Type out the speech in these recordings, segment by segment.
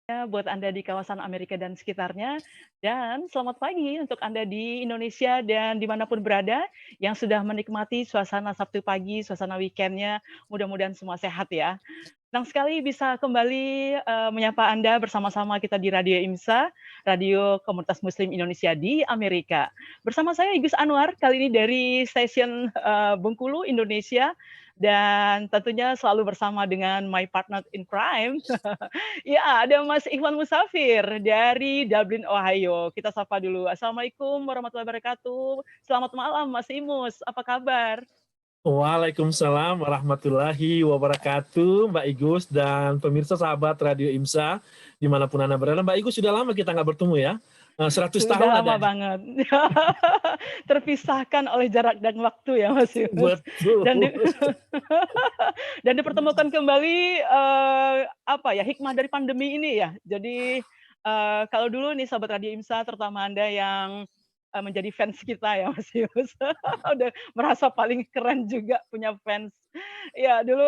Ya, buat Anda di kawasan Amerika dan sekitarnya, dan selamat pagi untuk Anda di Indonesia dan dimanapun berada yang sudah menikmati suasana Sabtu pagi, suasana weekend-nya, mudah-mudahan semua sehat ya. Senang sekali bisa kembali, menyapa Anda bersama-sama kita di Radio IMSA, Radio Komunitas Muslim Indonesia di Amerika. Bersama saya Igus Anwar, kali ini dari stasiun, Bengkulu, Indonesia, dan tentunya selalu bersama dengan my partner in crime. Ya, ada Mas Ikhwan Musafir dari Dublin, Ohio. Kita sapa dulu. Assalamualaikum warahmatullahi wabarakatuh. Selamat malam Mas Imus, apa kabar? Waalaikumsalam warahmatullahi wabarakatuh, Mbak Igus dan pemirsa sahabat Radio IMSA dimanapun Anda berada. Mbak Igus, sudah lama kita nggak bertemu ya, 100 tahun Sudah ada lama nih. banget. Terpisahkan oleh jarak dan waktu ya Mas Imus. Betul. Dan di dan dipertemukan kembali, apa ya, hikmah dari pandemi ini ya. Jadi, kalau dulu nih sahabat Radio IMSA terutama Anda yang, menjadi fans kita ya Mas Yus, udah merasa paling keren juga punya fans. Ya dulu,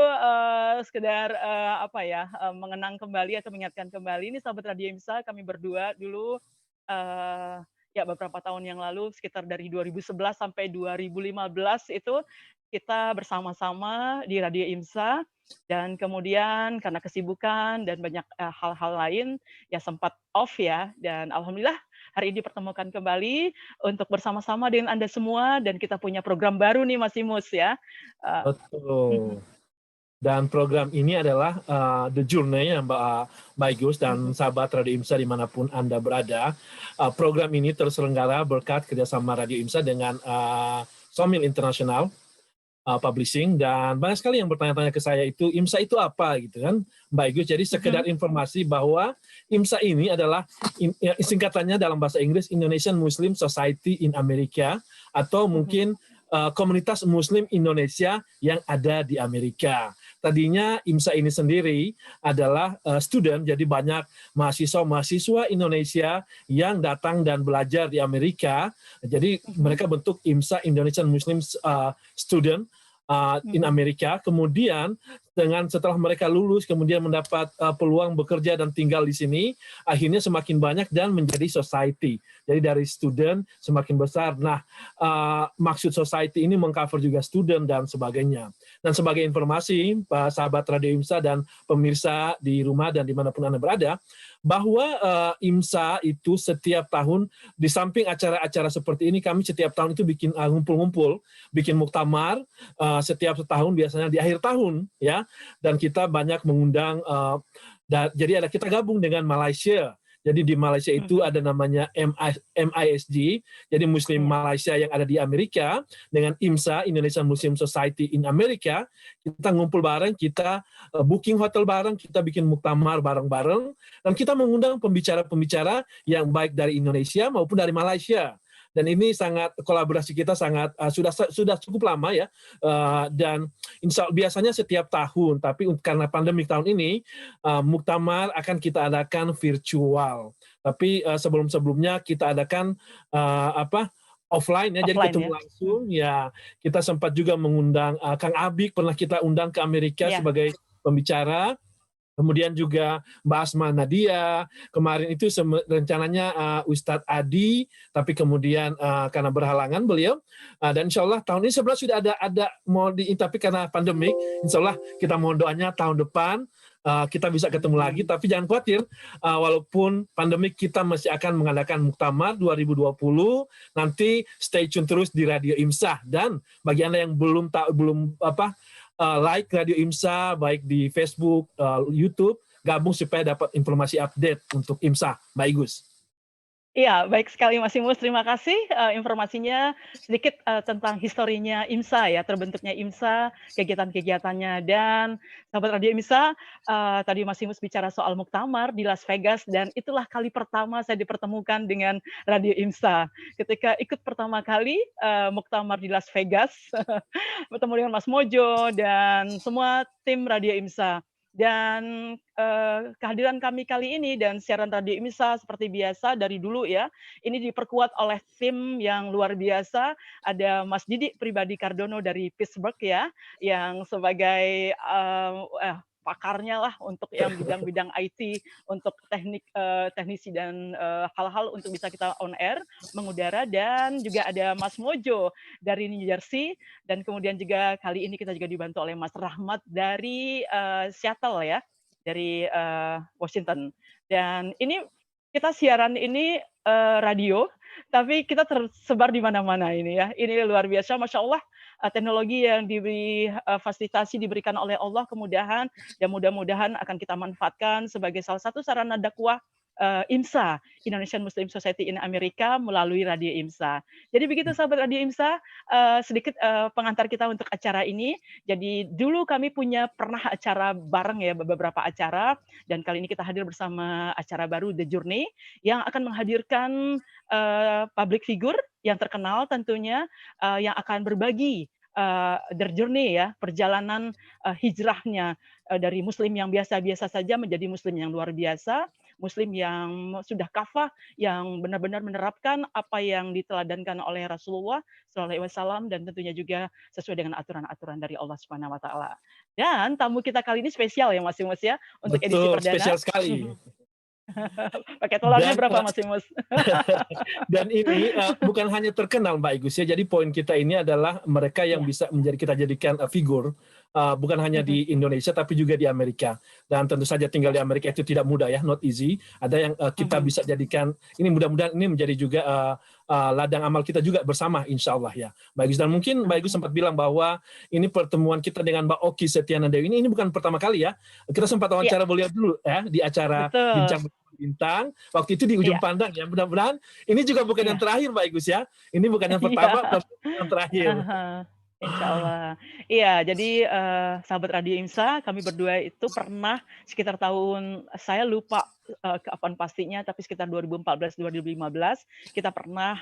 sekedar, apa ya, mengenang kembali atau mengingatkan kembali ini sahabat Radio IMSA kami berdua dulu, ya beberapa tahun yang lalu sekitar dari 2011 sampai 2015 itu kita bersama-sama di Radio IMSA dan kemudian karena kesibukan dan banyak, hal-hal lain ya sempat off ya dan alhamdulillah hari ini dipertemukan kembali untuk bersama-sama dengan Anda semua dan kita punya program baru nih Mas Imus ya, mhm, Betul. Dan program ini adalah The Journey ya Mbak Igus dan mhm, sahabat Radio IMSA dimanapun Anda berada. Program ini terselenggara berkat kerjasama Radio IMSA dengan Somil International Publishing, dan banyak sekali yang bertanya-tanya ke saya itu IMSA itu apa gitu kan Mbak Igus. Jadi sekedar mhm, informasi bahwa IMSA ini adalah ya, singkatannya dalam bahasa Inggris Indonesian Muslim Society in America, atau mhm, mungkin komunitas Muslim Indonesia yang ada di Amerika. Tadinya IMSA ini sendiri adalah student, jadi banyak mahasiswa-mahasiswa Indonesia yang datang dan belajar di Amerika. Jadi mhm, mereka bentuk IMSA Indonesian Muslim Student in mhm, Amerika. Kemudian setelah mereka lulus kemudian mendapat peluang bekerja dan tinggal di sini, akhirnya semakin banyak dan menjadi society. Jadi dari student semakin besar. Nah, maksud society ini mengcover juga student dan sebagainya. Dan sebagai informasi, Pak sahabat Radio IMSA dan pemirsa di rumah dan dimanapun Anda berada, bahwa IMSA itu setiap tahun di samping acara-acara seperti ini, kami setiap tahun itu bikin ngumpul-ngumpul, bikin muktamar setiap setahun, biasanya di akhir tahun ya, dan kita banyak mengundang jadi kita gabung dengan Malaysia. Jadi di Malaysia itu mhm, ada namanya MISG, jadi Muslim iya, Malaysia yang ada di Amerika, dengan IMSA, Indonesian Muslim Society in America. Kita ngumpul bareng, kita booking hotel bareng, kita bikin muktamar bareng-bareng, dan kita mengundang pembicara-pembicara yang baik dari Indonesia maupun dari Malaysia. Dan ini sangat, kolaborasi kita sangat sudah cukup lama ya, dan biasanya setiap tahun, tapi karena pandemi tahun ini muktamar akan kita adakan virtual. Tapi sebelum-sebelumnya kita adakan offline ya, jadi offline ketemu ya, langsung ya. Kita sempat juga mengundang Kang Abik, pernah kita undang ke Amerika iya, sebagai pembicara. Kemudian juga Mbak Asma Nadia, kemarin itu rencananya Ustadz Adi, tapi kemudian karena berhalangan beliau, dan insya Allah tahun ini sebenarnya sudah ada mau tapi karena pandemik, insya Allah kita mohon doanya tahun depan kita bisa ketemu lagi, amin. tapi jangan khawatir, walaupun pandemik kita masih akan mengadakan Muktamar 2020, nanti stay tune terus di Radio IMSA, dan bagi Anda yang belum like Radio IMSA baik di Facebook, YouTube, gabung supaya dapat informasi update untuk IMSA, Mbak Igus. Iya, baik sekali Mas Imus, terima kasih, informasinya sedikit, tentang historinya IMSA ya, terbentuknya IMSA, kegiatan-kegiatannya, dan sahabat Radio IMSA, tadi Mas Imus bicara soal muktamar di Las Vegas dan itulah kali pertama saya dipertemukan dengan Radio IMSA. Ketika ikut pertama kali, muktamar di Las Vegas, bertemu dengan Mas Mojo dan semua tim Radio IMSA. Dan, kehadiran kami kali ini dan siaran Radio IMSA seperti biasa dari dulu ya, ini diperkuat oleh tim yang luar biasa, ada Mas Didi Pribadi Kardono dari Pittsburgh ya, yang sebagai, pakarnya lah untuk yang bidang-bidang IT, untuk teknisi dan hal-hal untuk bisa kita on air, mengudara, dan juga ada Mas Mojo dari New Jersey, dan kemudian juga kali ini kita juga dibantu oleh Mas Rahmat dari Seattle ya, dari Washington. Dan ini kita siaran ini radio, tapi kita tersebar di mana-mana ini ya. Ini luar biasa, Masya Allah, teknologi yang fasilitasi diberikan oleh Allah, kemudahan, dan mudah-mudahan akan kita manfaatkan sebagai salah satu sarana dakwah IMSA, Indonesian Muslim Society in Amerika, melalui Radio IMSA. Jadi begitu sahabat Radio IMSA, sedikit pengantar kita untuk acara ini. Jadi dulu kami pernah acara bareng ya, beberapa acara, dan kali ini kita hadir bersama acara baru The Journey, yang akan menghadirkan public figure yang terkenal tentunya, yang akan berbagi their journey ya, perjalanan hijrahnya dari muslim yang biasa-biasa saja menjadi muslim yang luar biasa, muslim yang sudah kafah, yang benar-benar menerapkan apa yang diteladankan oleh Rasulullah SAW, dan tentunya juga sesuai dengan aturan-aturan dari Allah Subhanahu wa taala. Dan tamu kita kali ini spesial ya Mas Imus ya, untuk edisi Betul, perdana. spesial sekali. Pakai tolarnya berapa Mas Imus? Dan ini bukan hanya terkenal Mbak Igus ya, jadi poin kita ini adalah mereka yang bisa kita jadikan figur, bukan hanya di Indonesia tapi juga di Amerika. Dan tentu saja tinggal di Amerika itu tidak mudah ya, not easy. Ada yang kita bisa jadikan, ini mudah-mudahan ini menjadi juga ladang amal kita juga bersama insya Allah ya Mbak Igus. Dan mungkin Mbak Igus sempat bilang bahwa ini pertemuan kita dengan Mbak Oki Setiana Dewi ini bukan pertama kali ya. Kita sempat wawancara beliau dulu ya di acara Bincang Bintang, waktu itu di Ujung Pandang ya. Mudah-mudahan ini juga bukan yang terakhir Mbak Igus ya. Ini bukan yang pertama, tapi yang terakhir. Insya Allah. Iya, jadi sahabat Radio IMSA, kami berdua itu pernah sekitar tahun, saya lupa kapan pastinya, tapi sekitar 2014-2015, kita pernah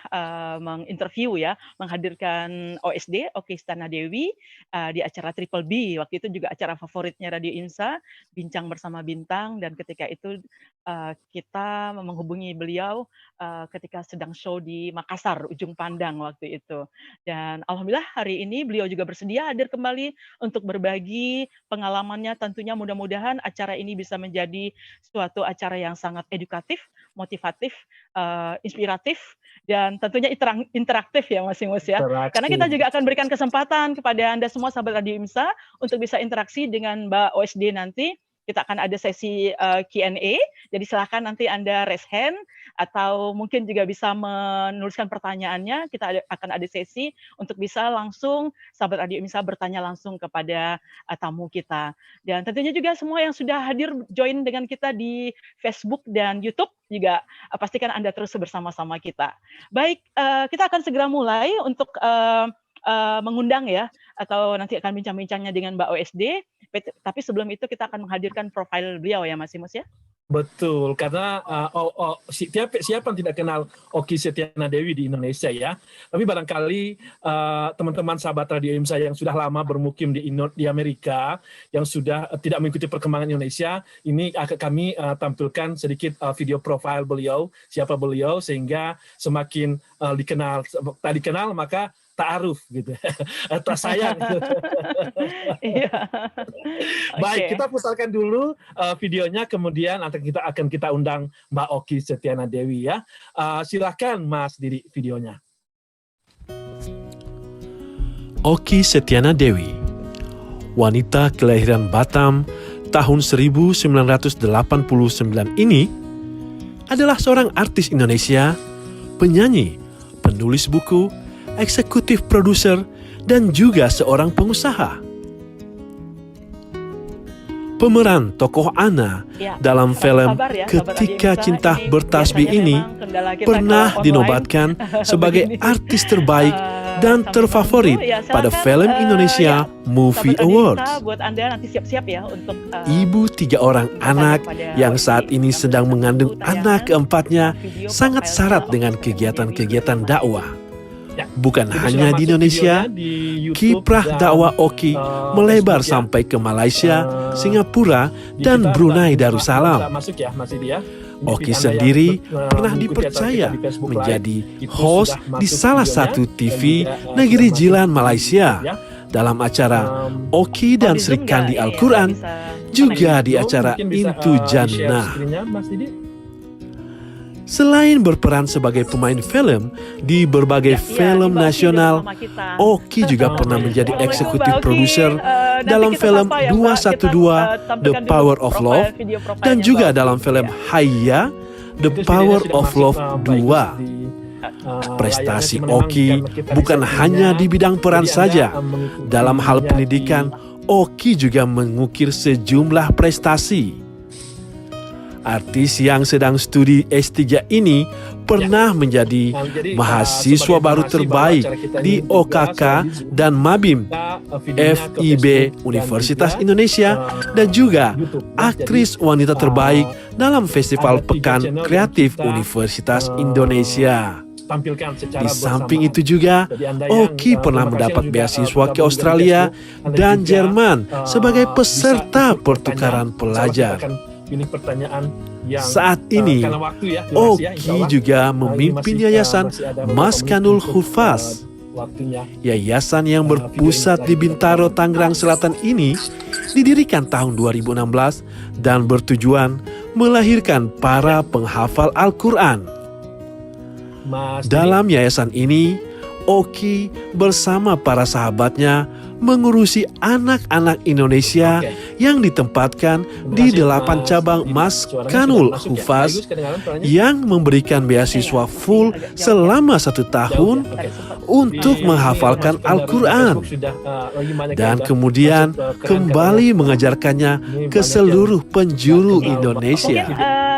menginterview ya, menghadirkan OSD, Oki Setiana Dewi, di acara Triple B. Waktu itu juga acara favoritnya Radio IMSA, Bincang Bersama Bintang, dan ketika itu kita menghubungi beliau ketika sedang show di Makassar, Ujung Pandang waktu itu. Dan alhamdulillah hari ini beliau juga bersedia hadir kembali untuk berbagi pengalamannya. Tentunya mudah-mudahan acara ini bisa menjadi suatu acara yang sangat edukatif, motivatif, inspiratif, dan tentunya interaktif ya Mas Imus ya. Karena kita juga akan berikan kesempatan kepada Anda semua sahabat Radio IMSA untuk bisa interaksi dengan Mbak OSD nanti. Kita akan ada sesi Q&A, jadi silakan nanti Anda raise hand, atau mungkin juga bisa menuliskan pertanyaannya. Kita akan ada sesi untuk bisa langsung sahabat Radio IMSA bertanya langsung kepada tamu kita. Dan tentunya juga semua yang sudah hadir join dengan kita di Facebook dan YouTube juga pastikan Anda terus bersama-sama kita. Baik, kita akan segera mulai untuk mengundang ya, atau nanti akan bincang-bincangnya dengan Mbak OSD. Tapi sebelum itu kita akan menghadirkan profil beliau ya Mas Imus ya. Betul, karena siapa yang tidak kenal Oki Setiana Dewi di Indonesia ya. Tapi barangkali teman-teman sahabat Radio IMSA yang sudah lama bermukim di Amerika, yang sudah tidak mengikuti perkembangan Indonesia, ini akan kami tampilkan sedikit video profil beliau, siapa beliau, sehingga semakin dikenal maka ta'aruf gitu, tak sayang. Iya. Baik, kita putarkan dulu videonya, kemudian akan kita undang Mbak Oki Setiana Dewi ya. Silakan Mas Didi videonya. Oki Setiana Dewi, wanita kelahiran Batam tahun 1989 ini adalah seorang artis Indonesia, penyanyi, penulis buku, eksekutif produser, dan juga seorang pengusaha. Pemeran tokoh Ana dalam film Ketika Cinta Bertasbih ini pernah dinobatkan sebagai artis terbaik dan terfavorit pada Film Indonesia Movie Awards. Ibu 3 orang anak yang saat ini sedang mengandung anak keempatnya sangat syarat dengan kegiatan-kegiatan dakwah. Bukan hanya di Indonesia, kiprah dakwah Oki melebar sampai ke Malaysia, Singapura, dan Brunei Darussalam. Oki sendiri pernah dipercaya menjadi host di salah satu TV Negeri Jilan Malaysia dalam acara Oki dan Sri Kandi Al-Quran, juga di acara Mungkin bisa Into di-share Jannah. screen-nya, Mas Didi. Selain berperan sebagai pemain film di berbagai film nasional, Oki juga pernah menjadi eksekutif produser dalam film 212 The Power of Love dan juga dalam film Hayya The Itu Power sudah of masuk, Love Mbak Igus 2. di, Prestasi layarnya, cuma Oki memang kita bukan di hanya di bidang peran jadi saja. Anda, mengikuti Dalam hal dia pendidikan, Oki juga mengukir sejumlah prestasi. Artis yang sedang studi S3 ini pernah menjadi jadi, mahasiswa sebagai baru informasi terbaik bahwa acara kita di ini juga OKK sudah di-zoom. dan Mabim Kita, videonya ke FIB Facebook dan Universitas juga, Indonesia dan juga YouTube. aktris Jadi, wanita terbaik dalam Festival ada 3 Pekan channel yang Kreatif kita, Universitas Indonesia. tampilkan secara Di samping bersamaan. itu juga, Jadi Anda yang, Oki pernah terima kasih mendapat yang juga, beasiswa bergabung ke di Australia Facebook. Anda dan juga, Jerman sebagai bisa peserta ikut pertukaran bertanya. pelajar. Kita akan pilih pertanyaan yang, Saat ini, karena waktu ya, durasi ya, insya Oki Allah. juga Ini memimpin masih, Yayasan masih ada beberapa Maskanul menit untuk, Hufaz. waktunya. Yayasan yang video berpusat ini di lagi Bintaro, Tangerang Selatan ini didirikan tahun 2016 dan bertujuan melahirkan para penghafal Al-Quran. Mas Dalam yayasan ini, Oki bersama para sahabatnya mengurusi anak-anak Indonesia Oke. yang ditempatkan Terima di kasih, 8 Mas cabang Didi. Maskanul Suaranya sudah masuk ya? Hufaz Bagus kedengaran suaranya? yang memberikan beasiswa full selama 1 tahun Jauh ya? Oke. untuk Ini menghafalkan masukkan dari Al-Quran Facebook sudah, lagi banyak yang dan udah kemudian masuk, keren kembali katanya. mengajarkannya Ini ke banyak seluruh penjuru yang kenal Indonesia.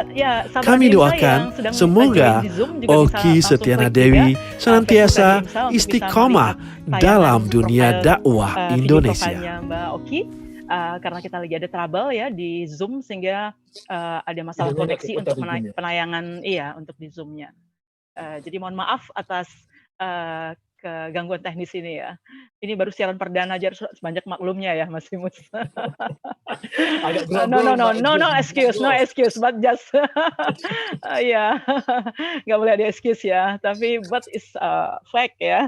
Ya, sahabat Kami Imsa doakan yang sedang semoga join di Zoom juga Oki bisa langsung Setiana klik Dewi juga, senantiasa Facebook Imsa untuk bisa istiqomah melihat dalam tayangan dunia profil, dakwah video Indonesia. profilnya Mbak Oki. Karena kita lagi ada trouble ya di Zoom sehingga ada masalah Videonya nggak koneksi keputar untuk di Zoom ya? penayangan untuk di Zoom-nya. Jadi mohon maaf atas kegangguan teknis ini ya. Ini baru siaran perdana aja harus banyak maklumnya ya Mas Imus. Agak No excuse, but just ya, nggak boleh ada excuse ya. Tapi but is fact ya.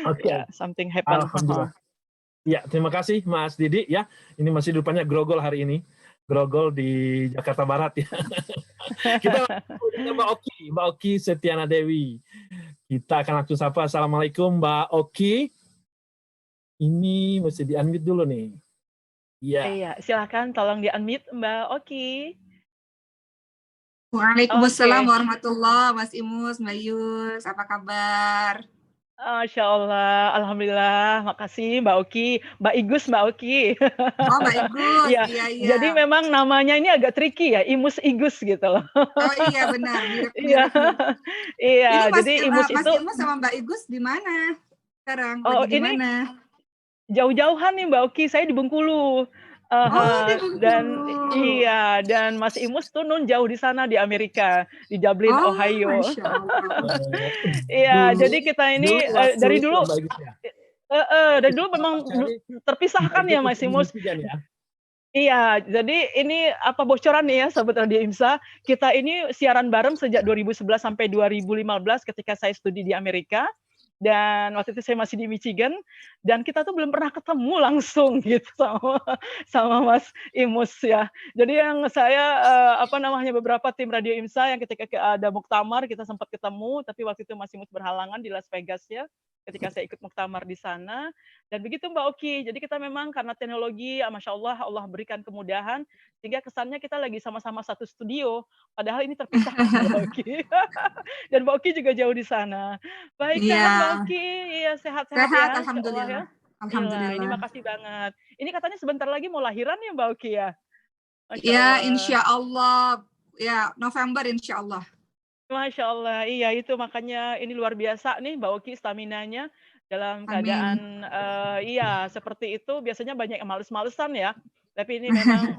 Oke. Ya, something happen. Alhamdulillah. Ya, terima kasih Mas Didi ya. Ini masih rupanya grogol hari ini. Grogol di Jakarta Barat ya. Kita dengan Mbak Oki Setiana Dewi. Kita akan langsung sapa. Assalamualaikum Mbak Oki. Ini mesti di-unmute dulu nih. Iya. Iya, silakan tolong di-unmute Mbak Oki. Waalaikumsalam Oke. warahmatullahi Mas Imus, Mbak Yus, apa kabar? Masya Allah, alhamdulillah, makasih Mbak Oki, Mbak Igus, Mbak Oki. Oh, Mbak Igus, Iya, iya. jadi memang namanya ini agak tricky ya, Imus Igus gitu loh. Oh iya benar, mirip. Iya, iya. Ini Jadi Imus Mas itu Imus sama Mbak Igus di mana sekarang? Oh, Lagi di ini mana? jauh-jauhan nih Mbak Oki, saya di Bengkulu. di Bengkulu. Dan Mas Imus tuh jauh di sana di Amerika, di Dublin, Ohio. Masya Allah. Iya, jadi kita ini dari dulu memang terpisahkan ya Mas Imus. Iya, jadi ini apa bocoran nih ya Sobat Radio IMSA, kita ini siaran bareng sejak 2011 sampai 2015 ketika saya studi di Amerika. Dan waktu itu saya masih di Michigan dan kita tuh belum pernah ketemu langsung gitu sama Mas Imus ya. Jadi yang saya beberapa tim Radio IMSA yang ketika ada muktamar kita sempat ketemu, tapi waktu itu Mas Imus berhalangan di Las Vegas ya. Ketika saya ikut muktamar di sana dan begitu Mbak Oki. Jadi kita memang karena teknologi, masya Allah berikan kemudahan sehingga kesannya kita lagi sama-sama satu studio. Padahal ini terpisah Mbak Oki. Dan Mbak Oki juga jauh di sana. Baik, sehat Mbak Oki. Iya, sehat-sehat ya. Alhamdulillah. Alhamdulillah. Ini makasih banget. Ini katanya sebentar lagi mau lahiran ya Mbak Oki ya? Ya, insya Allah. Ya, November insya Allah. Masya Allah, iya itu makanya ini luar biasa nih Mbak Oki staminanya dalam keadaan seperti itu biasanya banyak yang males-malesan ya, tapi ini memang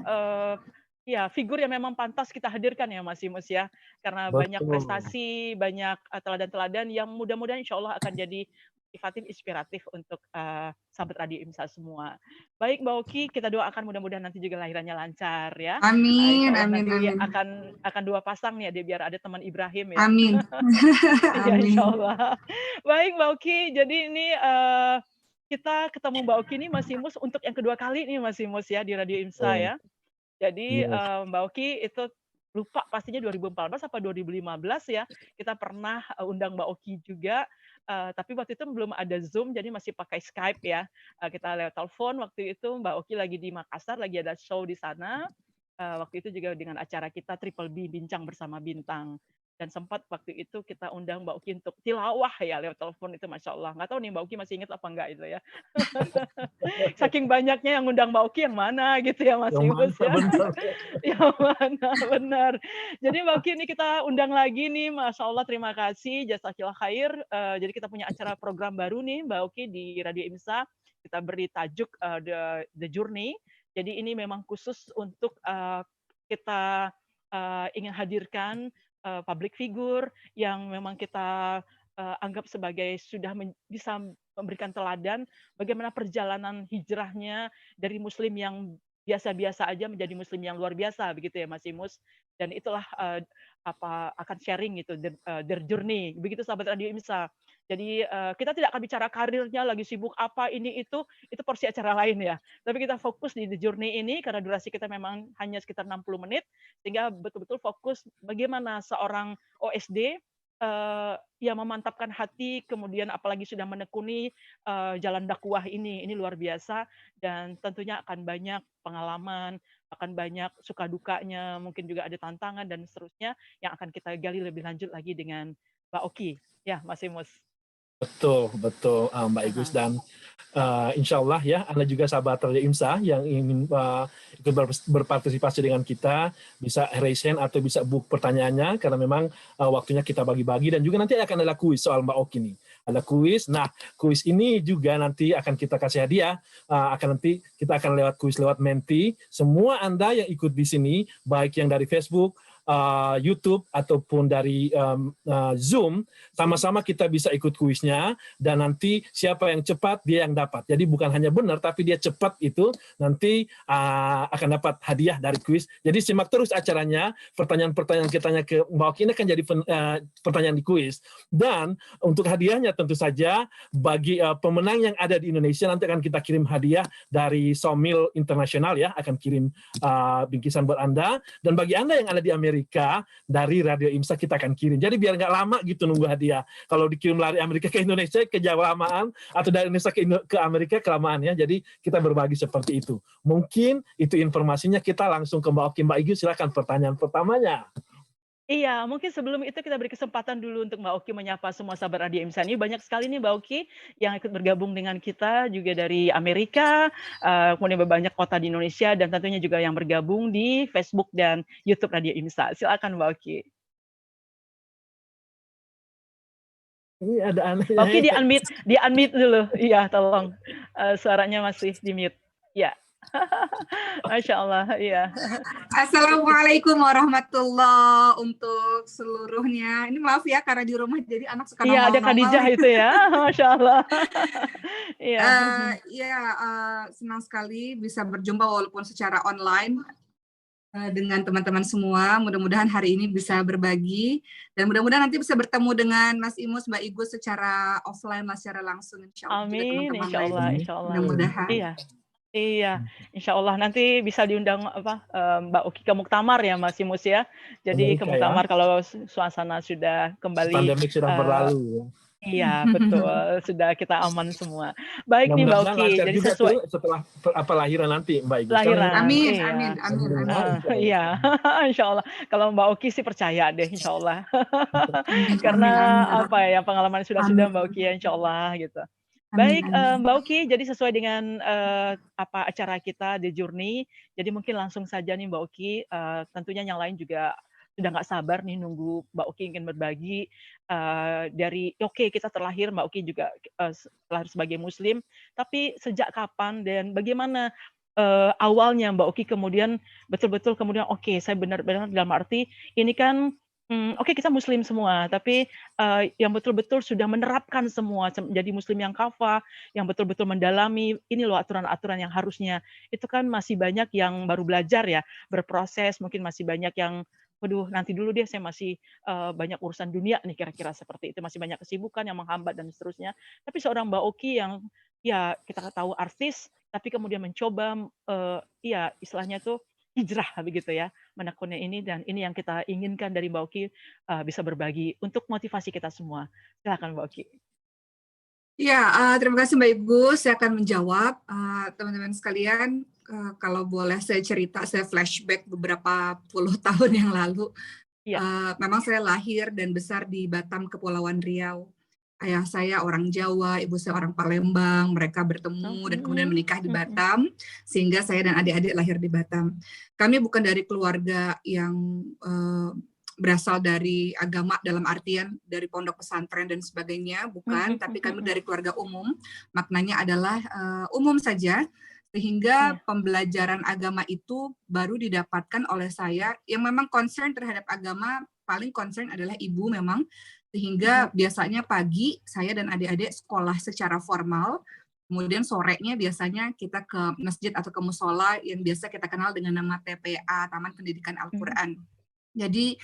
figur yang memang pantas kita hadirkan ya Mas Imus ya, karena banyak prestasi, banyak teladan-teladan yang mudah-mudahan insya Allah akan jadi motivatif, inspiratif untuk sahabat Radio IMSA semua. Baik Mbak Oki, kita doakan mudah-mudahan nanti juga lahirannya lancar ya. Amin, nanti amin. akan 2 pasang nih dia biar ada teman Ibrahim ya. Amin. Ya, insya Allah. Baik Mbak Oki, jadi ini kita ketemu Mbak Oki nih Mas Imus untuk yang kedua kali nih Mas Imus ya di Radio IMSA ya. Jadi, Iya. Mbak Oki itu lupa pastinya 2014 apa 2015 ya, kita pernah, undang Mbak Oki juga, tapi waktu itu belum ada Zoom, jadi masih pakai Skype ya. Kita lewat telepon waktu itu, Mbak Oki lagi di Makassar, lagi ada show di sana, waktu itu juga dengan acara kita Triple B, Bincang Bersama Bintang. Dan sempat waktu itu kita undang Mbak Oki untuk tilawah ya lewat telepon itu Masya Allah. Nggak tahu nih Mbak Oki masih ingat apa enggak itu ya. Saking banyaknya yang undang Mbak Oki yang mana gitu ya Mas Yang mana Yunus ya. benar. Yang mana, benar. Jadi Mbak Oki ini kita undang lagi nih, Masya Allah terima kasih, jazakillah khair. Jadi kita punya acara program baru nih Mbak Oki di Radio IMSA, kita beri tajuk The Journey. Jadi ini memang khusus untuk kita ingin hadirkan public figure yang memang kita anggap sebagai sudah bisa memberikan teladan bagaimana perjalanan hijrahnya dari muslim yang biasa-biasa aja menjadi muslim yang luar biasa begitu ya Mas Imus. Dan itulah akan sharing gitu their journey. Begitu sahabat Radio IMSA. Jadi kita tidak akan bicara karirnya lagi sibuk apa ini itu porsi acara lain ya. Tapi kita fokus di the journey ini karena durasi kita memang hanya sekitar 60 menit sehingga betul-betul fokus bagaimana seorang OSD yang memantapkan hati, kemudian apalagi sudah menekuni jalan dakwah ini luar biasa dan tentunya akan banyak pengalaman, akan banyak suka dukanya, mungkin juga ada tantangan dan seterusnya yang akan kita gali lebih lanjut lagi dengan Mbak Oki. Ya, Mas Imus. Betul, betul, Mbak Igus. Dan insya Allah ya, Anda juga sahabat Radio IMSA yang ingin ikut berpartisipasi dengan kita, bisa raise hand atau bisa book pertanyaannya, karena memang waktunya kita bagi-bagi, dan juga nanti akan ada kuis soal Mbak Oki nih. Ada kuis, nah kuis ini juga nanti akan kita kasih hadiah, nanti kita akan lewat kuis lewat Menti. Semua Anda yang ikut di sini, baik yang dari Facebook, YouTube ataupun dari Zoom, sama-sama kita bisa ikut kuisnya dan nanti siapa yang cepat dia yang dapat. Jadi bukan hanya benar tapi dia cepat itu nanti akan dapat hadiah dari kuis. Jadi simak terus acaranya, pertanyaan-pertanyaan kita ke Mbak Oki ini akan jadi pertanyaan di kuis. Dan untuk hadiahnya tentu saja bagi pemenang yang ada di Indonesia nanti akan kita kirim hadiah dari Sawmill Internasional ya, akan kirim bingkisan buat Anda. Dan bagi Anda yang ada di Amerika dari Radio IMSA kita akan kirim. Jadi biar nggak lama gitu nunggu hadiah. Kalau dikirim dari Amerika ke Indonesia kelamaan, atau dari Indonesia ke Amerika kelamaan ya. Jadi kita berbagi seperti itu. Mungkin itu informasinya, kita langsung ke Mbak Oki. Mbak Igu silakan pertanyaan pertamanya. Iya, mungkin sebelum itu kita beri kesempatan dulu untuk Mbak Oki menyapa semua sahabat Radio IMSA. Ini banyak sekali nih Mbak Oki yang ikut bergabung dengan kita juga dari Amerika, kemudian banyak kota di Indonesia dan tentunya juga yang bergabung di Facebook dan YouTube Radio IMSA. Silakan Mbak Oki. Ini ada anehnya. Mbak Oki di unmute dulu. Iya, tolong. Suaranya masih di mute. Ya. Masya Allah, iya. Assalamualaikum warahmatullahi untuk seluruhnya. Ini maaf ya karena di rumah jadi anak suka nongol-nongol. Iya, ada Khadijah itu ya, Masya Allah. Iya, senang sekali bisa berjumpa walaupun secara online dengan teman-teman semua. Mudah-mudahan hari ini bisa berbagi dan mudah-mudahan nanti bisa bertemu dengan Mas Imus, Mbak Igu secara offline, secara langsung. Insya Allah. Amin, Insya Allah, Insya Allah. Mudah-mudahan. Iya, Insya Allah nanti bisa diundang Mbak Oki ke Muktamar ya Mas Imus ya. Jadi ke Muktamar kalau suasana sudah kembali. Pandemik sudah berlalu. Iya betul, sudah kita aman semua. Baik nih Mbak Oki, jadi sesuai setelah lahiran nanti Mbak Igu. Lahiran. Amin. Iya, Insya Allah. Kalau Mbak Oki sih percaya deh, Insya Allah. Karena pengalaman sudah Mbak Oki ya, Insya Allah gitu. Baik, Mbak Oki, jadi sesuai dengan acara kita The Journey, jadi mungkin langsung saja nih Mbak Oki, tentunya yang lain juga sudah nggak sabar nih nunggu Mbak Oki ingin berbagi dari kita terlahir, Mbak Oki juga terlahir sebagai Muslim, tapi sejak kapan dan bagaimana awalnya Mbak Oki kemudian betul-betul kemudian saya benar-benar dalam arti ini kan kita Muslim semua, tapi yang betul-betul sudah menerapkan semua, menjadi Muslim yang kafah, yang betul-betul mendalami, ini loh aturan-aturan yang harusnya. Itu kan masih banyak yang baru belajar ya, berproses, mungkin masih banyak yang, waduh nanti dulu deh, saya masih banyak urusan dunia nih, kira-kira seperti itu, masih banyak kesibukan yang menghambat dan seterusnya. Tapi seorang Mbak Oki yang, ya kita tahu artis, tapi kemudian mencoba, istilahnya tuh, hijrah begitu ya, menekuni ini dan ini yang kita inginkan dari Mbak Oki, bisa berbagi untuk motivasi kita semua. Silakan Mbak Oki. Ya, terima kasih Mbak Ibu. Saya akan menjawab, teman-teman sekalian. Kalau boleh saya cerita, saya flashback beberapa puluh tahun yang lalu. Iya. Memang saya lahir dan besar di Batam, Kepulauan Riau. Ayah saya orang Jawa, ibu saya orang Palembang. Mereka bertemu dan kemudian menikah di Batam, sehingga saya dan adik-adik lahir di Batam. Kami bukan dari keluarga yang berasal dari agama dalam artian dari pondok pesantren dan sebagainya, bukan, tapi kami dari keluarga umum. Maknanya adalah umum saja, sehingga pembelajaran agama itu baru didapatkan oleh saya yang memang concern terhadap agama. Paling concern adalah ibu memang, sehingga biasanya pagi saya dan adik-adik sekolah secara formal, kemudian sorenya biasanya kita ke masjid atau ke musola yang biasa kita kenal dengan nama TPA, Taman Pendidikan Al-Quran. Jadi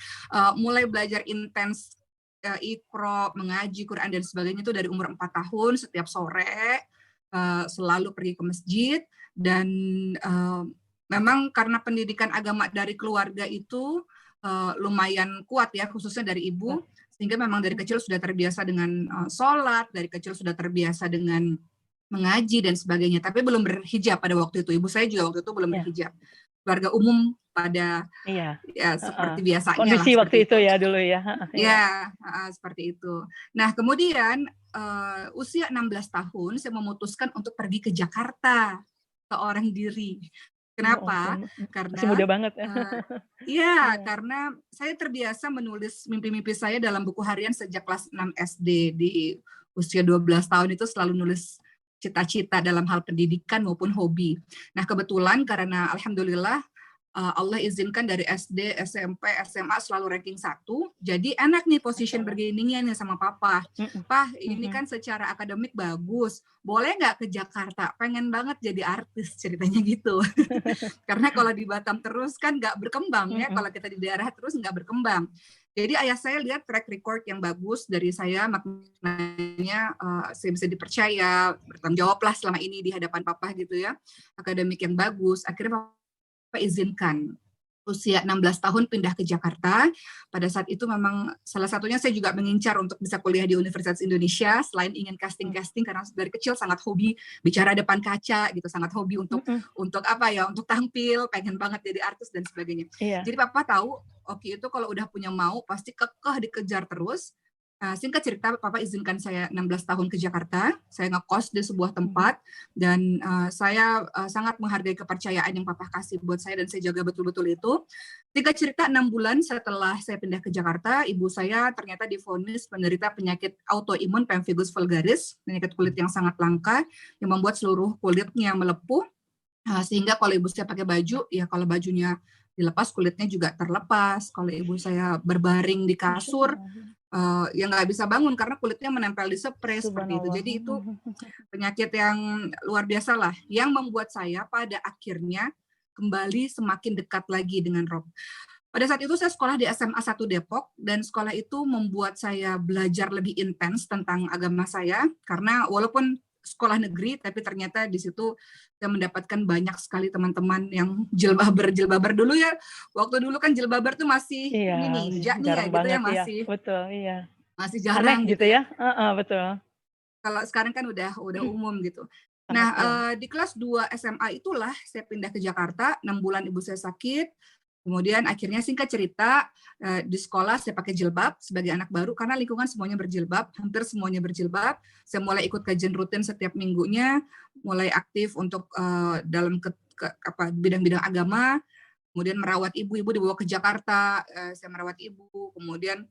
mulai belajar intens Iqra, mengaji Quran dan sebagainya itu dari umur 4 tahun, setiap sore selalu pergi ke masjid. Dan memang karena pendidikan agama dari keluarga itu lumayan kuat ya, khususnya dari ibu, sehingga memang dari kecil sudah terbiasa dengan sholat, dari kecil sudah terbiasa dengan mengaji dan sebagainya. Tapi belum berhijab pada waktu itu. Ibu saya juga waktu itu belum berhijab. Keluarga umum pada ya seperti biasanya kondisi lah, waktu itu ya dulu ya. Seperti itu. Nah kemudian usia 16 tahun saya memutuskan untuk pergi ke Jakarta seorang diri. Kenapa? Karena masih muda banget. Karena saya terbiasa menulis mimpi-mimpi saya dalam buku harian sejak kelas 6 SD. Di usia 12 tahun itu selalu nulis cita-cita dalam hal pendidikan maupun hobi. Nah kebetulan karena alhamdulillah Allah izinkan dari SD, SMP, SMA selalu ranking 1. Jadi enak nih position bergeningnya nih sama papa. Pah, ini kan secara akademik bagus. Boleh nggak ke Jakarta? Pengen banget jadi artis, ceritanya gitu. Karena kalau di Batam terus kan nggak berkembang ya. Kalau kita di daerah terus nggak berkembang. Jadi ayah saya lihat track record yang bagus dari saya, maknanya saya bisa dipercaya, bertanggung jawablah selama ini di hadapan papa gitu ya. Akademik yang bagus. Akhirnya Pak izinkan usia 16 tahun pindah ke Jakarta. Pada saat itu memang salah satunya saya juga mengincar untuk bisa kuliah di Universitas Indonesia, selain ingin casting karena dari kecil sangat hobi bicara depan kaca gitu, sangat hobi untuk untuk tampil, pengen banget jadi artis dan sebagainya. Jadi papa tahu Oki itu kalau udah punya mau pasti kekeh dikejar terus. Singkat cerita, papa izinkan saya 16 tahun ke Jakarta. Saya ngekos di sebuah tempat dan saya sangat menghargai kepercayaan yang papa kasih buat saya dan saya jaga betul-betul itu. Singkat cerita, 6 bulan setelah saya pindah ke Jakarta, ibu saya ternyata divonis menderita penyakit autoimun pemphigus vulgaris, penyakit kulit yang sangat langka yang membuat seluruh kulitnya melepuh. Sehingga kalau ibu saya pakai baju, ya kalau bajunya dilepas kulitnya juga terlepas. Kalau ibu saya berbaring di kasur, ya nggak bisa bangun karena kulitnya menempel di spray seperti itu. Jadi itu penyakit yang luar biasa lah, yang membuat saya pada akhirnya kembali semakin dekat lagi dengan Rob. Pada saat itu saya sekolah di SMA 1 Depok, dan sekolah itu membuat saya belajar lebih intens tentang agama saya, karena walaupun sekolah negeri, tapi ternyata di situ saya mendapatkan banyak sekali teman-teman yang jilbaber dulu ya. Waktu dulu kan jilbaber tuh masih ninja nih ya, gitu ya, masih betul, masih jarang gitu ya. Betul. Kalau sekarang kan udah umum gitu. Nah, di kelas 2 SMA itulah saya pindah ke Jakarta, 6 bulan ibu saya sakit. Kemudian akhirnya singkat cerita, di sekolah saya pakai jilbab sebagai anak baru karena lingkungan semuanya berjilbab, hampir semuanya berjilbab. Saya mulai ikut kajian rutin setiap minggunya, mulai aktif untuk dalam bidang-bidang agama. Kemudian merawat ibu dibawa ke Jakarta, saya merawat ibu. Kemudian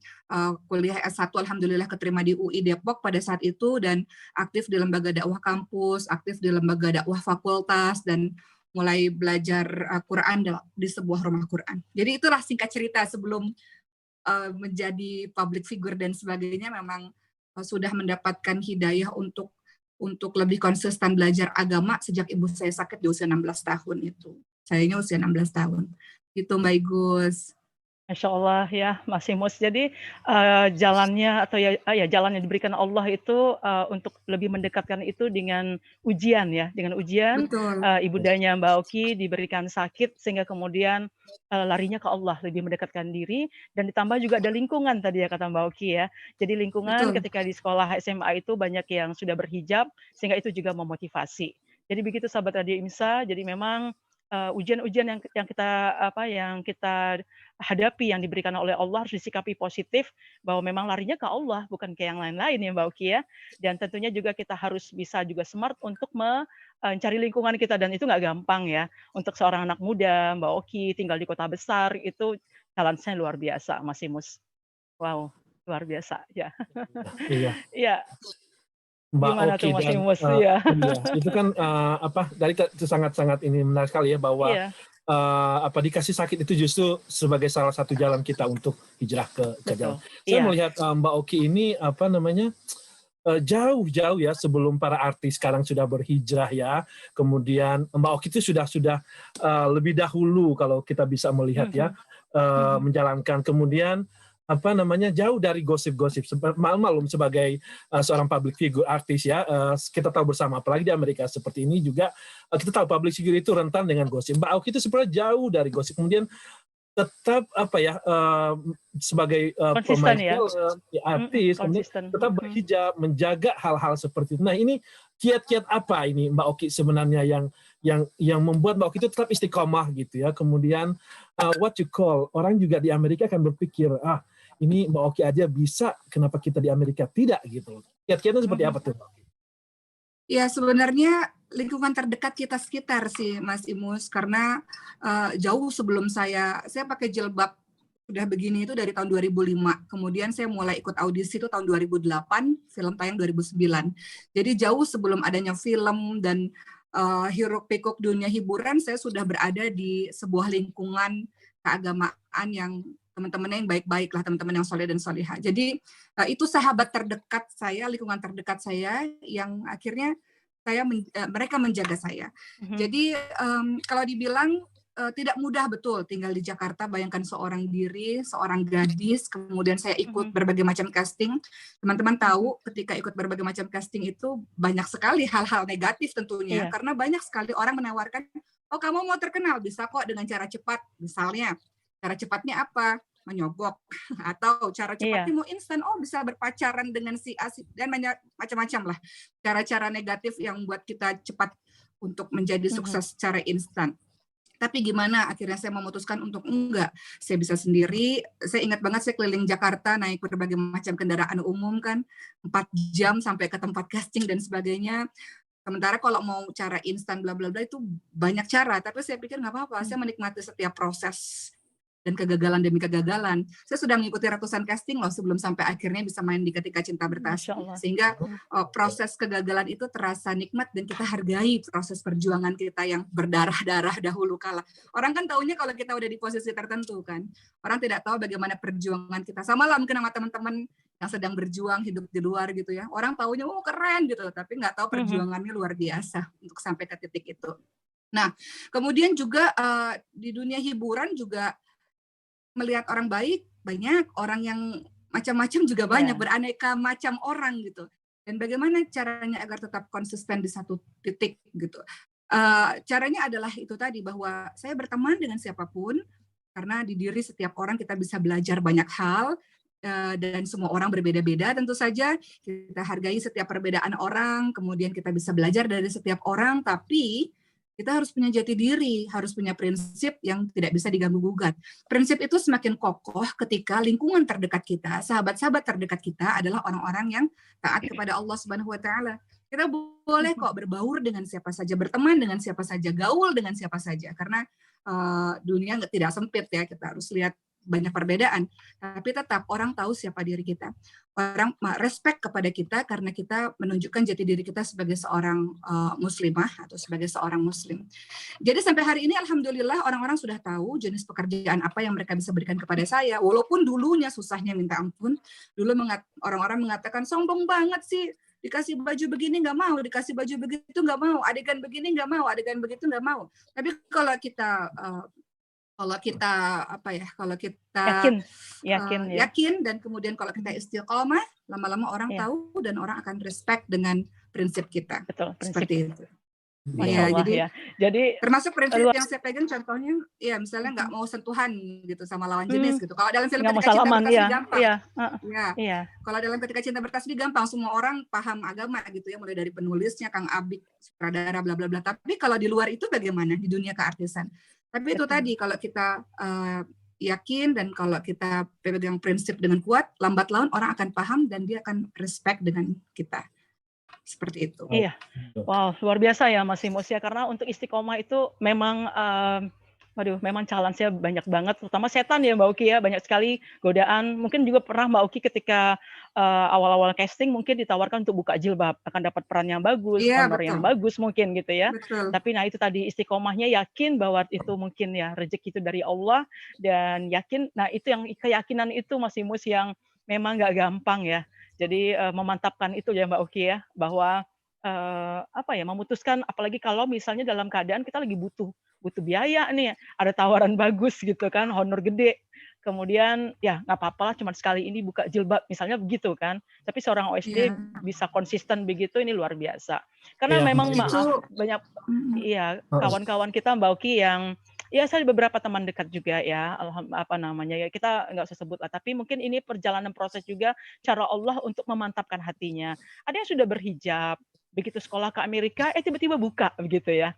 kuliah S1 alhamdulillah keterima di UI Depok pada saat itu, dan aktif di lembaga dakwah kampus, aktif di lembaga dakwah fakultas, dan mulai belajar Quran di sebuah rumah Quran. Jadi itulah singkat cerita sebelum menjadi public figure dan sebagainya, memang sudah mendapatkan hidayah untuk lebih konsisten belajar agama sejak ibu saya sakit di usia 16 tahun itu. Sayanya usia 16 tahun. Gitu Mbak Igus. Masya Allah ya, Mas Imus. Jadi, jalannya atau jalan yang diberikan Allah itu, untuk lebih mendekatkan itu dengan ujian ya, dengan ujian, Betul, ibundanya Mbak Oki diberikan sakit sehingga kemudian, larinya ke Allah, lebih mendekatkan diri dan ditambah juga ada lingkungan tadi ya kata Mbak Oki ya. Jadi lingkungan betul. ketika di sekolah SMA itu banyak yang sudah berhijab, sehingga itu juga memotivasi. Jadi begitu sahabat Radio IMSA, jadi memang, ujian-ujian yang kita yang kita hadapi yang diberikan oleh Allah harus disikapi positif bahwa memang larinya ke Allah bukan ke yang lain-lain ya Mbak Uki ya. Dan tentunya juga kita harus bisa juga smart untuk mencari lingkungan kita dan itu nggak gampang ya. Untuk seorang anak muda, Mbak Oki tinggal di kota besar itu challenge-nya luar biasa Mas Imus. Wow, luar biasa ya. Iya. Iya, Mbak gimana Oki tuh Mas dan Imus? Iya. iya, itu kan dari itu sangat-sangat ini menarik sekali ya bahwa Iya, dikasih sakit itu justru sebagai salah satu jalan kita untuk hijrah ke jalan. betul. Saya Iya. melihat Mbak Oki ini jauh-jauh ya sebelum para artis sekarang sudah berhijrah ya. Kemudian Mbak Oki itu sudah lebih dahulu kalau kita bisa melihat ya Mhm, mhm. menjalankan. Kemudian jauh dari gosip-gosip. Malum sebagai seorang public figure artis ya, kita tahu bersama apalagi di Amerika seperti ini juga kita tahu public figure itu rentan dengan gosip. Mbak Oki itu sebenarnya jauh dari gosip. Kemudian tetap sebagai pemain Konsisten ya? film, artis, kemudian Konsisten. tetap berhijab, menjaga hal-hal seperti itu. Nah ini kiat-kiat apa ini Mbak Oki sebenarnya yang membuat Mbak Oki itu tetap istiqomah gitu ya. Kemudian what you call orang juga di Amerika akan berpikir ini Mbak Oki aja bisa, kenapa kita di Amerika tidak gitu. Kiat-kiatnya seperti Mhm. apa tuh? Ya sebenarnya lingkungan terdekat kita sekitar sih Mas Imus, karena jauh sebelum saya pakai jilbab udah begini itu dari tahun 2005. Kemudian saya mulai ikut audisi itu tahun 2008, film tayang 2009. Jadi jauh sebelum adanya film dan hiruk pikuk dunia hiburan, saya sudah berada di sebuah lingkungan keagamaan yang teman-temannya yang baik-baik lah, teman-teman yang soleh dan soleha. Jadi itu sahabat terdekat saya, lingkungan terdekat saya yang akhirnya mereka menjaga saya. Mhm. Jadi kalau dibilang tidak mudah betul tinggal di Jakarta. Bayangkan seorang diri, seorang gadis, kemudian saya ikut Mhm. berbagai macam casting. Teman-teman Mhm. tahu ketika ikut berbagai macam casting itu banyak sekali hal-hal negatif tentunya, Iya. karena banyak sekali orang menawarkan, oh kamu mau terkenal bisa kok dengan cara cepat, misalnya. Cara cepatnya apa? Menyogok. Atau cara cepatnya Iya. mau instan, oh bisa berpacaran dengan si A, dan macam-macam lah. Cara-cara negatif yang buat kita cepat untuk menjadi Mhm. sukses secara instan. Tapi gimana akhirnya saya memutuskan untuk enggak, saya bisa sendiri. Saya ingat banget saya keliling Jakarta naik berbagai macam kendaraan umum kan, 4 jam sampai ke tempat casting dan sebagainya. Sementara kalau mau cara instan bla bla bla itu banyak cara, tapi saya pikir nggak apa-apa, saya menikmati setiap proses dan kegagalan demi kegagalan. Saya sudah mengikuti ratusan casting loh sebelum sampai akhirnya bisa main di Ketika Cinta Masya Bertasbih. Allah. Sehingga Mhm. proses kegagalan itu terasa nikmat dan kita hargai proses perjuangan kita yang berdarah-darah dahulu kala. Orang kan taunya kalau kita udah di posisi tertentu kan. Orang tidak tahu bagaimana perjuangan kita. Sama lah mungkin sama teman-teman yang sedang berjuang hidup di luar gitu ya. Orang taunya oh keren gitu, tapi nggak tahu Mhm. perjuangannya luar biasa untuk sampai ke titik itu. Nah, kemudian juga di dunia hiburan juga melihat orang baik banyak, orang yang macam-macam juga banyak, Iya. beraneka macam orang gitu. Dan bagaimana caranya agar tetap konsisten di satu titik gitu. Caranya adalah itu tadi bahwa saya berteman dengan siapapun karena di diri setiap orang kita bisa belajar banyak hal dan semua orang berbeda-beda tentu saja. Kita hargai setiap perbedaan orang, kemudian kita bisa belajar dari setiap orang, tapi kita harus punya jati diri, harus punya prinsip yang tidak bisa diganggu-gugat. Prinsip itu semakin kokoh ketika lingkungan terdekat kita, sahabat-sahabat terdekat kita adalah orang-orang yang taat kepada Allah Subhanahu wa taala. Kita boleh Mhm. kok berbaur dengan siapa saja, berteman dengan siapa saja, gaul dengan siapa saja karena dunia tidak sempit ya, kita harus lihat banyak perbedaan, tapi tetap orang tahu siapa diri kita. Orang respect kepada kita karena kita menunjukkan jati diri kita sebagai seorang muslimah atau sebagai seorang muslim. Jadi sampai hari ini alhamdulillah orang-orang sudah tahu jenis pekerjaan apa yang mereka bisa berikan kepada saya. Walaupun dulunya susahnya minta ampun. Dulu orang-orang mengatakan sombong banget sih. Dikasih baju begini nggak mau, dikasih baju begitu nggak mau, adegan begini nggak mau, adegan begitu nggak mau. Tapi kalau kita Kalau kita apa ya, kalau kita Yakin, yakin ya. yakin dan kemudian kalau kita istiqomah, lama-lama orang Iya, tahu dan orang akan respect dengan prinsip kita. betul, prinsip. Seperti itu. Masya Iya, Allah jadi ya. Jadi termasuk prinsip luar yang saya pegang contohnya, ya misalnya nggak mau sentuhan gitu sama lawan jenis hmm, gitu. Kalau dalam film nggak mau Ketika Cinta salaman, Bertasbih iya, gampang. iya, heeh, Ya, iya, kalau dalam Ketika Cinta Bertasbih gampang, semua orang paham agama gitu ya, mulai dari penulisnya, Kang Abik, sutradara, bla bla bla. Tapi kalau di luar itu bagaimana di dunia keartisan? Tapi itu betul. tadi kalau kita yakin dan kalau kita pegang prinsip dengan kuat, lambat laun orang akan paham dan dia akan respect dengan kita. Seperti itu. Iya. Wow, luar biasa ya Mas Imus ya, karena untuk istiqomah itu memang memang challenge-nya banyak banget, terutama setan ya Mbak Uki ya, banyak sekali godaan. Mungkin juga pernah Mbak Uki ketika awal-awal casting mungkin ditawarkan untuk buka jilbab, akan dapat peran yang bagus, Iya, honor yang bagus mungkin gitu ya. betul. Tapi nah itu tadi istiqomahnya, yakin bahwa itu mungkin ya rezeki itu dari Allah, dan yakin, nah itu yang keyakinan itu Mas Imus yang memang nggak gampang ya. Jadi memantapkan itu ya Mbak Uki ya, bahwa memutuskan, apalagi kalau misalnya dalam keadaan kita lagi butuh biaya nih, ada tawaran bagus gitu kan, honor gede, kemudian ya nggak apa-apa lah cuman sekali ini buka jilbab, misalnya begitu kan. Tapi seorang OSD Iya. bisa konsisten begitu, ini luar biasa. Karena Iya, memang itu. maaf, banyak kawan-kawan kita Mbak Uki yang ya saya beberapa teman dekat juga ya, ya kita nggak usah sebut lah, tapi mungkin ini perjalanan proses juga cara Allah untuk memantapkan hatinya. Ada yang sudah berhijab, begitu sekolah ke Amerika, tiba-tiba buka begitu ya.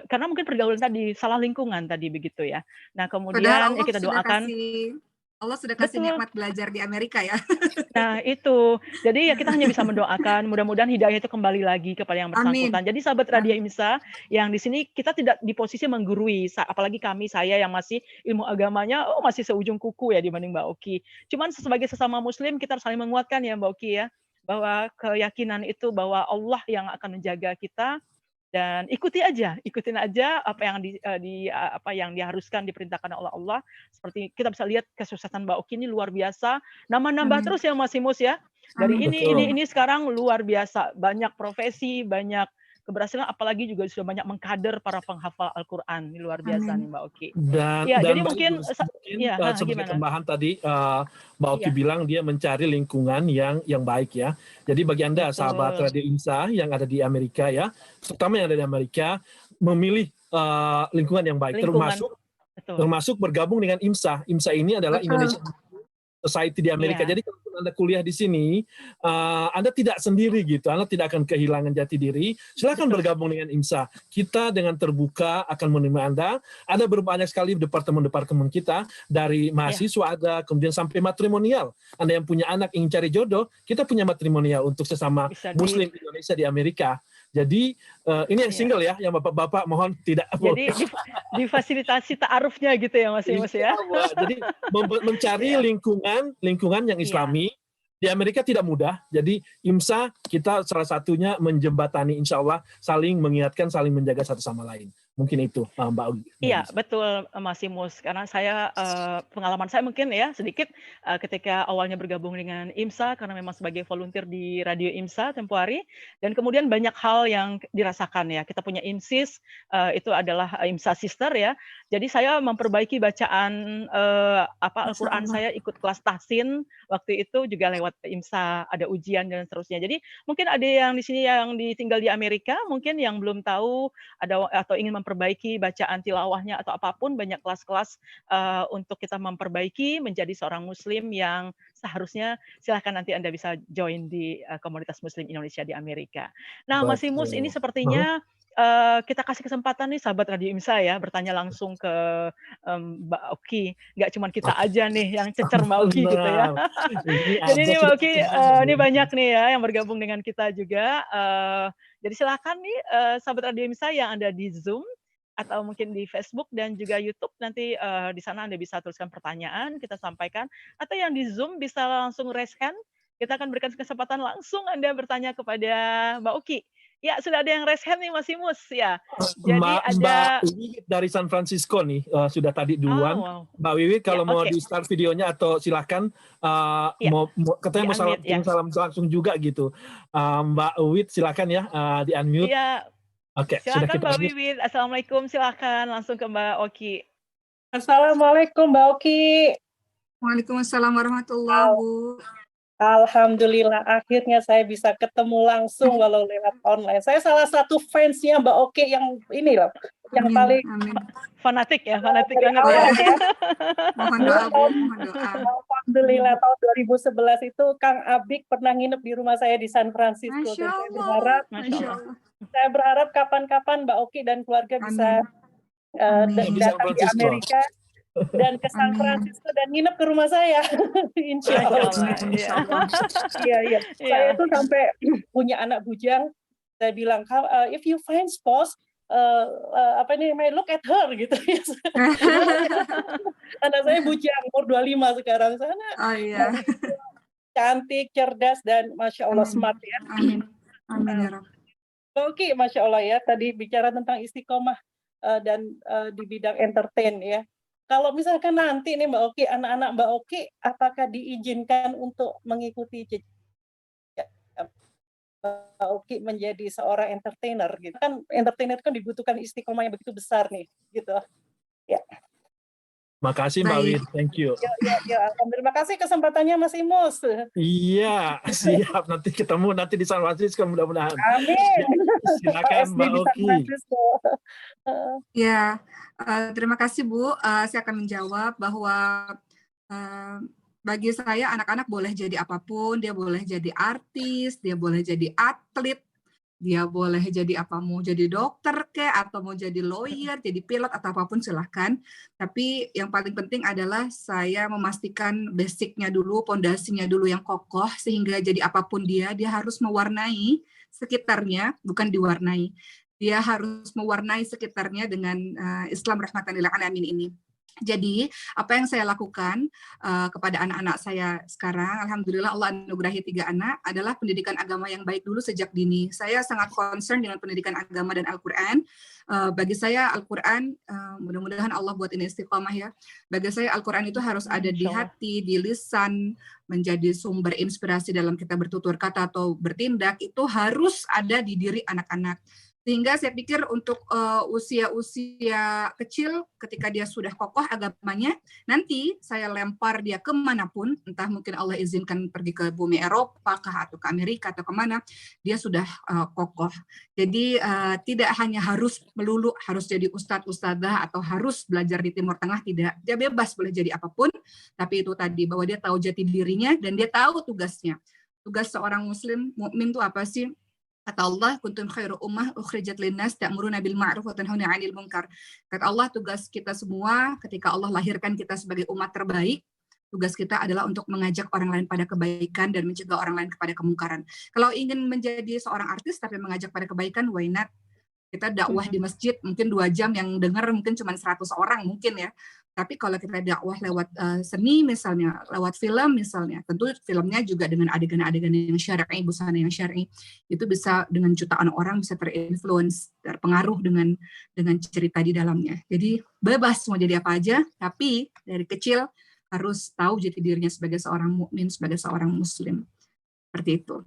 Karena mungkin pergaulan tadi, salah lingkungan tadi begitu ya. Nah Padahal kemudian ya kita doakan. Allah sudah kasih Betul. nikmat belajar di Amerika ya. Nah itu, jadi ya kita hanya bisa mendoakan, mudah-mudahan hidayah itu kembali lagi kepada yang bersangkutan. Jadi sahabat Radio IMSA, yang di sini kita tidak di posisi menggurui, apalagi saya yang masih ilmu agamanya, masih seujung kuku ya dibanding Mbak Oki. Cuman sebagai sesama muslim, kita harus saling menguatkan ya Mbak Oki ya, bahwa keyakinan itu bahwa Allah yang akan menjaga kita, dan ikutin aja apa yang diharuskan, diperintahkan oleh Allah. Seperti kita bisa lihat kesuksesan Mbak Oki ini luar biasa, nambah terus ya Mas Imus ya. Dari ini sekarang luar biasa, banyak profesi, banyak keberhasilan, apalagi juga sudah banyak mengkader para penghafal Al-Quran. Ini luar biasa nih Mbak Oki. Dan jadi Mbak mungkin sebagai tambahan tadi Mbak Oki Iya. bilang dia mencari lingkungan yang baik ya. Jadi bagi Anda sahabat Radio IMSA yang ada di Amerika ya, terutama yang ada di Amerika, memilih lingkungan yang baik, termasuk bergabung dengan IMSA. IMSA ini adalah Indonesia Society di Amerika. Jadi kalau Anda kuliah di sini, Anda tidak sendiri gitu, Anda tidak akan kehilangan jati diri. Silakan bergabung dengan IMSA. Kita dengan terbuka akan menerima Anda. Ada berbanyak sekali departemen-departemen kita, dari mahasiswa ada, kemudian sampai matrimonial. Anda yang punya anak ingin cari jodoh, kita punya matrimonial untuk sesama Muslim Indonesia di Amerika. Jadi ini yang single ya, yang bapak-bapak mohon tidak. Jadi difasilitasi ta'arufnya gitu ya Mas Imus ya. Jadi mencari lingkungan yang Islami di Amerika tidak mudah. Jadi IMSA kita salah satunya menjembatani, insya Allah saling mengingatkan, saling menjaga satu sama lain. Mungkin itu Mbak Ugi. Iya betul Mas Imus, karena saya pengalaman saya mungkin ya sedikit ketika awalnya bergabung dengan IMSA karena memang sebagai volunteer di Radio IMSA tempo hari, dan kemudian banyak hal yang dirasakan ya. Kita punya IMSIS, itu adalah IMSA Sister ya. Jadi saya memperbaiki bacaan Al-Quran, saya ikut kelas tahsin waktu itu juga lewat IMSA, ada ujian dan seterusnya. Jadi mungkin ada yang di sini yang ditinggal di Amerika, mungkin yang belum tahu atau ingin memperbaiki bacaan tilawahnya atau apapun, banyak kelas-kelas untuk kita memperbaiki menjadi seorang muslim yang seharusnya. Silahkan nanti Anda bisa join di komunitas muslim Indonesia di Amerika. Nah Mas Imus, ini sepertinya kita kasih kesempatan nih sahabat Radio IMSA ya, bertanya langsung ke Mbak Oki. Nggak cuma kita aja nih yang cecer Mbak Oki gitu ya. Jadi ini Mbak Oki, ini banyak nih ya yang bergabung dengan kita juga. Jadi silakan nih sahabat Radio IMSA yang ada di Zoom atau mungkin di Facebook dan juga YouTube, nanti di sana Anda bisa tuliskan pertanyaan, kita sampaikan. Atau yang di Zoom bisa langsung raise hand, kita akan berikan kesempatan langsung Anda bertanya kepada Mbak Oki. Ya, sudah ada yang raise hand nih Mas Imus ya. Jadi Mbak Wiwit dari San Francisco nih, sudah tadi duluan. Mbak Wiwit kalau mau di start videonya atau silakan, katanya mau salam langsung juga gitu. Mbak Wiwit silakan ya, di unmute. Iya. Oke, silakan Mbak Wiwit. Assalamualaikum, silakan langsung ke Mbak Oki. Assalamualaikum Mbak Oki. Waalaikumsalam warahmatullahi Bu. Alhamdulillah akhirnya saya bisa ketemu langsung walau lewat online. Saya salah satu fansnya Mbak Oki yang ini loh, yang paling fanatik banget ya. Mohon doa Bu, mohon doa. Alhamdulillah tahun 2011 itu Kang Abik pernah nginep di rumah saya di San Francisco. Masya Allah. Saya berharap kapan-kapan Mbak Oki dan keluarga bisa datang di Amerika dan ke San Francisco dan nginep ke rumah saya. Insya Allah. Iya. Saya itu sampai punya anak bujang. Saya bilang, if you find spouse, look at her gitu. Anak saya bujang, umur 25 sekarang. Sana cantik, cerdas, dan Masya Allah smart ya. Amin. Oke, Masya Allah ya. Tadi bicara tentang istiqomah dan di bidang entertain ya. Kalau misalkan nanti nih Mbak Oki, anak-anak Mbak Oki, apakah diizinkan untuk mengikuti jejak Mbak Oki menjadi seorang entertainer gitu kan? Entertainer kan dibutuhkan istiqomah yang begitu besar nih, gitu. Ya. Makasih Mbak Wid, thank you. Ya, terima kasih kesempatannya Mas Imus. Iya, siap. Nanti ketemu di San Francisco mudah-mudahan. Amin. Silakan Mbak Oki. Ya, terima kasih Bu. Saya akan menjawab bahwa bagi saya anak-anak boleh jadi apapun, dia boleh jadi artis, dia boleh jadi atlet, dia boleh jadi apa, mau jadi dokter atau mau jadi lawyer, jadi pilot atau apapun silahkan. Tapi yang paling penting adalah saya memastikan basicnya dulu, pondasinya dulu yang kokoh sehingga jadi apapun dia harus mewarnai sekitarnya, bukan diwarnai. Dia harus mewarnai sekitarnya dengan Islam rahmatan lil alamin ini. Jadi apa yang saya lakukan kepada anak-anak saya sekarang, alhamdulillah Allah anugerahi 3 anak, adalah pendidikan agama yang baik dulu sejak dini. Saya sangat concern dengan pendidikan agama dan Al-Quran. Bagi saya Al-Quran, mudah-mudahan Allah buat ini istiqomah ya. Bagi saya Al-Quran itu harus ada di hati, di lisan, menjadi sumber inspirasi dalam kita bertutur kata atau bertindak, itu harus ada di diri anak-anak. Sehingga saya pikir untuk usia-usia kecil, ketika dia sudah kokoh agamanya, nanti saya lempar dia kemanapun, entah mungkin Allah izinkan pergi ke bumi Eropa kah, atau ke Amerika, atau kemana, dia sudah kokoh. Jadi tidak hanya harus melulu, harus jadi ustadz-ustadzah, atau harus belajar di Timur Tengah, tidak. Dia bebas, boleh jadi apapun, tapi itu tadi, bahwa dia tahu jati dirinya, dan dia tahu tugasnya. Tugas seorang muslim, mukmin itu apa sih? Kata Allah, kuntum khairu ummah ukhrijat linnas ta'muruna bil ma'ruf wa tanhauna 'anil munkar. Kata Allah, tugas kita semua ketika Allah lahirkan kita sebagai umat terbaik, tugas kita adalah untuk mengajak orang lain pada kebaikan dan mencegah orang lain kepada kemungkaran. Kalau ingin menjadi seorang artis tapi mengajak pada kebaikan, why not? Kita dakwah di masjid, mungkin 2 jam yang dengar mungkin cuma 100 orang mungkin ya. Tapi kalau kita dakwah lewat seni misalnya, lewat film misalnya, tentu filmnya juga dengan adegan-adegan yang syar'i, busana yang syar'i, itu bisa dengan jutaan orang bisa terinfluence, terpengaruh dengan cerita di dalamnya. Jadi bebas mau jadi apa aja, tapi dari kecil harus tahu jati dirinya sebagai seorang mukmin, sebagai seorang muslim. Seperti itu.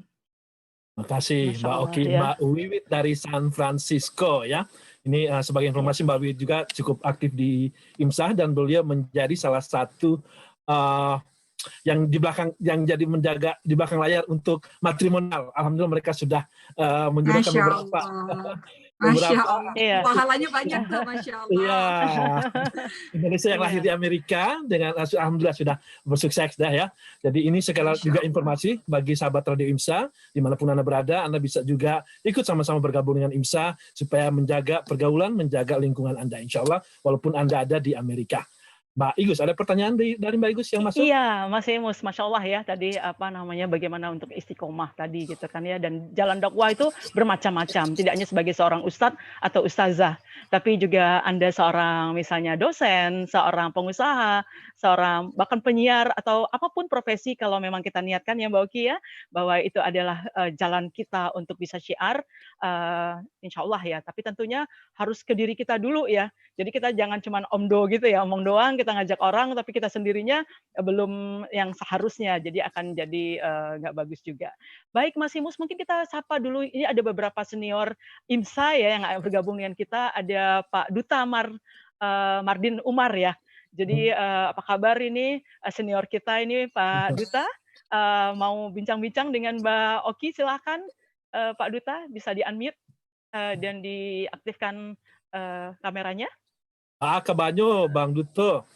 Terima kasih Mbak Oki, Mbak Wiwit dari San Francisco ya. Ini sebagai informasi Mbak Wiwit juga cukup aktif di IMSA dan beliau menjadi salah satu yang di belakang, yang jadi menjaga di belakang layar untuk matrimonial. Alhamdulillah mereka sudah menjadikan beberapa. Masya Allah. Pahalanya banyak tuh, Masya Allah. Iya. Indonesia yang lahir di Amerika dengan alhamdulillah sudah bersukses dah ya. Jadi ini segala juga informasi bagi sahabat Radio IMSA dimanapun Anda berada, Anda bisa juga ikut sama-sama bergabung dengan IMSA supaya menjaga pergaulan, menjaga lingkungan Anda insya Allah walaupun Anda ada di Amerika. Mbak Igus, ada pertanyaan dari Mbak Igus yang masuk? Iya, Mas Imus, Masya Allah ya, tadi bagaimana untuk istiqomah tadi gitu kan ya, dan jalan dakwah itu bermacam-macam, tidak hanya sebagai seorang ustadz atau ustazah, tapi juga Anda seorang misalnya dosen, seorang pengusaha, seorang bahkan penyiar atau apapun profesi kalau memang kita niatkan ya Mbak Oki ya, bahwa itu adalah jalan kita untuk bisa syiar, insya Allah ya, tapi tentunya harus ke diri kita dulu ya, jadi kita jangan cuma omdo gitu ya, omong doang, kita ngajak orang tapi kita sendirinya belum yang seharusnya, jadi akan jadi nggak bagus juga. Baik Mas Imus, mungkin kita sapa dulu, ini ada beberapa senior IMSA ya yang bergabung dengan kita, ada Pak Duta Mardin Umar ya, Jadi apa kabar ini senior kita ini Pak Duta, mau bincang-bincang dengan Mbak Oki, silakan Pak Duta bisa di-unmute dan diaktifkan kameranya. Kabanyo Bang Duto.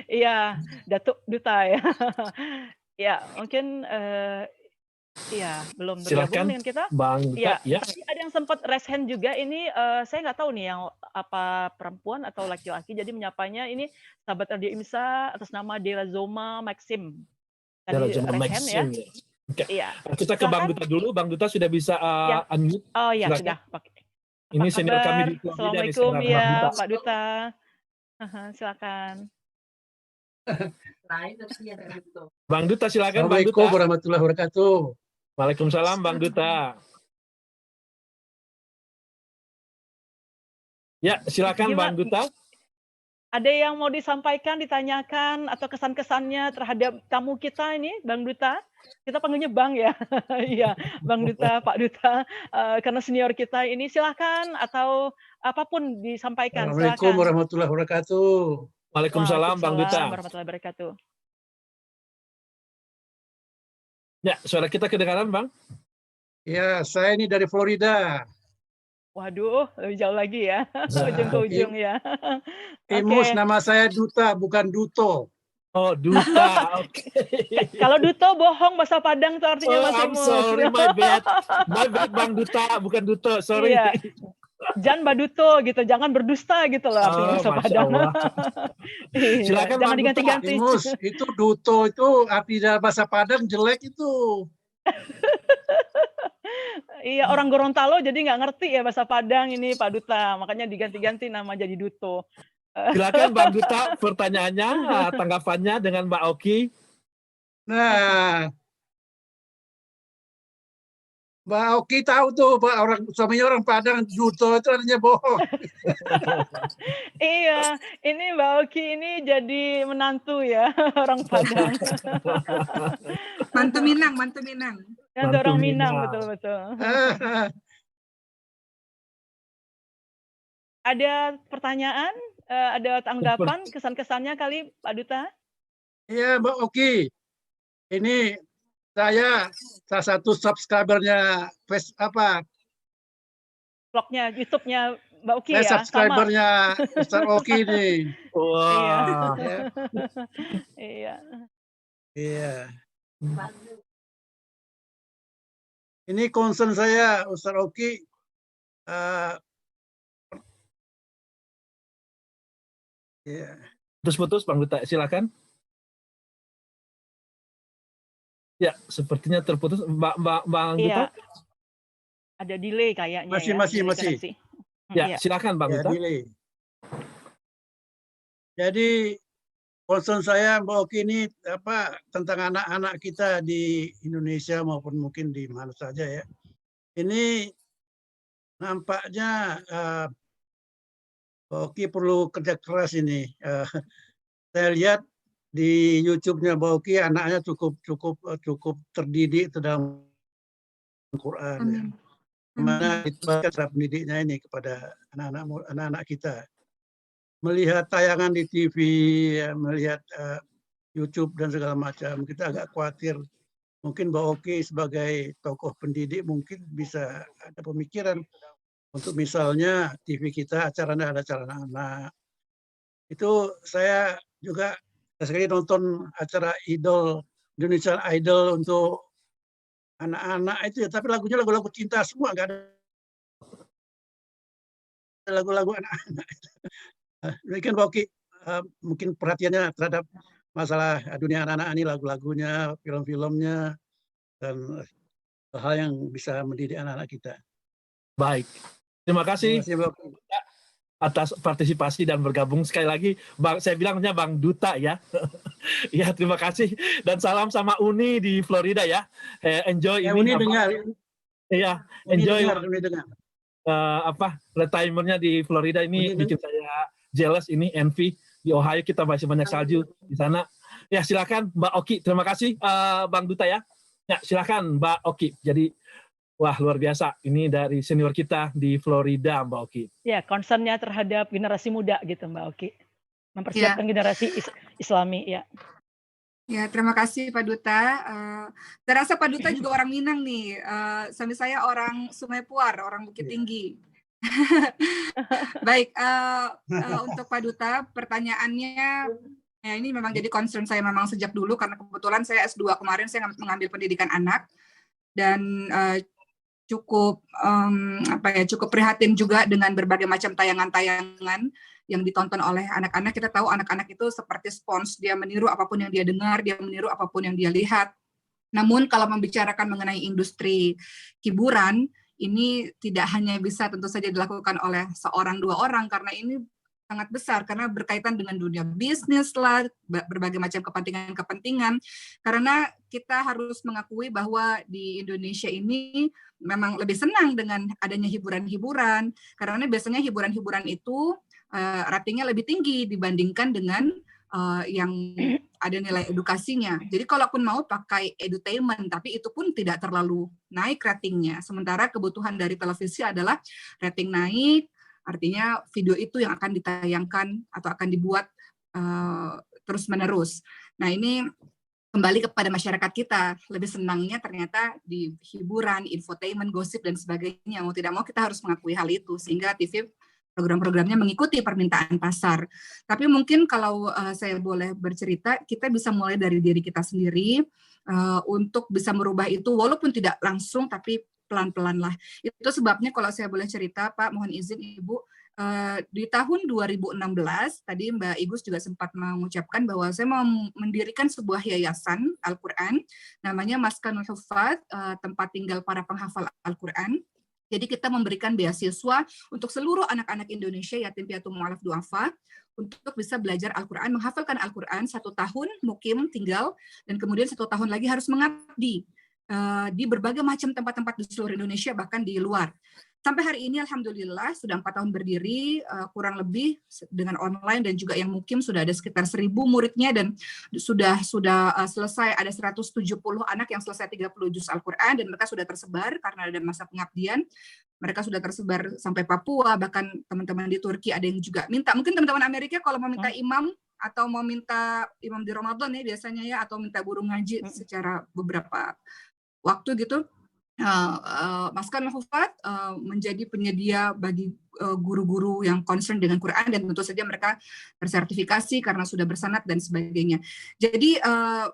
Iya, Datuk Duta ya. Ya, mungkin iya, belum bergabung Silakan dengan kita. Bang Duta, Iya, ya. tadi ada yang sempat raise hand juga ini, saya nggak tahu nih yang apa perempuan atau laki-laki, jadi menyapanya ini sahabat Radio IMSA atas nama Dela Zoma Maxim. Dela Tadi Zoma raise hand ya. Maxim, ya. Oke. Iya. Kita ke Bang Silakan. Duta dulu. Bang Duta sudah bisa Ya. unmute. Oh ya, Silakan. sudah. Ini Apa senior kami kabar? di Florida nih, Assalamualaikum Bang ya Duta. Pak Duta. Silakan. Bang Duta silakan Bang Assalamualaikum Duta. warahmatullahi wabarakatuh. Waalaikumsalam Bang Duta. Ya, silakan Bang Duta. Ada yang mau disampaikan, ditanyakan, atau kesan-kesannya terhadap tamu kita ini, Bang Duta? Kita panggilnya Bang ya, iya, Bang Duta, Pak Duta, karena senior kita ini silahkan, atau apapun disampaikan, Assalamualaikum silahkan. warahmatullahi wabarakatuh. Waalaikumsalam Bang Duta. Waalaikumsalam warahmatullahi wabarakatuh. Ya, suara kita kedengaran Bang? Ya, saya ini dari Florida. Waduh, lebih jauh lagi ya, ujung ke ujung ya. Imus, Oke. nama saya Duta, bukan Duto. Oh, Duta, oke. Kalau Duto bohong bahasa Padang itu artinya Oh, Mas I'm Imus. sorry, my bad. My bad Bang Duta, bukan Duto, sorry. Iya. Jangan Baduto gitu, jangan berdusta gitu loh artinya bahasa Masya Padang. Allah. Iya, Silakan jangan Bang diganti-ganti. Imus, itu Duto itu arti dalam bahasa Padang jelek itu. Iya, orang Gorontalo jadi nggak ngerti ya bahasa Padang ini Pak Duta, makanya diganti-ganti nama jadi Duto. Silakan Bang Duta, pertanyaannya, tanggapannya dengan Mbak Oki. Nah, Mbak Oki tahu tuh, suaminya orang Padang, Duto itu artinya bohong. Iya, ini Mbak Oki ini jadi menantu ya orang Padang. Mantu Minang, mantu Minang. Menantu orang Mantu Minang, Minang. betul-betul. Ada pertanyaan, ada tanggapan, kesan-kesannya kali Pak Duta? Iya, Mbak Oki. Ini saya salah satu subscribernya Vlognya, YouTube-nya Mbak Oki saya ya? subscribernya Ustaz Oki nih. Wah. Ya. Iya. Iya. Ini concern saya, Ustaz Oki. Ya. Putus-putus Bang Duta, silakan. Ya, sepertinya terputus. Bang Duta. Iya. Ada delay kayaknya Masih, ya. masih, delay masih. koneksi. Ya, Iya. silakan Bang Ya, Duta. delay. Jadi concern saya Mbak Oki ini tentang anak-anak kita di Indonesia maupun mungkin di mana saja ya. Ini nampaknya Mbak Oki perlu kerja keras ini. Saya lihat di YouTube-nya Mbak Oki anaknya cukup terdidik dalam Al-Quran. Ya. Amin. Gimana itu cara pendidiknya ini kepada anak-anak kita. Melihat tayangan di TV, melihat YouTube dan segala macam, kita agak khawatir. Mungkin Mbak Oki sebagai tokoh pendidik mungkin bisa ada pemikiran untuk misalnya TV kita acaranya ada acara anak-anak. Itu saya juga sekali nonton acara Indonesian Idol untuk anak-anak itu ya, tapi lagunya lagu-lagu cinta semua, nggak ada lagu-lagu anak-anak. Demikian Mbak Oki, mungkin perhatiannya terhadap masalah dunia anak-anak ini, lagu-lagunya, film-filmnya, dan hal yang bisa mendidik anak-anak kita. Baik. Terima kasih Terima kasih, Mbak. atas partisipasi dan bergabung sekali lagi. Saya bilangnya Bang Duta ya. Ya, terima kasih. Dan salam sama Uni di Florida ya. Enjoy Ya, ini. Uni dengar. Iya, Uni enjoy dengar. retirementnya di Florida ini Uni bikin saya jealous, ini envy. Di Ohio kita masih banyak salju di sana. Ya, silakan Mbak Oki. Terima kasih Bang Duta ya. Ya, silakan Mbak Oki. Jadi wah, luar biasa. Ini dari senior kita di Florida, Mbak Oki. Ya, concern-nya terhadap generasi muda gitu Mbak Oki. mempersiapkan generasi Islami ya. Ya, terima kasih Pak Duta. Saya rasa Pak Duta juga orang Minang nih. Suami saya orang Sungai Puar, orang Bukit Tinggi. Baik, untuk Pak Duta, pertanyaannya, ya ini memang jadi concern saya memang sejak dulu, karena kebetulan saya S2 kemarin, saya mengambil pendidikan anak, dan cukup cukup prihatin juga dengan berbagai macam tayangan-tayangan yang ditonton oleh anak-anak. Kita tahu anak-anak itu seperti spons, dia meniru apapun yang dia dengar, dia meniru apapun yang dia lihat. Namun kalau membicarakan mengenai industri hiburan, ini tidak hanya bisa tentu saja dilakukan oleh seorang dua orang, karena ini sangat besar, karena berkaitan dengan dunia bisnis lah, berbagai macam kepentingan-kepentingan. Karena kita harus mengakui bahwa di Indonesia ini memang lebih senang dengan adanya hiburan-hiburan, karena biasanya hiburan-hiburan itu ratingnya lebih tinggi dibandingkan dengan yang ada nilai edukasinya. Jadi kalaupun mau pakai edutainment, tapi itu pun tidak terlalu naik ratingnya. Sementara kebutuhan dari televisi adalah rating naik, artinya video itu yang akan ditayangkan atau akan dibuat terus-menerus. Nah, ini kembali kepada masyarakat kita, lebih senangnya ternyata di hiburan, infotainment, gosip, dan sebagainya. Mau tidak mau kita harus mengakui hal itu, sehingga TV program-programnya mengikuti permintaan pasar. Tapi mungkin kalau saya boleh bercerita, kita bisa mulai dari diri kita sendiri untuk bisa merubah itu, walaupun tidak langsung, tapi pelan-pelan lah. Itu sebabnya kalau saya boleh cerita, Pak, mohon izin Ibu, di tahun 2016, tadi Mbak Igus juga sempat mengucapkan bahwa saya mau mendirikan sebuah yayasan Al-Quran, namanya Maskanul Huffaz, tempat tinggal para penghafal Al-Quran. Jadi kita memberikan beasiswa untuk seluruh anak-anak Indonesia yatim piatu mu'alaf du'afa untuk bisa belajar Al-Quran, menghafalkan Al-Quran 1 tahun mukim tinggal, dan kemudian 1 tahun lagi harus mengabdi di berbagai macam tempat-tempat di seluruh Indonesia, bahkan di luar. Sampai hari ini alhamdulillah sudah 4 tahun berdiri, kurang lebih dengan online dan juga yang mukim sudah ada sekitar 1.000 muridnya, dan sudah selesai ada 170 anak yang selesai 30 juz Al-Quran, dan mereka sudah tersebar karena ada masa pengabdian. Mereka sudah tersebar sampai Papua, bahkan teman-teman di Turki ada yang juga minta. Mungkin teman-teman Amerika kalau mau minta imam atau mau minta imam di Ramadan ya biasanya ya, atau minta guru ngaji secara beberapa waktu gitu, Maskanul Huffaz menjadi penyedia bagi guru-guru yang concern dengan Quran, dan tentu saja mereka tersertifikasi karena sudah bersanad dan sebagainya. Jadi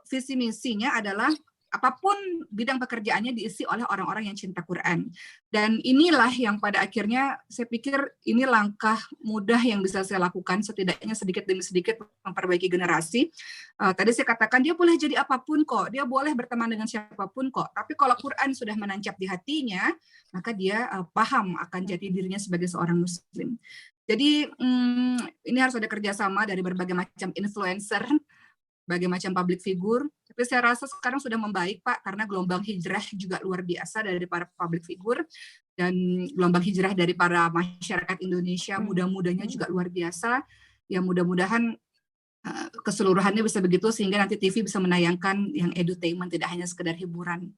visi misinya adalah apapun bidang pekerjaannya diisi oleh orang-orang yang cinta Quran. Dan inilah yang pada akhirnya saya pikir ini langkah mudah yang bisa saya lakukan, setidaknya sedikit demi sedikit memperbaiki generasi. Tadi saya katakan dia boleh jadi apapun kok, dia boleh berteman dengan siapapun kok, tapi kalau Quran sudah menancap di hatinya, maka dia paham akan jati dirinya sebagai seorang muslim. Jadi ini harus ada kerjasama dari berbagai macam influencer, berbagai macam public figure. Tapi saya rasa sekarang sudah membaik, Pak, karena gelombang hijrah juga luar biasa dari para public figure, dan gelombang hijrah dari para masyarakat Indonesia muda-mudanya juga luar biasa. Ya mudah-mudahan keseluruhannya bisa begitu, sehingga nanti TV bisa menayangkan yang edutainment, tidak hanya sekedar hiburan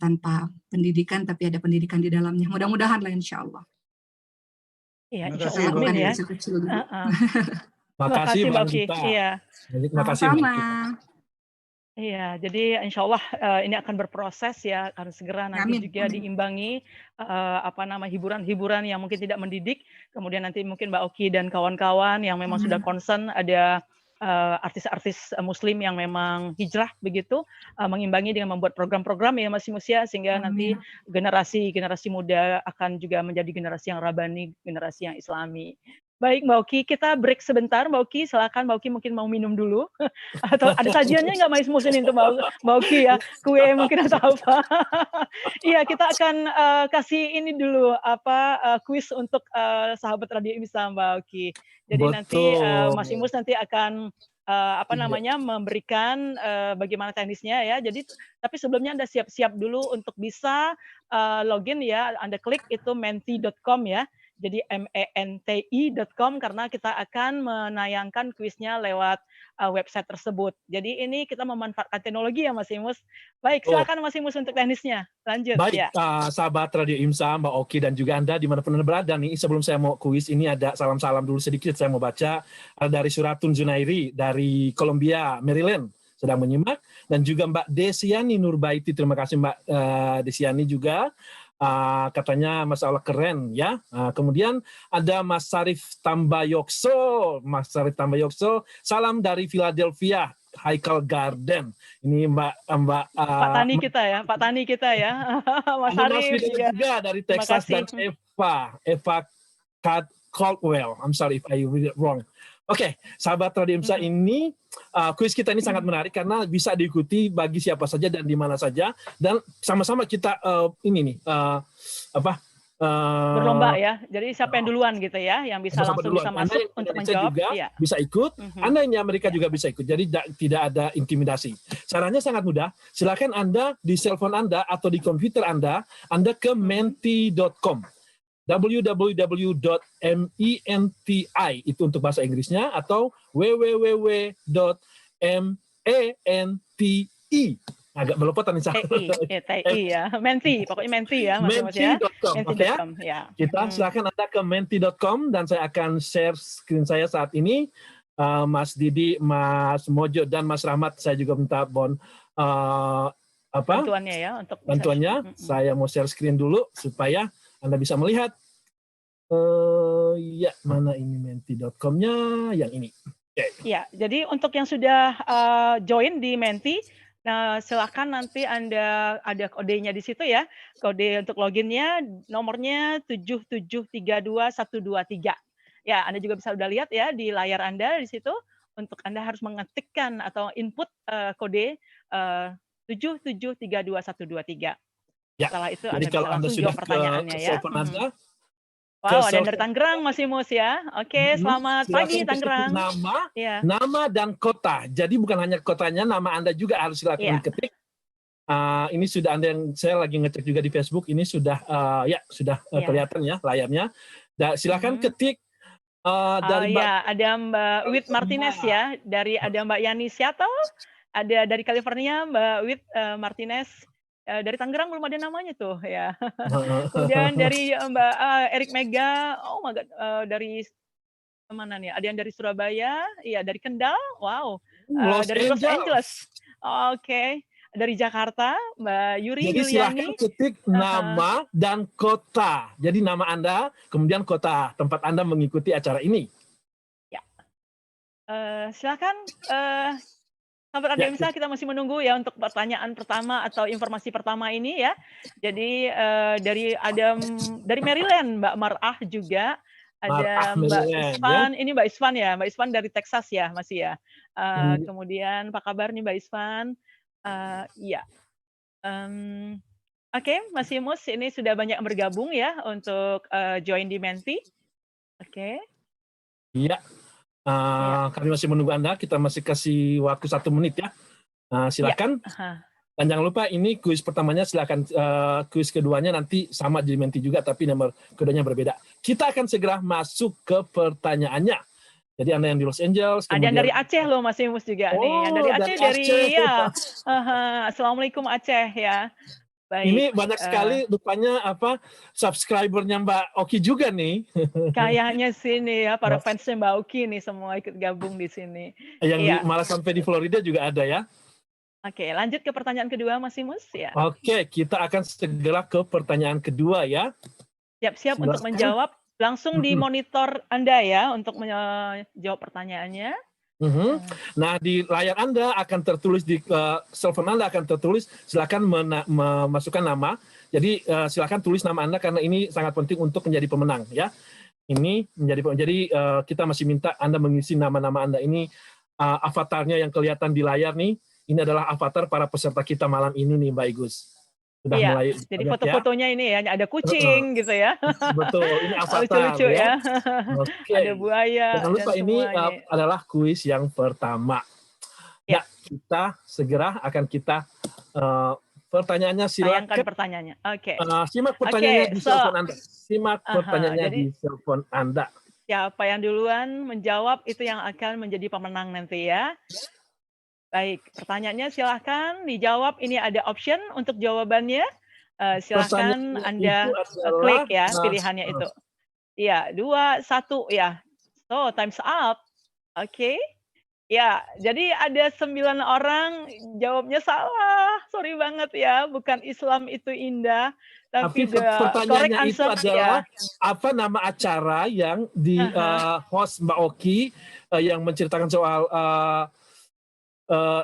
tanpa pendidikan, tapi ada pendidikan di dalamnya. Mudah-mudahan lah, insya Allah. Iya, insya Allah, amin ya. Makasih Mbak Oki. Iya. Terima kasih Mbak Oki. Iya, jadi insya Allah ini akan berproses ya, harus segera nanti juga diimbangi hiburan-hiburan yang mungkin tidak mendidik, kemudian nanti mungkin Mbak Oki dan kawan-kawan yang memang sudah concern, ada artis-artis Muslim yang memang hijrah begitu, mengimbangi dengan membuat program-program ya Mas Imus ya, sehingga nanti generasi muda akan juga menjadi generasi yang rabani, generasi yang Islami. Baik Mbak Oki, kita break sebentar. Mbak Oki, silakan Mbak Oki mungkin mau minum dulu. Atau ada sajiannya nggak Mas Musin itu Mbak Oki ya? Kue mungkin atau apa? Iya, kita akan kasih ini dulu, kuis untuk sahabat Radio Imsa Mbak Oki. Jadi nanti Mas Imus nanti akan memberikan bagaimana teknisnya ya. Jadi tapi sebelumnya Anda siap-siap dulu untuk bisa login ya. Anda klik itu menti.com ya. Jadi menti.com karena kita akan menayangkan kuisnya lewat website tersebut. Jadi ini kita memanfaatkan teknologi ya Mas Imus. Baik, Oh, silakan Mas Imus untuk teknisnya. Lanjut baik, ya. sahabat Radio IMSA, Mbak Oki dan juga Anda dimanapun Anda berada nih. Sebelum saya mau kuis, ini ada salam-salam dulu sedikit saya mau baca dari Suratun Zunairi dari Columbia, Maryland sedang menyimak, dan juga Mbak Desiani Nurbaiti. Terima kasih Mbak Desiani juga. Katanya Mas Allah keren ya. Kemudian ada Mas Sarif Tambayokso. Mas Sarif Tambayokso, salam dari Philadelphia, Haikal Garden. Ini Mbak Pak Tani kita ya, Pak Tani kita ya. Mas ada Mas Arif Fidel juga dari terima Texas kasih. dan Eva Caldwell. I'm sorry if I read it wrong. Oke, sahabat Radio IMSA, ini kuis kita ini sangat menarik karena bisa diikuti bagi siapa saja dan di mana saja, dan sama-sama kita Berlomba ya. Jadi siapa yang duluan gitu ya, yang bisa langsung bisa Anda masuk yang untuk Indonesia menjawab. juga Iya. bisa ikut, Anda yang di Amerika juga bisa ikut. Jadi tidak ada intimidasi. Caranya sangat mudah. Silakan Anda di cellphone Anda atau di komputer Anda ke menti.com. www.menti itu untuk bahasa Inggrisnya, atau www.menti. Agak belepotan nih saya. TI ya, Menti, pokoknya Menti ya Mas Imus ya. Menti.com, Menti.com ya. Kita silakan Anda ke menti.com dan saya akan share screen saya saat ini. Mas Didi, Mas Mojo, dan Mas Rahmat, saya juga minta bantuannya ya untuk bantuannya. Saya mau share screen dulu supaya Anda bisa melihat. Ya, mana ini menti.com-nya? Yang ini. Ya, jadi untuk yang sudah join di Menti, nah silakan nanti Anda ada kodenya di situ ya. Kode untuk loginnya nomornya 7732123. Ya, Anda juga bisa udah lihat ya di layar Anda di situ. Untuk Anda harus mengetikkan atau input kode 7732123. Ya, setelah itu jadi Anda bisa kalau Anda langsung sudah jawab pertanyaannya ya. Wow, ada yang dari Tangerang Mas Imus ya. Oke, selamat pagi Tangerang. Nama dan kota. Jadi bukan hanya kotanya, nama Anda juga harus silakan ketik. Ini sudah Anda yang saya lagi ngecek juga di Facebook. Ini sudah kelihatan ya layarnya. Silakan ketik. Ada Mbak Wit Martinez ya. Ada Mbak Yani Seattle. Ada dari California Mbak Wit Martinez. Dari Tangerang belum ada namanya tuh ya. Kemudian dari Mbak Erik Mega, oh my God, dari mana nih? Ada yang dari Surabaya, iya dari Kendal, wow. Dari Los Angeles, oke. Dari Jakarta, Mbak Yuri Jadi Yuliani. silakan ketik nama dan kota. Jadi nama Anda, kemudian kota tempat Anda mengikuti acara ini. Ya, silakan. Sahabat Radio IMSA, kita masih menunggu ya untuk pertanyaan pertama atau informasi pertama ini ya. Jadi dari Maryland Mbak Marah juga, ada Mbak Isvan, ini Mbak Isvan ya, Mbak Isvan dari Texas ya masih ya. Kemudian apa kabar nih Mbak Isvan? Oke, Mas Imus, ini sudah banyak yang bergabung ya untuk join di Menti. Oke. Iya. Kami masih menunggu Anda, kita masih kasih waktu 1 menit ya. Silakan. Dan jangan lupa ini kuis pertamanya, silakan kuis keduanya nanti sama di Menti juga, tapi nomor keduanya berbeda. Kita akan segera masuk ke pertanyaannya. Jadi Anda yang di Los Angeles. Ada yang dari Aceh loh Mas Imus juga nih. Yang dari Aceh ya. Assalamualaikum Aceh ya. Baik. Ini banyak sekali rupanya subscribernya Mbak Oki juga nih. Kayaknya sini ya, para fansnya Mbak Oki nih semua ikut gabung di sini. Yang malah sampai di Florida juga ada ya. Oke, lanjut ke pertanyaan kedua Mas Imus ya. Oke, kita akan segera ke pertanyaan kedua ya. Siap-siap untuk menjawab. Langsung di monitor Anda ya untuk menjawab pertanyaannya. Nah, di layar Anda akan tertulis, di cellphone Anda akan tertulis, silakan memasukkan nama. Jadi silakan tulis nama Anda karena ini sangat penting untuk menjadi pemenang ya. Ini jadi kita masih minta Anda mengisi nama-nama Anda ini, avatarnya yang kelihatan di layar nih. Ini adalah avatar para peserta kita malam ini nih Mbak Igus. Sudah mulai. Jadi foto-fotonya ini ya, ada kucing gitu ya. Betul, ini avatar lucu-lucu ya. Oke. Ada buaya. Jangan lupa ini adalah kuis yang pertama. Ya, kita segera akan kita pertanyaannya Tayangkan silakan. pertanyaannya. Oke. Simak pertanyaannya di So, telepon Anda. Simak pertanyaannya jadi di telepon Anda. siapa yang duluan menjawab itu yang akan menjadi pemenang nanti ya. Baik, pertanyaannya silahkan dijawab. Ini ada option untuk jawabannya. Silahkan Pertanyaannya Anda itu adalah klik ya pilihannya itu. Iya, 2, 1 ya. So, time's up. Oke. Ya, jadi ada 9 orang jawabnya salah. Sorry banget ya, bukan Islam itu indah, Tapi tapi the correct pertanyaannya itu answer adalah ya. apa nama acara yang di host Mbak Oki yang menceritakan soal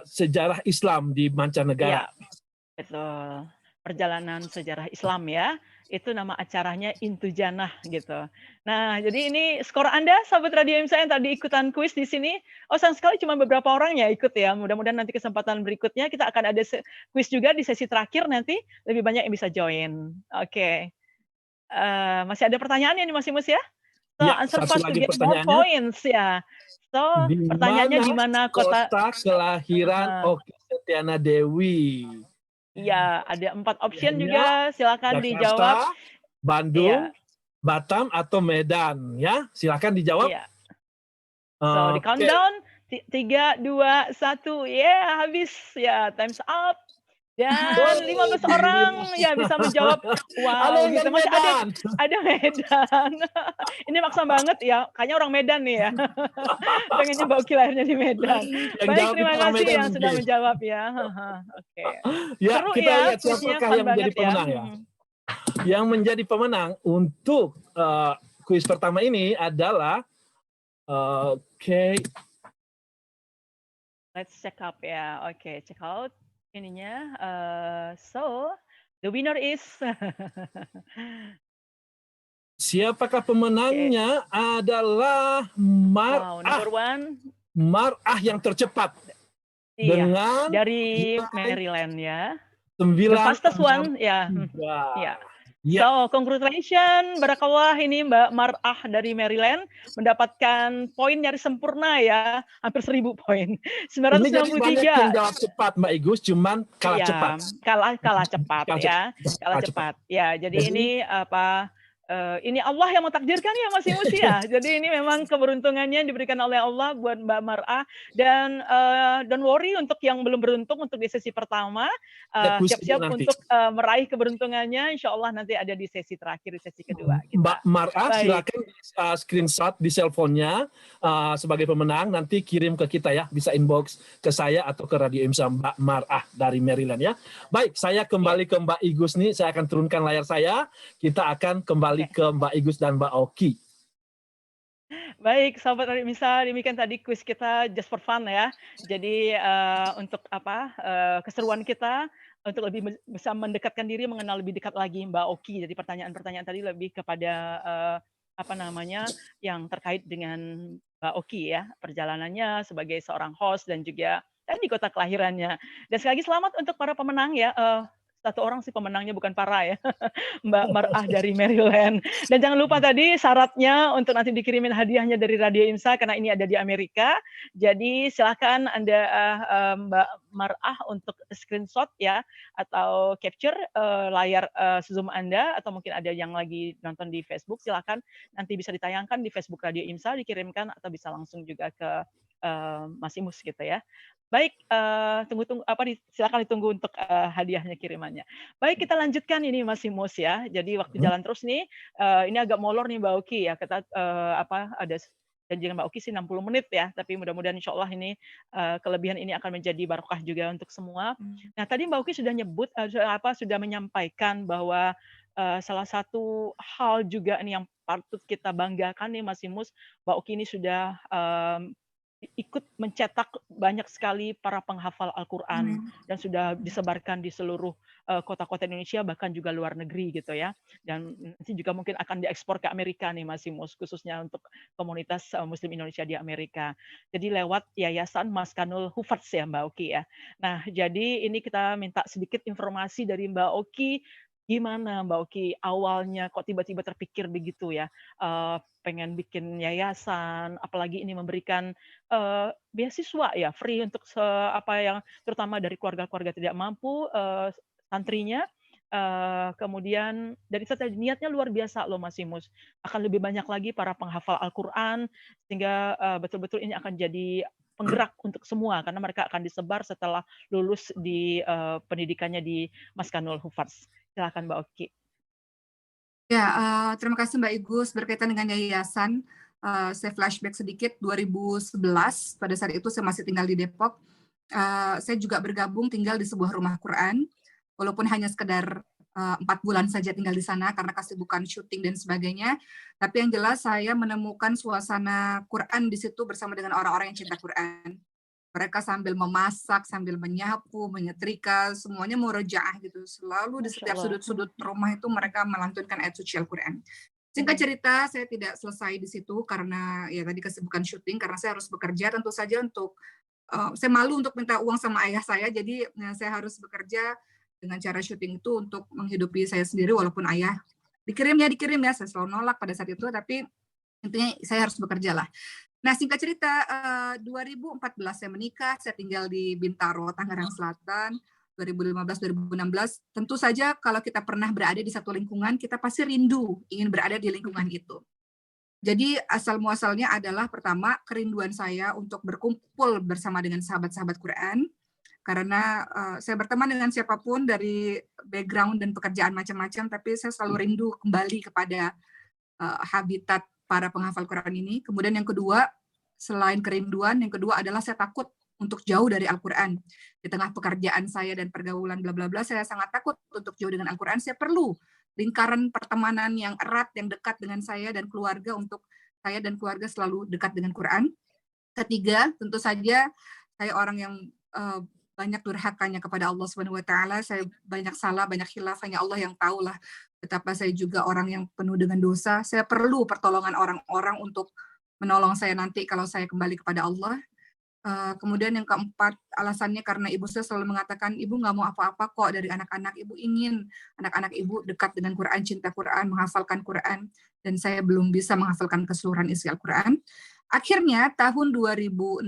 sejarah Islam di mancanegara. Iya, betul. Perjalanan sejarah Islam ya. Itu nama acaranya Intujanah gitu. Nah, jadi ini skor Anda sahabat Radio IMSA yang tadi ikutan kuis di sini. Oh, sayang sekali cuma beberapa orang ya ikut ya. Mudah-mudahan nanti kesempatan berikutnya kita akan ada kuis juga di sesi terakhir nanti lebih banyak yang bisa join. Oke. Masih ada pertanyaannya nih Mas Imus ya? So, Ya, answer satu fast to lagi get more pertanyaannya. points ya. So, pertanyaannya di mana kota kelahiran Oki Setiana Dewi? Iya, ada 4 option Pilihannya juga, silakan dijawab. Jakarta, Bandung, Iya, Batam atau Medan ya? Silakan dijawab. iya. So, di countdown 3, 2, 1, yeah, habis ya, time's up. Dan 15 orang ya bisa menjawab. Wow, gitu. Masih ada Medan. Ini maksa banget ya, kayaknya orang Medan nih ya. Pengennya Mbak Uki lahirnya di Medan. Yang Baik, jawab terima itu orang kasih Medan yang sudah mungkin. menjawab ya. Oke. Ya, Seru kita ya, lihat kuisnya siapakah fun yang menjadi banget ya. pemenang ya. Yang menjadi pemenang untuk kuis pertama ini adalah Let's check up ya. Oke, check out ininya. So, the winner is siapakah pemenangnya adalah wow, number 1. Mar'ah yang tercepat Iya, dengan dari Maryland ya. 9. The fastest one ya. Ya. So, congratulations, barakallah ini Mbak Mar'ah dari Maryland mendapatkan poin nyaris sempurna ya, hampir 1000 poin. 993. Ini jadi banyak yang jawab cepat Mbak Igus, cuman kalah cepat. Kalah cepat ya. Kalah cepat. Ya, jadi ini apa ini Allah yang mentakdirkan ya Mas Imus ya. Jadi ini memang keberuntungannya diberikan oleh Allah buat Mbak Mar'ah dan don't worry untuk yang belum beruntung untuk di sesi pertama siap-siap untuk meraih keberuntungannya. Insya Allah nanti ada di sesi terakhir, di sesi kedua. Mbak Mar'ah silakan screenshot di cellphone-nya sebagai pemenang, nanti kirim ke kita ya, bisa inbox ke saya atau ke Radio IMSA Mbak Mar'ah dari Maryland ya. Baik, saya kembali ke Mbak Igus nih, saya akan turunkan layar saya. Kita akan kembali ke Mbak Igus dan Mbak Oki. Baik, sahabat Radio IMSA, demikian tadi kuis kita just for fun ya. Jadi untuk apa keseruan kita untuk lebih bisa mendekatkan diri, mengenal lebih dekat lagi Mbak Oki. Jadi pertanyaan-pertanyaan tadi lebih kepada apa namanya yang terkait dengan Mbak Oki ya, perjalanannya sebagai seorang host dan juga di kota kelahirannya. Dan sekali lagi selamat untuk para pemenang ya. Satu orang sih pemenangnya, bukan para ya. Mbak Mar'ah dari Maryland. Dan jangan lupa tadi syaratnya untuk nanti dikirimin hadiahnya dari Radio IMSA karena ini ada di Amerika. Jadi silakan Anda Mbak Mar'ah untuk screenshot ya atau capture layar Zoom Anda, atau mungkin ada yang lagi nonton di Facebook, silakan nanti bisa ditayangkan di Facebook Radio IMSA, dikirimkan atau bisa langsung juga ke Mas Imus gitu ya. Baik, tunggu silakan ditunggu untuk hadiahnya kirimannya. Baik, kita lanjutkan ini Mas Imus ya. Jadi waktu jalan terus nih, ini agak molor nih Mbak Oki ya. Kita ada janji dengan Mbak Oki sih 60 menit ya, tapi mudah-mudahan insya Allah ini kelebihan ini akan menjadi barokah juga untuk semua. Nah, tadi Mbak Oki sudah nyebut sudah menyampaikan bahwa salah satu hal juga nih yang patut kita banggakan nih Mas Imus, Mbak Oki ini sudah ikut mencetak banyak sekali para penghafal Al-Quran dan sudah disebarkan di seluruh kota-kota Indonesia, bahkan juga luar negeri gitu ya. Dan nanti juga mungkin akan diekspor ke Amerika nih Mas Imus, khususnya untuk komunitas Muslim Indonesia di Amerika. Jadi lewat Yayasan Maskanul Hufadz ya Mbak Oki ya. Nah, jadi ini kita minta sedikit informasi dari Mbak Oki. Gimana Mbak Oki awalnya kok tiba-tiba terpikir begitu ya, pengen bikin yayasan, apalagi ini memberikan beasiswa ya, free untuk apa yang terutama dari keluarga-keluarga tidak mampu, santrinya. Kemudian dari serta niatnya luar biasa loh Mas Imus. Akan lebih banyak lagi para penghafal Al-Qur'an sehingga, betul-betul ini akan jadi penggerak untuk semua karena mereka akan disebar setelah lulus di, pendidikannya di Maskanul Hufaz. Silakan Mbak Oki. Ya, terima kasih Mbak Igus. Berkaitan dengan yayasan, saya flashback sedikit, 2011, pada saat itu saya masih tinggal di Depok, saya juga bergabung tinggal di sebuah rumah Quran, walaupun hanya sekedar 4 bulan saja tinggal di sana karena kesibukan syuting dan sebagainya, tapi yang jelas saya menemukan suasana Quran di situ bersama dengan orang-orang yang cinta Quran. Mereka sambil memasak, sambil menyapu, menyetrika, semuanya murojaah gitu. Selalu di Masya setiap Allah. sudut-sudut rumah itu mereka melantunkan ayat suci Al-Quran. Singkat cerita, saya tidak selesai di situ karena ya tadi kesibukan syuting, karena saya harus bekerja tentu saja untuk, saya malu untuk minta uang sama ayah saya, jadi saya harus bekerja dengan cara syuting itu untuk menghidupi saya sendiri, walaupun ayah dikirim ya, saya selalu nolak pada saat itu, tapi intinya saya harus bekerja lah. Nah, singkat cerita, 2014 saya menikah, saya tinggal di Bintaro, Tangerang Selatan, 2015-2016. Tentu saja kalau kita pernah berada di satu lingkungan, kita pasti rindu ingin berada di lingkungan itu. Jadi asal muasalnya adalah pertama kerinduan saya untuk berkumpul bersama dengan sahabat-sahabat Quran, karena saya berteman dengan siapapun dari background dan pekerjaan macam-macam, tapi saya selalu rindu kembali kepada habitat para penghafal Quran ini. Kemudian yang kedua, selain kerinduan, yang kedua adalah saya takut untuk jauh dari Al-Quran. Di tengah pekerjaan saya dan pergaulan bla bla bla, saya sangat takut untuk jauh dengan Al-Quran. Saya perlu lingkaran pertemanan yang erat, yang dekat dengan saya dan keluarga, untuk saya dan keluarga selalu dekat dengan Quran. Ketiga, tentu saja saya orang yang banyak durhakanya kepada Allah Subhanahu wa taala. Saya banyak salah, banyak khilaf, hanya Allah yang tahulah betapa saya juga orang yang penuh dengan dosa. Saya perlu pertolongan orang-orang untuk menolong saya nanti kalau saya kembali kepada Allah. Kemudian yang keempat, alasannya karena ibu saya selalu mengatakan, ibu nggak mau apa-apa kok dari anak-anak. Ibu ingin anak-anak ibu dekat dengan Quran, cinta Quran, menghafalkan Quran. Dan saya belum bisa menghafalkan keseluruhan isi Al-Quran. Akhirnya tahun 2016,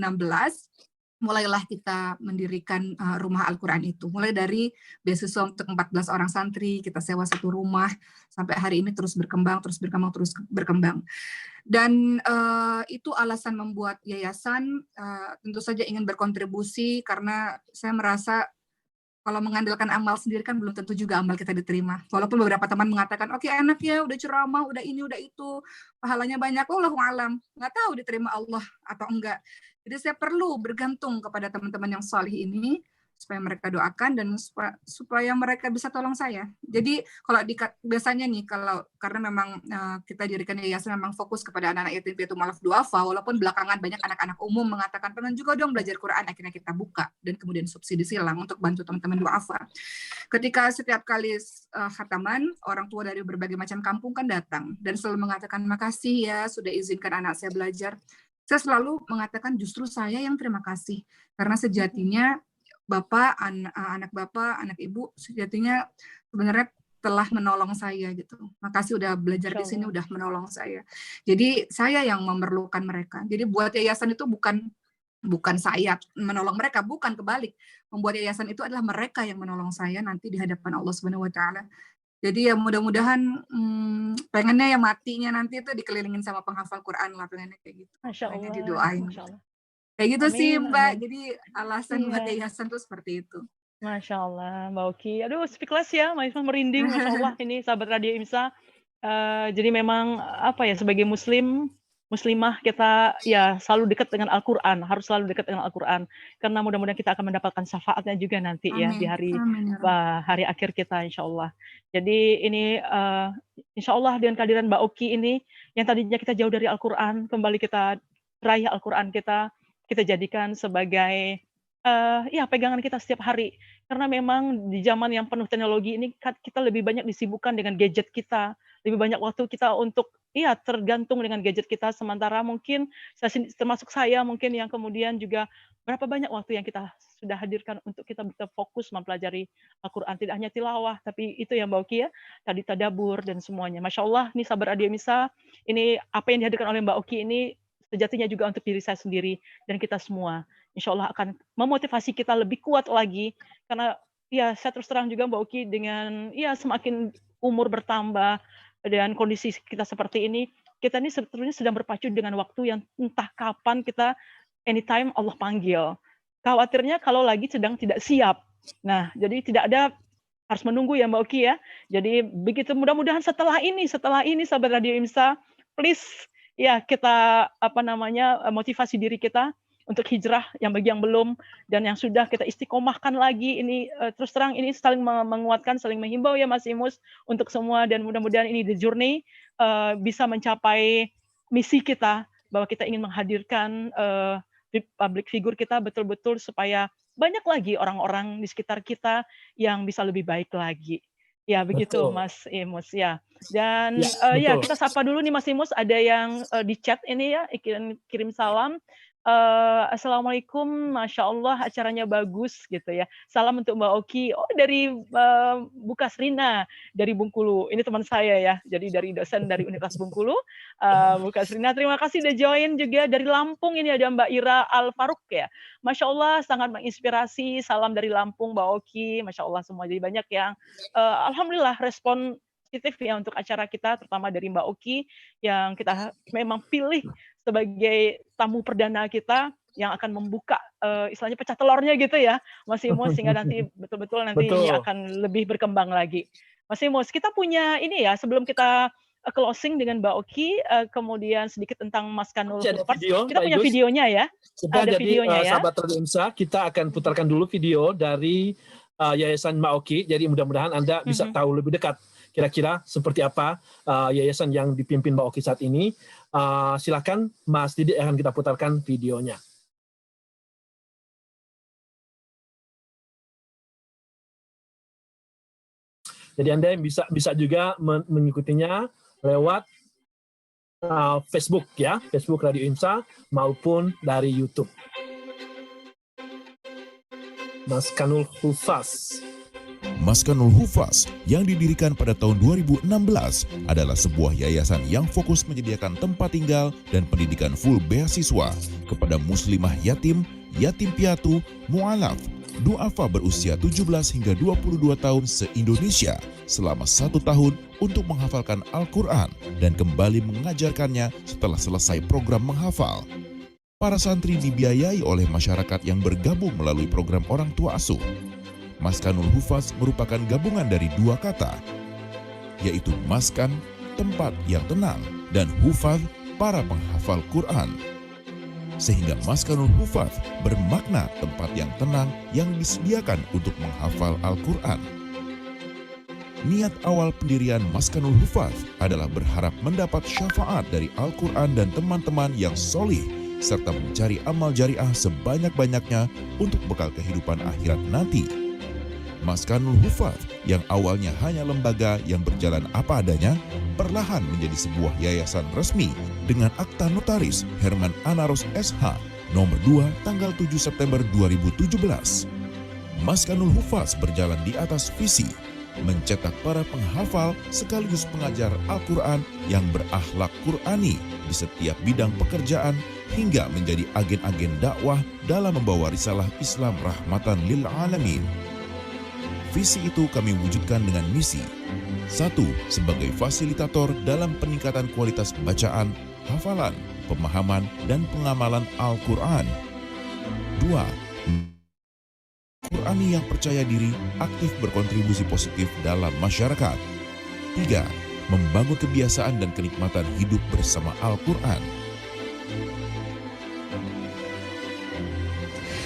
mulailah kita mendirikan rumah Al-Quran itu. Mulai dari beasiswa untuk 14 orang santri, kita sewa satu rumah, sampai hari ini terus berkembang. Dan itu alasan membuat yayasan, tentu saja ingin berkontribusi, karena saya merasa kalau mengandalkan amal sendiri kan belum tentu juga amal kita diterima. Walaupun beberapa teman mengatakan, oke enak ya, udah ceramah, udah ini, udah itu, pahalanya banyak, wallahu alam, nggak tahu diterima Allah atau enggak. Jadi saya perlu bergantung kepada teman-teman yang salih ini, supaya mereka doakan dan supaya mereka bisa tolong saya. Jadi kalau biasanya nih, karena memang kita dirikan yayasan memang fokus kepada anak-anak yatim piatu malaf duafa, walaupun belakangan banyak anak-anak umum mengatakan pengen juga dong belajar Quran, akhirnya kita buka dan kemudian subsidi silang untuk bantu teman-teman duafa. Ketika setiap kali khataman, orang tua dari berbagai macam kampung kan datang dan selalu mengatakan makasih ya sudah izinkan anak saya belajar. Saya selalu mengatakan justru saya yang terima kasih, karena sejatinya Bapak, anak Bapak, anak Ibu, sejatinya sebenarnya telah menolong saya gitu. Makasih udah belajar di sini, udah menolong saya. Jadi saya yang memerlukan mereka. Jadi buat yayasan itu bukan saya menolong mereka, bukan, kebalik. Membuat yayasan itu adalah mereka yang menolong saya nanti di hadapan Allah Subhanahu wa taala. Jadi ya mudah-mudahan pengennya ya matinya nanti itu dikelilingin sama penghafal Quran lah, pengennya kayak gitu. Masya Pengennya Allah. didoain. Masya Allah. Kayak gitu sih Amin, Mbak. amin. Jadi alasan buat Iya. yayasan tuh seperti itu. Masya Allah, Mbak Oki. Aduh, speechless ya, Mbak Isma merinding, Masya Allah. Ini sahabat Radio IMSA. Jadi memang apa ya, sebagai muslimah kita ya selalu dekat dengan Al-Quran, harus selalu dekat dengan Al-Quran, karena mudah-mudahan kita akan mendapatkan syafaatnya juga nanti ya di hari akhir kita, Insya Allah. Jadi ini Insya Allah dengan kehadiran Mbak Oki ini, yang tadinya kita jauh dari Al-Quran, kembali kita raih Al-Quran kita jadikan sebagai ya pegangan kita setiap hari. Karena memang di zaman yang penuh teknologi ini kita lebih banyak disibukkan dengan gadget kita, lebih banyak waktu kita untuk tergantung dengan gadget kita, sementara mungkin termasuk saya mungkin yang kemudian juga berapa banyak waktu yang kita sudah hadirkan untuk kita bisa fokus mempelajari Al-Quran, tidak hanya tilawah, tapi itu yang Mbak Oki ya, tadi tadabur dan semuanya. Masya Allah, nih sahabat Radio Misa, ini apa yang dihadirkan oleh Mbak Oki ini sejatinya juga untuk diri saya sendiri dan kita semua. Insya Allah akan memotivasi kita lebih kuat lagi, karena ya saya terus terang juga Mbak Oki dengan ya semakin umur bertambah dan kondisi kita seperti ini, kita ini sebetulnya sedang berpacu dengan waktu yang entah kapan kita anytime Allah panggil. Khawatirnya kalau lagi sedang tidak siap. Nah, jadi tidak ada harus menunggu ya Mbak Oki ya. Jadi begitu mudah-mudahan setelah ini sahabat Radio IMSA, please ya kita motivasi diri kita untuk hijrah yang bagi yang belum dan yang sudah kita istiqomahkan lagi ini terus terang ini saling menguatkan, saling menghimbau ya Mas Imus untuk semua dan mudah-mudahan ini the journey bisa mencapai misi kita bahwa kita ingin menghadirkan public figure kita betul-betul supaya banyak lagi orang-orang di sekitar kita yang bisa lebih baik lagi. Ya begitu Betul. Mas Imus ya. Dan Ya, ya betul. kita sapa dulu nih Mas Imus, ada yang di chat ini ya kirim salam. Assalamualaikum, Masya Allah acaranya bagus gitu ya. Salam untuk Mbak Oki. Oh dari Bu Kasrina dari Bengkulu. Ini teman saya ya. Jadi dari dosen dari Universitas Bengkulu. Bu Kasrina terima kasih udah join juga dari Lampung. Ini ada Mbak Ira Al Faruk ya. Masya Allah sangat menginspirasi. Salam dari Lampung Mbak Oki. Masya Allah semua jadi banyak yang alhamdulillah respon positif ya untuk acara kita, terutama dari Mbak Oki yang kita memang pilih sebagai tamu perdana kita yang akan membuka istilahnya pecah telurnya gitu ya Mas Imus, sehingga nanti betul-betul nanti ini akan lebih berkembang lagi. Mas Imus, kita punya ini ya sebelum kita closing dengan Mbak Oki, kemudian sedikit tentang Mas Kanul Hufaz. Kita punya videonya ya. Ada videonya ya. Sahabat Radio IMSA, kita akan putarkan dulu video dari Yayasan Mbak Oki. Jadi mudah-mudahan Anda bisa tahu lebih dekat kira-kira seperti apa yayasan yang dipimpin Mbak Oki saat ini. Silakan Mas Didi akan kita putarkan videonya. Jadi Anda bisa juga mengikutinya lewat Facebook ya, Facebook Radio IMSA maupun dari YouTube. Mas Kanul Hufaz. Maskanul Hufaz yang didirikan pada tahun 2016 adalah sebuah yayasan yang fokus menyediakan tempat tinggal dan pendidikan full beasiswa kepada muslimah yatim, yatim piatu, mu'alaf, du'afa berusia 17 hingga 22 tahun se-Indonesia selama 1 tahun untuk menghafalkan Al-Quran dan kembali mengajarkannya setelah selesai program menghafal. Para santri dibiayai oleh masyarakat yang bergabung melalui program orang tua asuh. Maskanul Hufaz merupakan gabungan dari 2 kata, yaitu maskan, tempat yang tenang, dan hufaz, para penghafal Quran. Sehingga Maskanul Hufaz bermakna tempat yang tenang yang disediakan untuk menghafal Al-Quran. Niat awal pendirian Maskanul Hufaz adalah berharap mendapat syafaat dari Al-Quran dan teman-teman yang solih, serta mencari amal jariah sebanyak-banyaknya untuk bekal kehidupan akhirat nanti. Maskanul Hufaz yang awalnya hanya lembaga yang berjalan apa adanya, perlahan menjadi sebuah yayasan resmi dengan akta notaris Herman Anaros SH nomor 2 tanggal 7 September 2017. Maskanul Hufaz berjalan di atas visi mencetak para penghafal sekaligus pengajar Al-Quran yang berakhlak Qurani di setiap bidang pekerjaan hingga menjadi agen-agen dakwah dalam membawa risalah Islam rahmatan lil alamin. Visi itu kami wujudkan dengan misi. 1. Sebagai fasilitator dalam peningkatan kualitas bacaan, hafalan, pemahaman, dan pengamalan Al-Quran. 2. Qurani yang percaya diri, aktif berkontribusi positif dalam masyarakat. 3. Membangun kebiasaan dan kenikmatan hidup bersama Al-Quran.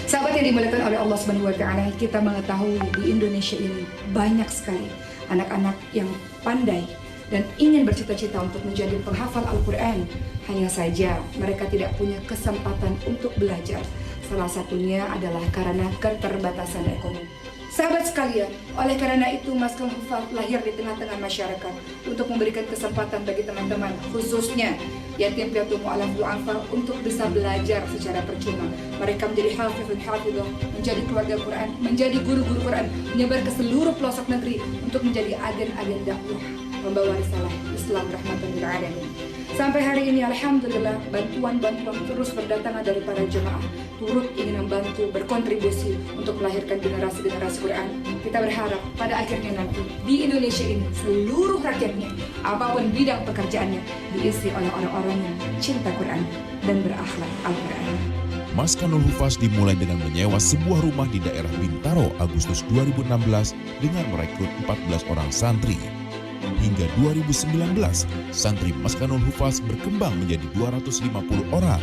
Sahabat yang dimuliakan oleh Allah Subhanahu wa Ta'ala, kita mengetahui di Indonesia ini banyak sekali anak-anak yang pandai dan ingin bercita-cita untuk menjadi penghafal Al-Quran. Hanya saja mereka tidak punya kesempatan untuk belajar. Salah satunya adalah karena keterbatasan ekonomi. Sahabat sekalian, oleh karena itu Maskanul Hufaz lahir di tengah-tengah masyarakat untuk memberikan kesempatan bagi teman-teman, khususnya yatim piatu mu'alaf du'afa, untuk bisa belajar secara percuma. Mereka menjadi hafidhah, menjadi keluarga Quran, menjadi guru-guru Quran, menyebar ke seluruh pelosok negeri untuk menjadi agen-agen dakwah, membawa risalah Islam rahmatan lil alamin. Sampai hari ini alhamdulillah bantuan-bantuan terus berdatangan dari para jemaah. turut ingin membantu berkontribusi untuk melahirkan generasi-generasi Quran. Kita berharap pada akhirnya nanti di Indonesia ini seluruh rakyatnya, apapun bidang pekerjaannya, diisi oleh orang-orang yang cinta Quran dan berakhlak Al-Quran. Maskanul Hufaz dimulai dengan menyewa sebuah rumah di daerah Bintaro Agustus 2016 dengan merekrut 14 orang santri. Hingga 2019, santri Maskanul Hufaz berkembang menjadi 250 orang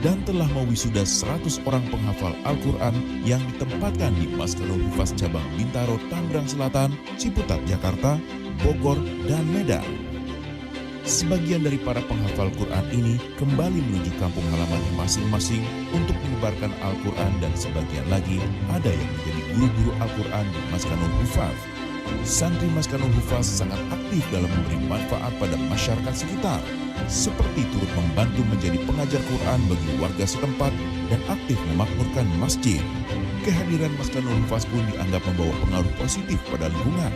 dan telah mewisuda 100 orang penghafal Al-Quran yang ditempatkan di Maskanul Hufaz cabang Bintaro, Tangerang Selatan, Ciputat, Jakarta, Bogor, dan Medan. Sebagian dari para penghafal Quran ini kembali menuju kampung halamannya masing-masing untuk menyebarkan Al-Quran, dan sebagian lagi ada yang menjadi guru-guru Al-Quran di Maskanul Hufaz. Santri Maskanul Hufaz sangat aktif dalam memberi manfaat pada masyarakat sekitar, seperti turut membantu menjadi pengajar Quran bagi warga setempat dan aktif memakmurkan masjid. Kehadiran Maskanul Hufaz pun dianggap membawa pengaruh positif pada lingkungan,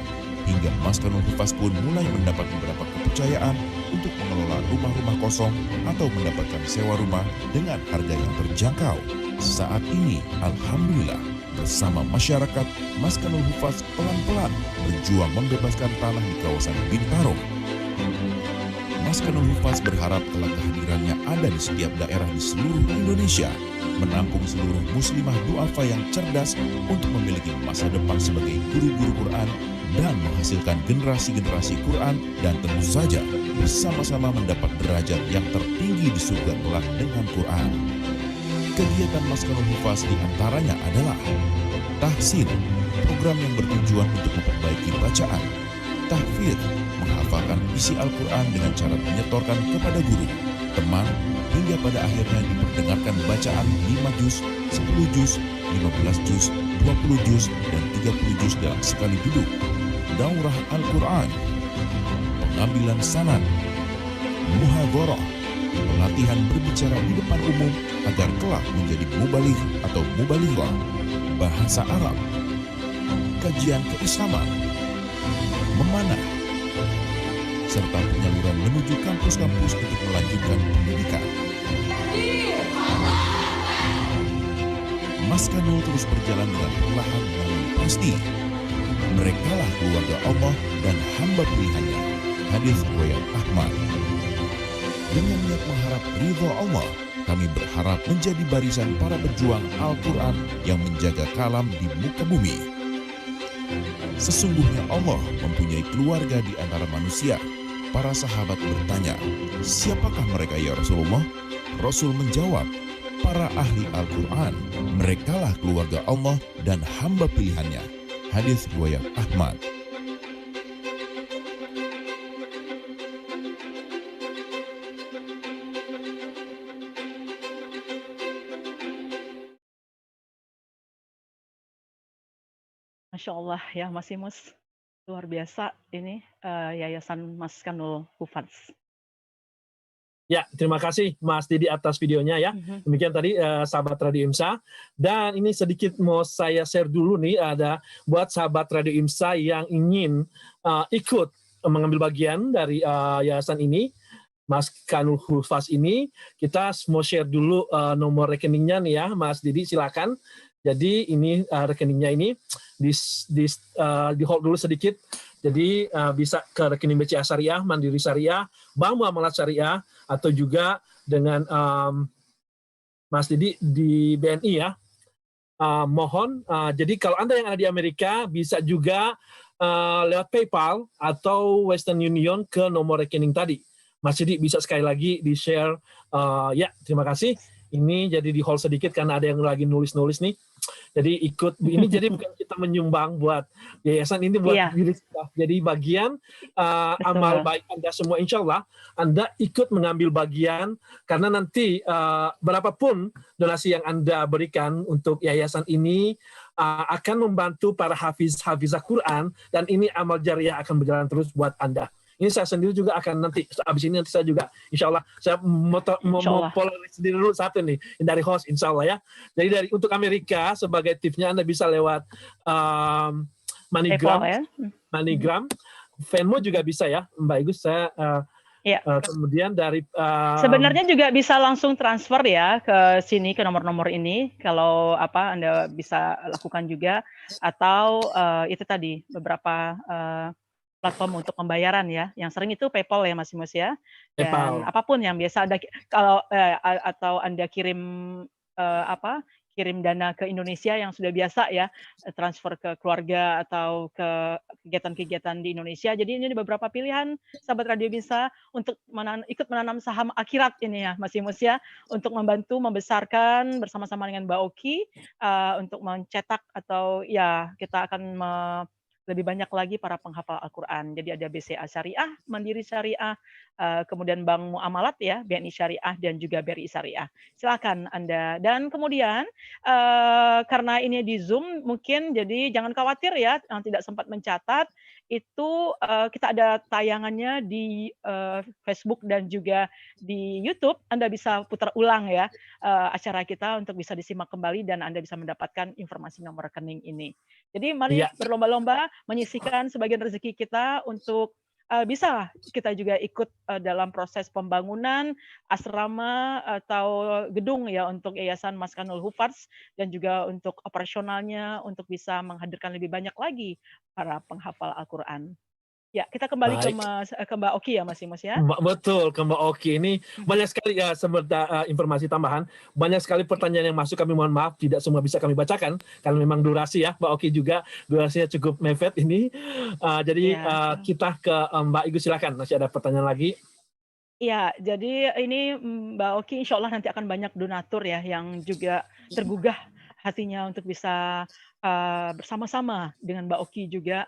hingga Maskanul Hufaz pun mulai mendapat beberapa kepercayaan untuk mengelola rumah-rumah kosong atau mendapatkan sewa rumah dengan harga yang terjangkau. Saat ini, alhamdulillah, bersama masyarakat, Maskanul Hufaz pelan-pelan berjuang membebaskan tanah di kawasan Bintaro. Maskanul Hufaz berharap kelak kehadirannya ada di setiap daerah di seluruh Indonesia, menampung seluruh muslimah duafa yang cerdas untuk memiliki masa depan sebagai guru-guru Quran dan menghasilkan generasi-generasi Quran, dan tentu saja bersama-sama mendapat derajat yang tertinggi di surga kelak dengan Quran. Kegiatan Maskanul Hufaz diantaranya adalah tahsin, program yang bertujuan untuk memperbaiki bacaan; tahfidz, menghafalkan isi Al-Quran dengan cara menyetorkan kepada guru, teman, hingga pada akhirnya diperdengarkan bacaan 5 juz, 10 juz, 15 juz, 20 juz, dan 30 juz dalam sekali duduk; daurah Al-Quran, pengambilan sanad, muhadharah, pelatihan berbicara di depan umum agar kelak menjadi mubaligh atau mubalighah, bahasa Arab, kajian keislaman, memanah, serta penyaluran menuju kampus-kampus untuk melanjutkan pendidikan. Maskanul terus berjalan dengan perlahan namun pasti. Merekalah keluarga Allah dan hamba pilihannya. Hadis riwayat Ahmad. Dengan niat mengharap ridha Allah, kami berharap menjadi barisan para pejuang Al-Quran yang menjaga kalam di muka bumi. Sesungguhnya Allah mempunyai keluarga di antara manusia. Para sahabat bertanya, siapakah mereka ya Rasulullah? Rasul menjawab, para ahli Al-Quran. Merekalah keluarga Allah dan hamba pilihannya. Hadis riwayat Ahmad. Masya Allah ya Mas Imus, luar biasa ini Yayasan Maskanul Hufaz. Ya, terima kasih Mas Didi atas videonya ya. Demikian tadi sahabat Radio IMSA. Dan ini sedikit mau saya share dulu nih, ada buat sahabat Radio IMSA yang ingin ikut mengambil bagian dari yayasan ini, Maskanul Hufaz ini. Kita mau share dulu nomor rekeningnya nih ya, Mas Didi silakan. Jadi ini rekeningnya ini di hold dulu sedikit. Jadi bisa ke rekening BCA Syariah, Mandiri Syariah, Bank Muamalat Syariah, atau juga dengan Mas Didi di BNI ya. Mohon, jadi kalau Anda yang ada di Amerika bisa juga lewat PayPal atau Western Union ke nomor rekening tadi. Mas Didi bisa sekali lagi di-share. Ya, terima kasih. Ini jadi di hold sedikit karena ada yang lagi nulis-nulis nih. Jadi ikut ini jadi bukan kita menyumbang buat yayasan ini, buat diri kita. Jadi bagian amal baik Anda semua, insya Allah Anda ikut mengambil bagian, karena nanti berapapun donasi yang Anda berikan untuk yayasan ini akan membantu para hafizah Quran, dan ini amal jariah akan berjalan terus buat Anda. Ini saya sendiri juga akan nanti, habis ini nanti saya juga, insya Allah, saya mau polaris sendiri dulu satu nih, dari host, insya Allah ya. Jadi untuk Amerika, sebagai tipsnya Anda bisa lewat MoneyGram, Venmo juga bisa ya, Mbak Igus, saya Iya. Kemudian dari Sebenarnya juga bisa langsung transfer ya ke sini, ke nomor-nomor ini, kalau Anda bisa lakukan juga, atau itu tadi beberapa platform untuk pembayaran ya, yang sering itu PayPal ya Mas Imus ya, dan PayPal. apapun yang biasa Anda kalau atau Anda kirim kirim dana ke Indonesia yang sudah biasa ya, transfer ke keluarga atau ke kegiatan-kegiatan di Indonesia. Jadi ini beberapa pilihan sahabat Radio Bisa untuk ikut menanam saham akhirat ini ya Mas Imus ya, untuk membantu membesarkan bersama-sama dengan Mbak Oki, untuk mencetak atau ya kita akan lebih banyak lagi para penghafal Al-Quran. Jadi ada BCA Syariah, Mandiri Syariah, kemudian Bank Muamalat ya, BNI Syariah, dan juga BRI Syariah. Silakan Anda. Dan kemudian karena ini di Zoom mungkin, jadi jangan khawatir ya, yang tidak sempat mencatat, itu kita ada tayangannya di Facebook dan juga di YouTube. Anda bisa putar ulang ya acara kita untuk bisa disimak kembali dan Anda bisa mendapatkan informasi nomor rekening ini. Jadi mari berlomba-lomba menyisihkan sebagian rezeki kita untuk bisa kita juga ikut dalam proses pembangunan asrama atau gedung ya untuk Yayasan Maskanul Hufaz, dan juga untuk operasionalnya untuk bisa menghadirkan lebih banyak lagi para penghafal Al-Quran. Ya, kita kembali ke Mbak Oki ya Mas Imus ya. Betul, ke Mbak Oki. Ini banyak sekali ya informasi tambahan. Banyak sekali pertanyaan yang masuk, kami mohon maaf tidak semua bisa kami bacakan karena memang durasi ya. Mbak Oki juga durasinya cukup mepet ini. Jadi kita ke Mbak Igu, silakan. Masih ada pertanyaan lagi? Iya, jadi ini Mbak Oki insya Allah nanti akan banyak donatur ya yang juga tergugah hatinya untuk bisa bersama-sama dengan Mbak Oki juga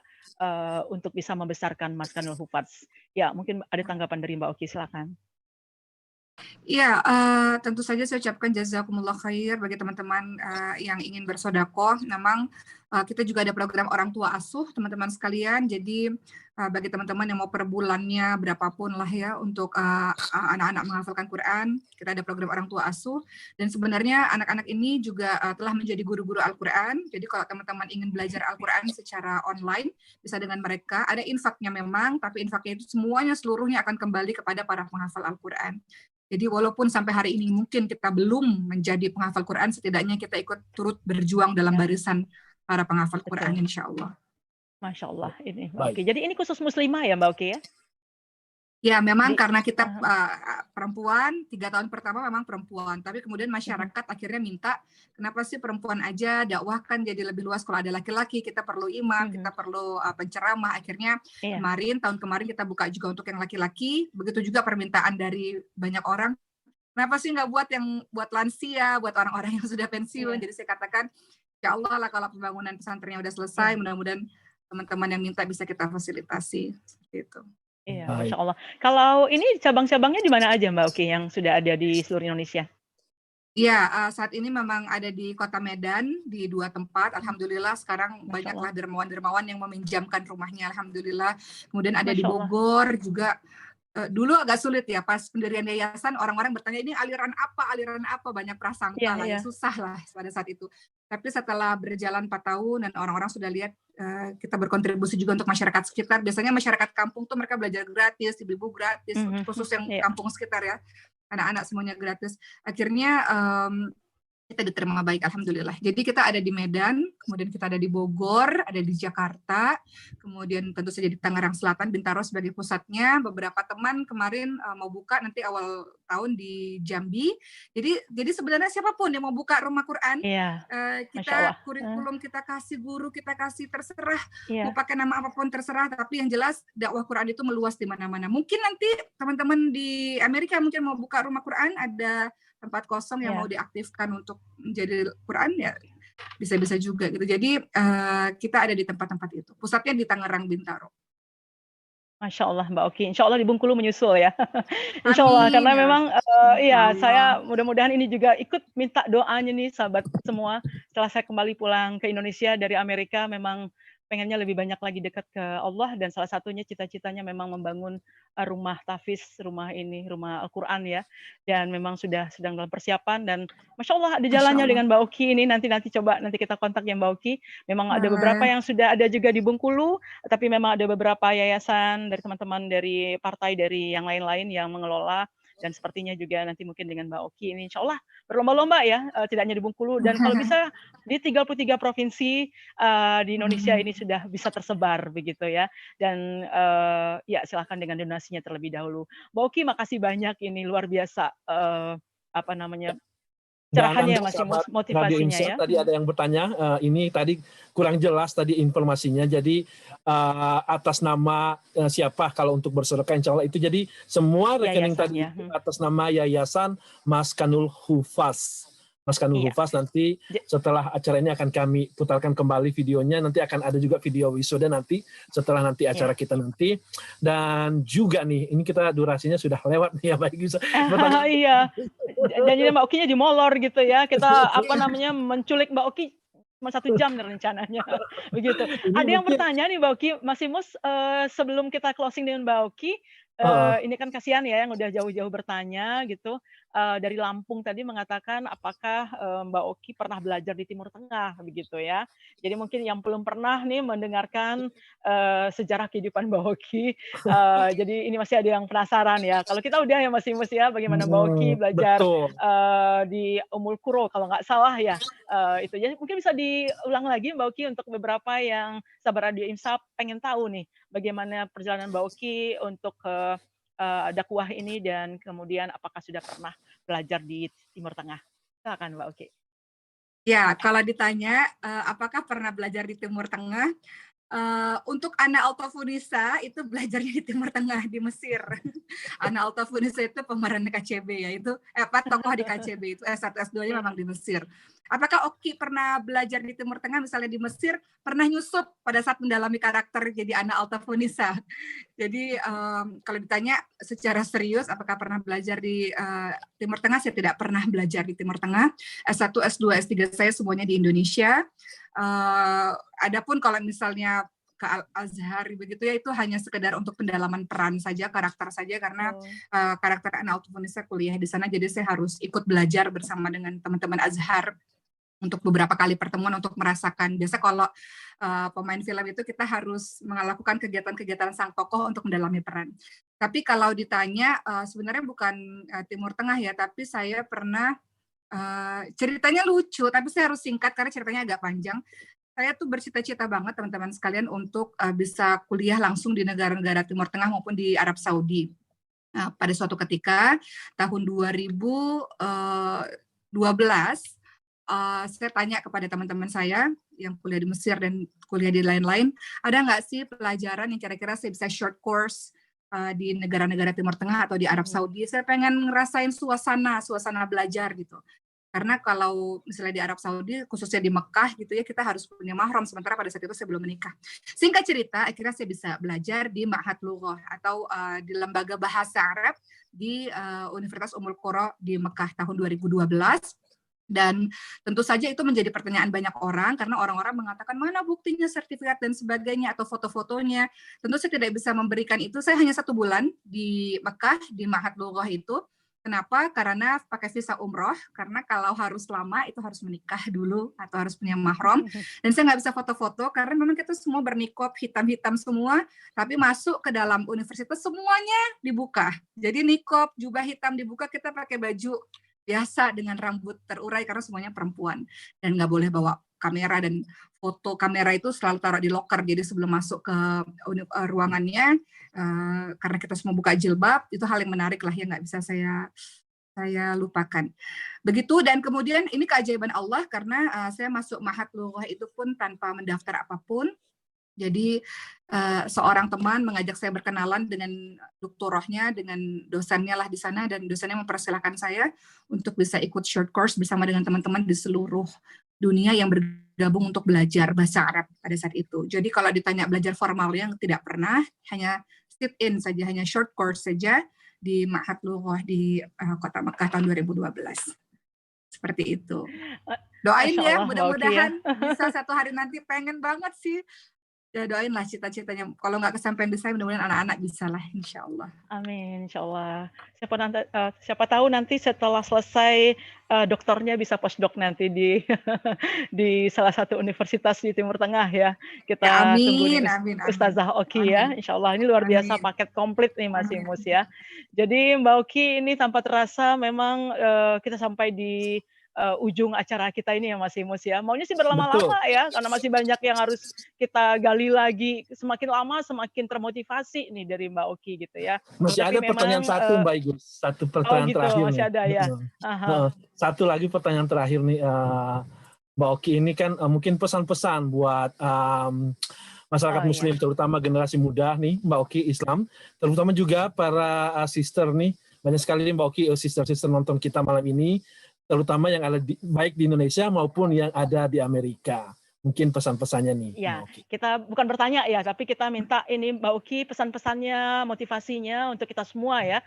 untuk bisa membesarkan Maskanul Hufaz. Ya, mungkin ada tanggapan dari Mbak Oki, silakan. Iya, tentu saja saya ucapkan jazakumullah khair bagi teman-teman yang ingin bersedekah. Memang kita juga ada program orang tua asuh, teman-teman sekalian. Jadi bagi teman-teman yang mau per bulannya berapapun lah ya untuk anak-anak menghafalkan Quran, kita ada program orang tua asuh. Dan sebenarnya anak-anak ini juga telah menjadi guru-guru Al-Quran. Jadi kalau teman-teman ingin belajar Al-Quran secara online, bisa dengan mereka. Ada infaknya memang, tapi infaknya itu semuanya seluruhnya akan kembali kepada para penghafal Al-Quran. Jadi walaupun sampai hari ini mungkin kita belum menjadi penghafal Quran, setidaknya kita ikut turut berjuang dalam barisan para penghafal Quran, insya Allah. Masya Allah, ini Mbak Oki. Jadi ini khusus muslimah ya Mbak Oki ya? Ya, memang karena kita perempuan, 3 tahun pertama memang perempuan, tapi kemudian masyarakat akhirnya minta, kenapa sih perempuan aja, dakwah kan jadi lebih luas kalau ada laki-laki, kita perlu imam, kita perlu penceramah, akhirnya tahun kemarin kita buka juga untuk yang laki-laki, begitu juga permintaan dari banyak orang, kenapa sih nggak buat lansia, buat orang-orang yang sudah pensiun, jadi saya katakan, ya Allah lah kalau pembangunan pesantrennya udah selesai, mudah-mudahan teman-teman yang minta bisa kita fasilitasi, seperti itu. Iya, Masya Allah. Kalau ini cabang-cabangnya di mana aja Mbak Oki yang sudah ada di seluruh Indonesia? Iya, saat ini memang ada di Kota Medan, di 2 tempat. Alhamdulillah sekarang banyaklah dermawan-dermawan yang meminjamkan rumahnya, Alhamdulillah. Kemudian ada di Bogor juga. Dulu agak sulit ya, pas pendirian yayasan orang-orang bertanya, ini aliran apa, banyak prasangka lah, ya susah lah pada saat itu. Tapi setelah berjalan 4 tahun dan orang-orang sudah lihat kita berkontribusi juga untuk masyarakat sekitar. Biasanya masyarakat kampung tuh mereka belajar gratis, ibu-ibu gratis, khusus yang kampung sekitar ya, anak-anak semuanya gratis. Akhirnya kita diterima baik, alhamdulillah. Jadi kita ada di Medan, kemudian kita ada di Bogor, ada di Jakarta, kemudian tentu saja di Tangerang Selatan, Bintaro sebagai pusatnya. Beberapa teman kemarin mau buka nanti awal tahun di Jambi. Jadi sebenarnya siapapun yang mau buka rumah Quran, kita kurikulum kita kasih, guru kita kasih, terserah mau pakai nama apapun terserah. Tapi yang jelas dakwah Quran itu meluas di mana-mana. Mungkin nanti teman-teman di Amerika mungkin mau buka rumah Quran, ada tempat kosong yang mau diaktifkan untuk menjadi Quran, ya bisa-bisa juga gitu. Jadi kita ada di tempat-tempat itu. Pusatnya di Tangerang, Bintaro. Masya Allah Mbak Oki. Insya Allah di Bengkulu menyusul ya. Insya Allah, karena memang saya mudah-mudahan ini juga ikut minta doanya nih sahabat semua. Setelah saya kembali pulang ke Indonesia dari Amerika, memang pengennya lebih banyak lagi dekat ke Allah dan salah satunya cita-citanya memang membangun rumah tahfiz, rumah Al-Qur'an ya. Dan memang sedang dalam persiapan dan Masya Allah ada Masya jalannya Allah. dengan Mbak Oki ini nanti coba nanti kita kontak ya Mbak Oki. Memang ada beberapa Boleh. yang sudah ada juga di Bengkulu, tapi memang ada beberapa yayasan dari teman-teman dari partai dari yang lain-lain yang mengelola dan sepertinya juga nanti mungkin dengan Mbak Oki ini insya Allah berlomba-lomba ya, tidak hanya di Bengkulu dan kalau bisa di 33 provinsi di Indonesia ini sudah bisa tersebar begitu ya. Dan ya silakan dengan donasinya terlebih dahulu. Mbak Oki makasih banyak ini luar biasa apa namanya Dan cerahannya Anda masih sahabat Radio motivasinya Imsak ya. tadi ada yang bertanya, ini tadi kurang jelas tadi informasinya. Jadi atas nama siapa kalau untuk bersedekah insya Allah itu jadi semua rekening Yayasan tadi ya. itu atas nama Yayasan Maskanul Hufaz. Maskanul Iya. Hufaz nanti setelah acara ini akan kami putarkan kembali videonya, nanti akan ada juga video wisuda nanti setelah nanti acara kita nanti. Dan juga nih, ini kita durasinya sudah lewat nih ya Pak Igu. Iya. Janjinya Mbak Okinya di molor gitu ya. Kita apa namanya menculik Mbak Oki cuma 1 jam nih rencananya. Begitu. Ada yang bertanya nih Mbak Oki, Mas Imus sebelum kita closing dengan Mbak Oki, ini kan kasihan ya yang udah jauh-jauh bertanya gitu. Dari Lampung tadi mengatakan apakah Mbak Oki pernah belajar di Timur Tengah begitu ya. Jadi mungkin yang belum pernah nih mendengarkan sejarah kehidupan Mbak Oki, jadi ini masih ada yang penasaran ya. Kalau kita udah ya Mas Imus ya, bagaimana Mbak Oki belajar di Ummul Qura kalau nggak salah ya. Itu jadi mungkin bisa diulang lagi Mbak Oki untuk beberapa yang sahabat Radio Imsak pengen tahu nih bagaimana perjalanan Mbak Oki untuk dakwah ini dan kemudian apakah sudah pernah belajar di Timur Tengah? Silakan Mbak Oki. Ya, kalau ditanya apakah pernah belajar di Timur Tengah, untuk Ana Altafunisa itu belajarnya di Timur Tengah di Mesir. Ana Altafunisa itu pemeran di KCB ya, itu tokoh di KCB itu S1 S2-nya memang di Mesir. Apakah Oki pernah belajar di Timur Tengah misalnya di Mesir, pernah nyusup pada saat mendalami karakter jadi Ana Altafunisa. Jadi kalau ditanya secara serius apakah pernah belajar di Timur Tengah, saya tidak pernah belajar di Timur Tengah. S1, S2, S3 saya semuanya di Indonesia. Adapun kalau misalnya ke Al-Azhar begitu ya, itu hanya sekedar untuk pendalaman peran saja, karakter saja, karena karakter Ana Altafunisa kuliah di sana, jadi saya harus ikut belajar bersama dengan teman-teman Azhar untuk beberapa kali pertemuan untuk merasakan. Biasa kalau pemain film itu kita harus melakukan kegiatan-kegiatan sang tokoh untuk mendalami peran. Tapi kalau ditanya sebenarnya bukan Timur Tengah ya, tapi saya pernah ceritanya lucu, tapi saya harus singkat karena ceritanya agak panjang. Saya tuh bercita-cita banget teman-teman sekalian untuk bisa kuliah langsung di negara-negara Timur Tengah maupun di Arab Saudi. Pada suatu ketika tahun 2012 saya tanya kepada teman-teman saya yang kuliah di Mesir dan kuliah di lain-lain, ada nggak sih pelajaran yang kira-kira saya bisa short course di negara-negara Timur Tengah atau di Arab Saudi? Saya pengen ngerasain suasana belajar gitu. Karena kalau misalnya di Arab Saudi, khususnya di Mekah gitu ya, kita harus punya mahram, sementara pada saat itu saya belum menikah. Singkat cerita, akhirnya saya bisa belajar di Ma'had Lughah atau di Lembaga Bahasa Arab di Universitas Ummul Qura di Mekah tahun 2012. Dan tentu saja itu menjadi pertanyaan banyak orang, karena orang-orang mengatakan mana buktinya, sertifikat dan sebagainya, atau foto-fotonya. Tentu saya tidak bisa memberikan itu. Saya hanya 1 bulan di Mekah, di Ma'had Lughah itu. Kenapa? Karena pakai visa umroh, karena kalau harus lama itu harus menikah dulu atau harus punya mahram. Dan saya nggak bisa foto-foto karena memang kita semua bernikop hitam-hitam semua, tapi masuk ke dalam universitas semuanya dibuka. Jadi nikop, jubah hitam dibuka, kita pakai baju biasa dengan rambut terurai karena semuanya perempuan. Dan nggak boleh bawa kamera, dan foto kamera itu selalu taruh di loker. Jadi sebelum masuk ke ruangannya, karena kita semua buka jilbab, itu hal yang menarik lah yang nggak bisa saya lupakan. Begitu, dan kemudian ini keajaiban Allah karena saya masuk Ma'had Lughah itu pun tanpa mendaftar apapun. Jadi seorang teman mengajak saya berkenalan dengan doktorahnya, dengan dosennya lah di sana, dan dosennya mempersilahkan saya untuk bisa ikut short course bersama dengan teman-teman di seluruh dunia yang bergabung untuk belajar bahasa Arab pada saat itu. Jadi kalau ditanya belajar formal yang tidak pernah, hanya sit in saja, hanya short course saja di Ma'had Lughah di Kota Mekah tahun 2012. Seperti itu. Doain ya, mudah-mudahan bisa satu hari nanti, pengen banget sih Ya doain lah cita-citanya. Kalau nggak kesampaian di saya, mudah-mudahan anak-anak bisa lah, insya Allah. Amin, insya Allah. Siapa tahu nanti setelah selesai doktornya bisa postdoc nanti di di salah satu universitas di Timur Tengah ya. Ya Kita tunggu nih amin, amin, amin. Ustazah Oki ya. Amin. Insya Allah ini luar biasa Amin. paket komplit nih Mas Amin. Imus ya. Jadi Mbak Oki ini tanpa terasa memang kita sampai di ujung acara kita ini ya Mas Imus ya. Maunya sih Betul. berlama-lama ya, karena masih banyak yang harus kita gali lagi. Semakin lama semakin termotivasi nih dari Mbak Oki gitu ya. Masih Tapi ada pertanyaan memang satu Mbak Igus, satu oh pertanyaan gitu, terakhir masih nih. ada ya. Aha. Satu lagi pertanyaan terakhir nih, Mbak Oki, ini kan mungkin pesan-pesan buat masyarakat Oh, Muslim, iya. terutama generasi muda nih, Mbak Oki Islam, terutama juga para sister nih, banyak sekali Mbak Oki sister-sister nonton kita malam ini, terutama yang ada baik di Indonesia maupun yang ada di Amerika. Mungkin pesan-pesannya nih, Ya, Mbak Oki. kita bukan bertanya ya, tapi kita minta ini Mbak Oki pesan-pesannya, motivasinya untuk kita semua ya.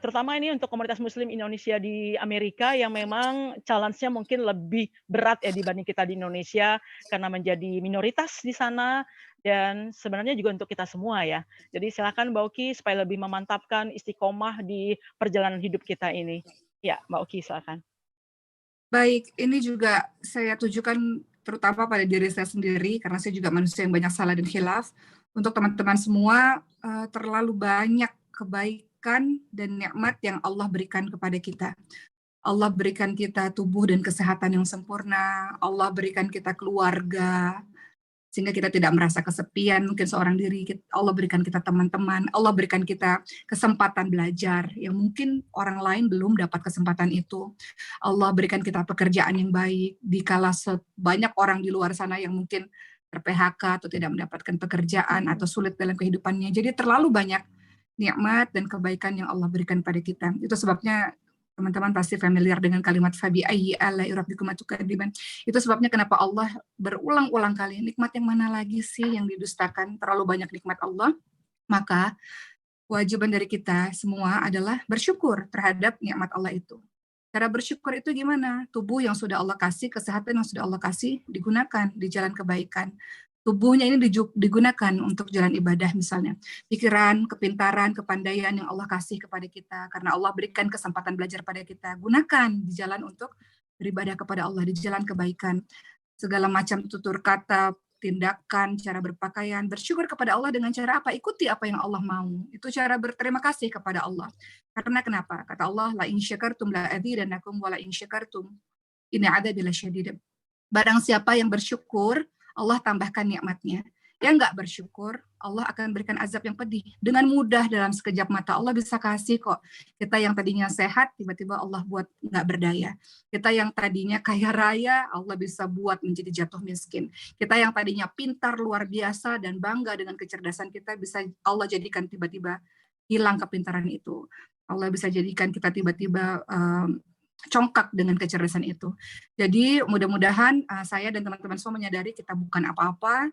Terutama ini untuk komunitas Muslim Indonesia di Amerika yang memang challenge-nya mungkin lebih berat ya dibanding kita di Indonesia karena menjadi minoritas di sana dan sebenarnya juga untuk kita semua ya. Jadi silakan Mbak Oki supaya lebih memantapkan istiqomah di perjalanan hidup kita ini. Ya, Mbak Oki silakan. Baik, ini juga saya tujukan terutama pada diri saya sendiri, karena saya juga manusia yang banyak salah dan khilaf. Untuk teman-teman semua, terlalu banyak kebaikan dan nikmat yang Allah berikan kepada kita. Allah berikan kita tubuh dan kesehatan yang sempurna, Allah berikan kita keluarga, sehingga kita tidak merasa kesepian, mungkin seorang diri, Allah berikan kita teman-teman, Allah berikan kita kesempatan belajar, yang mungkin orang lain belum dapat kesempatan itu. Allah berikan kita pekerjaan yang baik, dikala banyak orang di luar sana yang mungkin ter-PHK atau tidak mendapatkan pekerjaan atau sulit dalam kehidupannya. Jadi terlalu banyak nikmat dan kebaikan yang Allah berikan pada kita. Itu sebabnya teman-teman pasti familiar dengan kalimat fabi ayyi ala'i rabbikuma tukadziban. Itu sebabnya kenapa Allah berulang-ulang kali, nikmat yang mana lagi sih yang didustakan? Terlalu banyak nikmat Allah. Maka kewajiban dari kita semua adalah bersyukur terhadap nikmat Allah itu. Cara bersyukur itu gimana? Tubuh yang sudah Allah kasih, kesehatan yang sudah Allah kasih, digunakan di jalan kebaikan. Tubuhnya ini digunakan untuk jalan ibadah misalnya. Pikiran, kepintaran, kepandaian yang Allah kasih kepada kita. Karena Allah berikan kesempatan belajar pada kita. Gunakan di jalan untuk beribadah kepada Allah, di jalan kebaikan. Segala macam tutur kata, tindakan, cara berpakaian. Bersyukur kepada Allah dengan cara apa? Ikuti apa yang Allah mau. Itu cara berterima kasih kepada Allah. Karena kenapa? Kata Allah, la in syakartum la adzidannakum wa la in syakartum inna adzabi lasyadid. Barang siapa yang bersyukur, Allah tambahkan nikmatnya. Yang nggak bersyukur, Allah akan berikan azab yang pedih. Dengan mudah dalam sekejap mata Allah bisa kasih kok. Kita yang tadinya sehat, tiba-tiba Allah buat nggak berdaya. Kita yang tadinya kaya raya, Allah bisa buat menjadi jatuh miskin. Kita yang tadinya pintar luar biasa dan bangga dengan kecerdasan kita, bisa Allah jadikan tiba-tiba hilang kepintaran itu. Allah bisa jadikan kita tiba-tiba congkak dengan kecerdasan itu. Jadi mudah-mudahan saya dan teman-teman semua menyadari kita bukan apa-apa,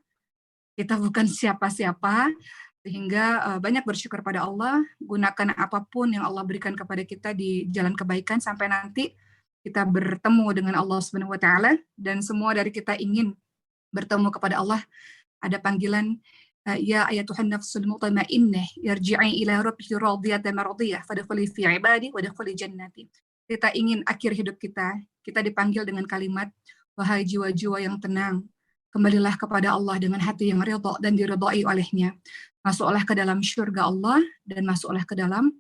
kita bukan siapa-siapa, sehingga banyak bersyukur pada Allah, gunakan apapun yang Allah berikan kepada kita di jalan kebaikan sampai nanti kita bertemu dengan Allah Subhanahu wa taala, dan semua dari kita ingin bertemu kepada Allah. Ada panggilan ya ayatuhan nafsul mutmainnah irji'i ila rabbiki radiyatan mardiyah fadkhuli fi ibadi wadkhuli jannati. Kita ingin akhir hidup kita dipanggil dengan kalimat, wahai jiwa-jiwa yang tenang, kembalilah kepada Allah dengan hati yang ridha dan diridhai olehnya. Masuklah ke dalam syurga Allah dan masuklah ke dalam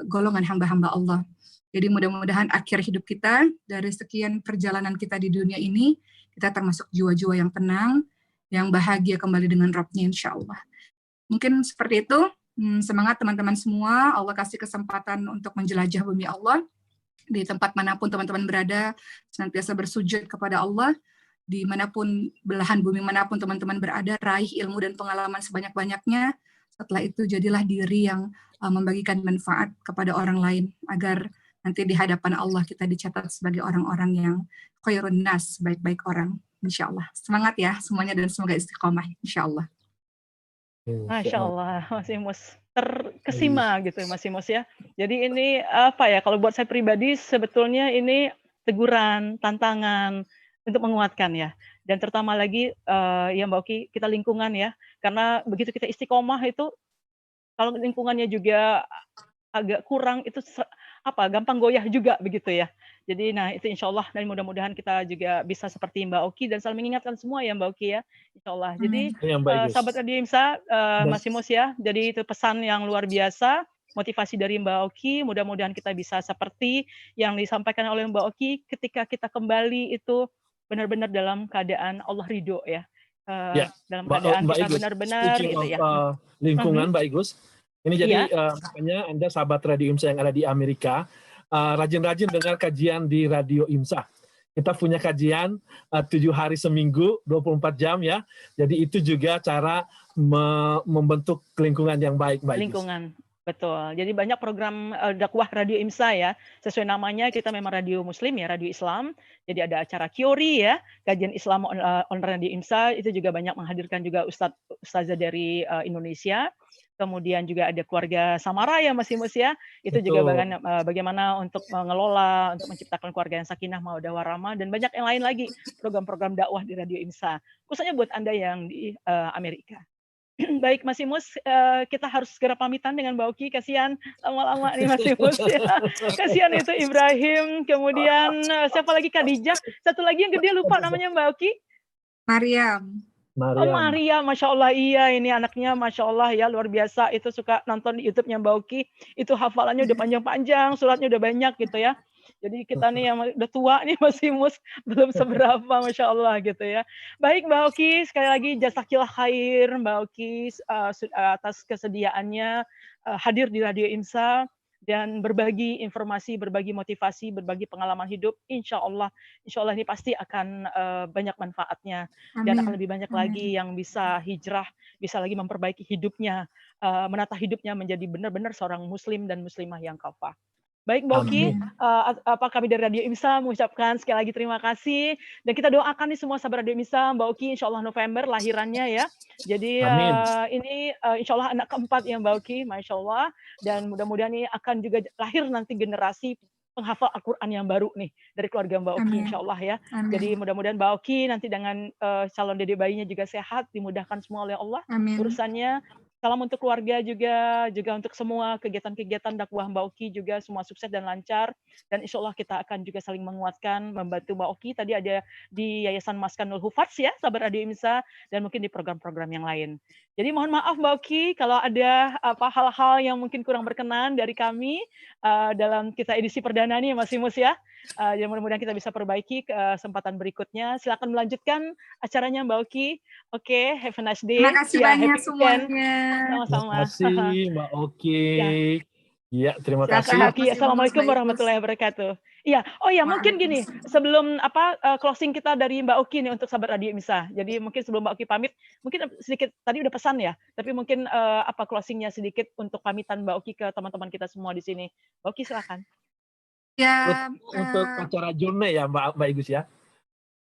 golongan hamba-hamba Allah. Jadi mudah-mudahan akhir hidup kita, dari sekian perjalanan kita di dunia ini, kita termasuk jiwa-jiwa yang tenang, yang bahagia kembali dengan Rabb-Nya insya Allah. Mungkin seperti itu. Semangat teman-teman semua. Allah kasih kesempatan untuk menjelajah bumi Allah. Di tempat manapun teman-teman berada, senantiasa bersujud kepada Allah, dimanapun belahan bumi manapun teman-teman berada, raih ilmu dan pengalaman sebanyak-banyaknya. Setelah itu jadilah diri yang membagikan manfaat kepada orang lain, agar nanti di hadapan Allah kita dicatat sebagai orang-orang yang khairun nas, baik-baik orang, insya Allah. Semangat ya semuanya dan semoga istiqomah, insya Allah. Masya Allah, Mas Imus terkesima gitu Mas Imus ya. Jadi ini apa ya, kalau buat saya pribadi sebetulnya ini teguran, tantangan untuk menguatkan ya. dan terutama lagi ya Mbak Oki, kita lingkungan ya, karena begitu kita istiqomah itu kalau lingkungannya juga agak kurang itu gampang goyah juga begitu ya. Jadi nah itu insya Allah dan mudah-mudahan kita juga bisa seperti Mbak Oki dan saling mengingatkan semua ya Mbak Oki ya, insya Allah. Jadi Yang baik, Gus. sahabat Radio IMSA, Dan- Mas Imus ya, jadi itu pesan yang luar biasa, motivasi dari Mbak Oki, mudah-mudahan kita bisa seperti yang disampaikan oleh Mbak Oki ketika kita kembali itu benar-benar dalam keadaan Allah ridho ya. Ya, Dalam keadaan Mbak kita Igus, benar-benar speaking gitu of, ya. lingkungan, Mbak Igus, ini jadi Iya. makanya Anda sahabat Radio IMSA yang ada di Amerika, rajin-rajin dengar kajian di Radio IMSA. Kita punya kajian 7 hari seminggu, 24 jam ya. Jadi itu juga cara membentuk lingkungan yang baik, Mbak Igus. Lingkungan, betul. Jadi banyak program dakwah Radio IMSA ya. Sesuai namanya kita memang radio Muslim ya, radio Islam. Jadi ada acara Kiori ya, kajian Islam on Radio IMSA itu juga banyak menghadirkan juga ustazah dari Indonesia. Kemudian juga ada keluarga Samara ya Mas Imus ya. Itu Betul. juga bagaimana untuk mengelola, untuk menciptakan keluarga yang sakinah mawaddah warahmah dan banyak yang lain lagi program-program dakwah di Radio IMSA. Khususnya buat Anda yang di Amerika. Baik Mas Imus, kita harus segera pamitan dengan Mbak Oki, kasihan lama-lama nih Mas Imus ya. Kasihan itu Ibrahim, kemudian siapa lagi Khadijah, satu lagi yang gede lupa namanya Mbak Oki. Mariam. Oh Maria, Masya Allah iya ini anaknya Masya Allah ya luar biasa, itu suka nonton di YouTube-nya Mbak Oki, itu hafalannya udah panjang-panjang, suratnya udah banyak gitu ya. Jadi kita nih yang udah tua nih Mas Imus belum seberapa Masya Allah gitu ya. Baik Mbak Oki, sekali lagi jazakillah khair Mbak Oki atas kesediaannya hadir di Radio IMSA dan berbagi informasi, berbagi motivasi, berbagi pengalaman hidup. Insya Allah ini pasti akan banyak manfaatnya. Dan akan lebih banyak lagi yang bisa hijrah, bisa lagi memperbaiki hidupnya, menata hidupnya menjadi benar-benar seorang muslim dan muslimah yang kafah. Baik Mbak Oki, kami dari Radio IMSA mengucapkan sekali lagi terima kasih dan kita doakan nih semua sahabat Radio IMSA, Mbak Oki insya Allah November lahirannya ya. Jadi ini insya Allah anak keempat ya Mbak Oki, Masya Allah, dan mudah-mudahan ini akan juga lahir nanti generasi penghafal Al-Quran yang baru nih dari keluarga Mbak Oki insya Allah ya. Jadi mudah-mudahan Mbak Oki nanti dengan calon dede bayinya juga sehat, dimudahkan semua oleh Allah urusannya. Salam untuk keluarga juga untuk semua kegiatan-kegiatan dakwah Mbak Oki juga semua sukses dan lancar. Dan insya Allah kita akan juga saling menguatkan, membantu Mbak Oki. Tadi ada di Yayasan Maskanul Hufaz ya, sahabat Radio IMSA, dan mungkin di program-program yang lain. Jadi mohon maaf Mbak Oki kalau ada hal-hal yang mungkin kurang berkenan dari kami dalam kita edisi perdana nih Mas Imus ya. Jadi mudah-mudahan kita bisa perbaiki kesempatan berikutnya. Silakan melanjutkan acaranya Mbak Oki. Oke, have a nice day. Terima kasih banyak semuanya. Sama-sama. Terima kasih Mbak Oki. Ya, terima kasih. Mbak Oki. Assalamualaikum warahmatullahi wabarakatuh. Iya, oh ya mungkin gini, sebelum closing kita dari Mbak Oki nih untuk sahabat Radio IMSA. Jadi mungkin sebelum Mbak Oki pamit, mungkin sedikit tadi udah pesan ya, tapi mungkin closingnya sedikit untuk pamitan Mbak Oki ke teman-teman kita semua di sini. Mbak Oki silakan. Ya, untuk acara journey ya Mbak Igus ya.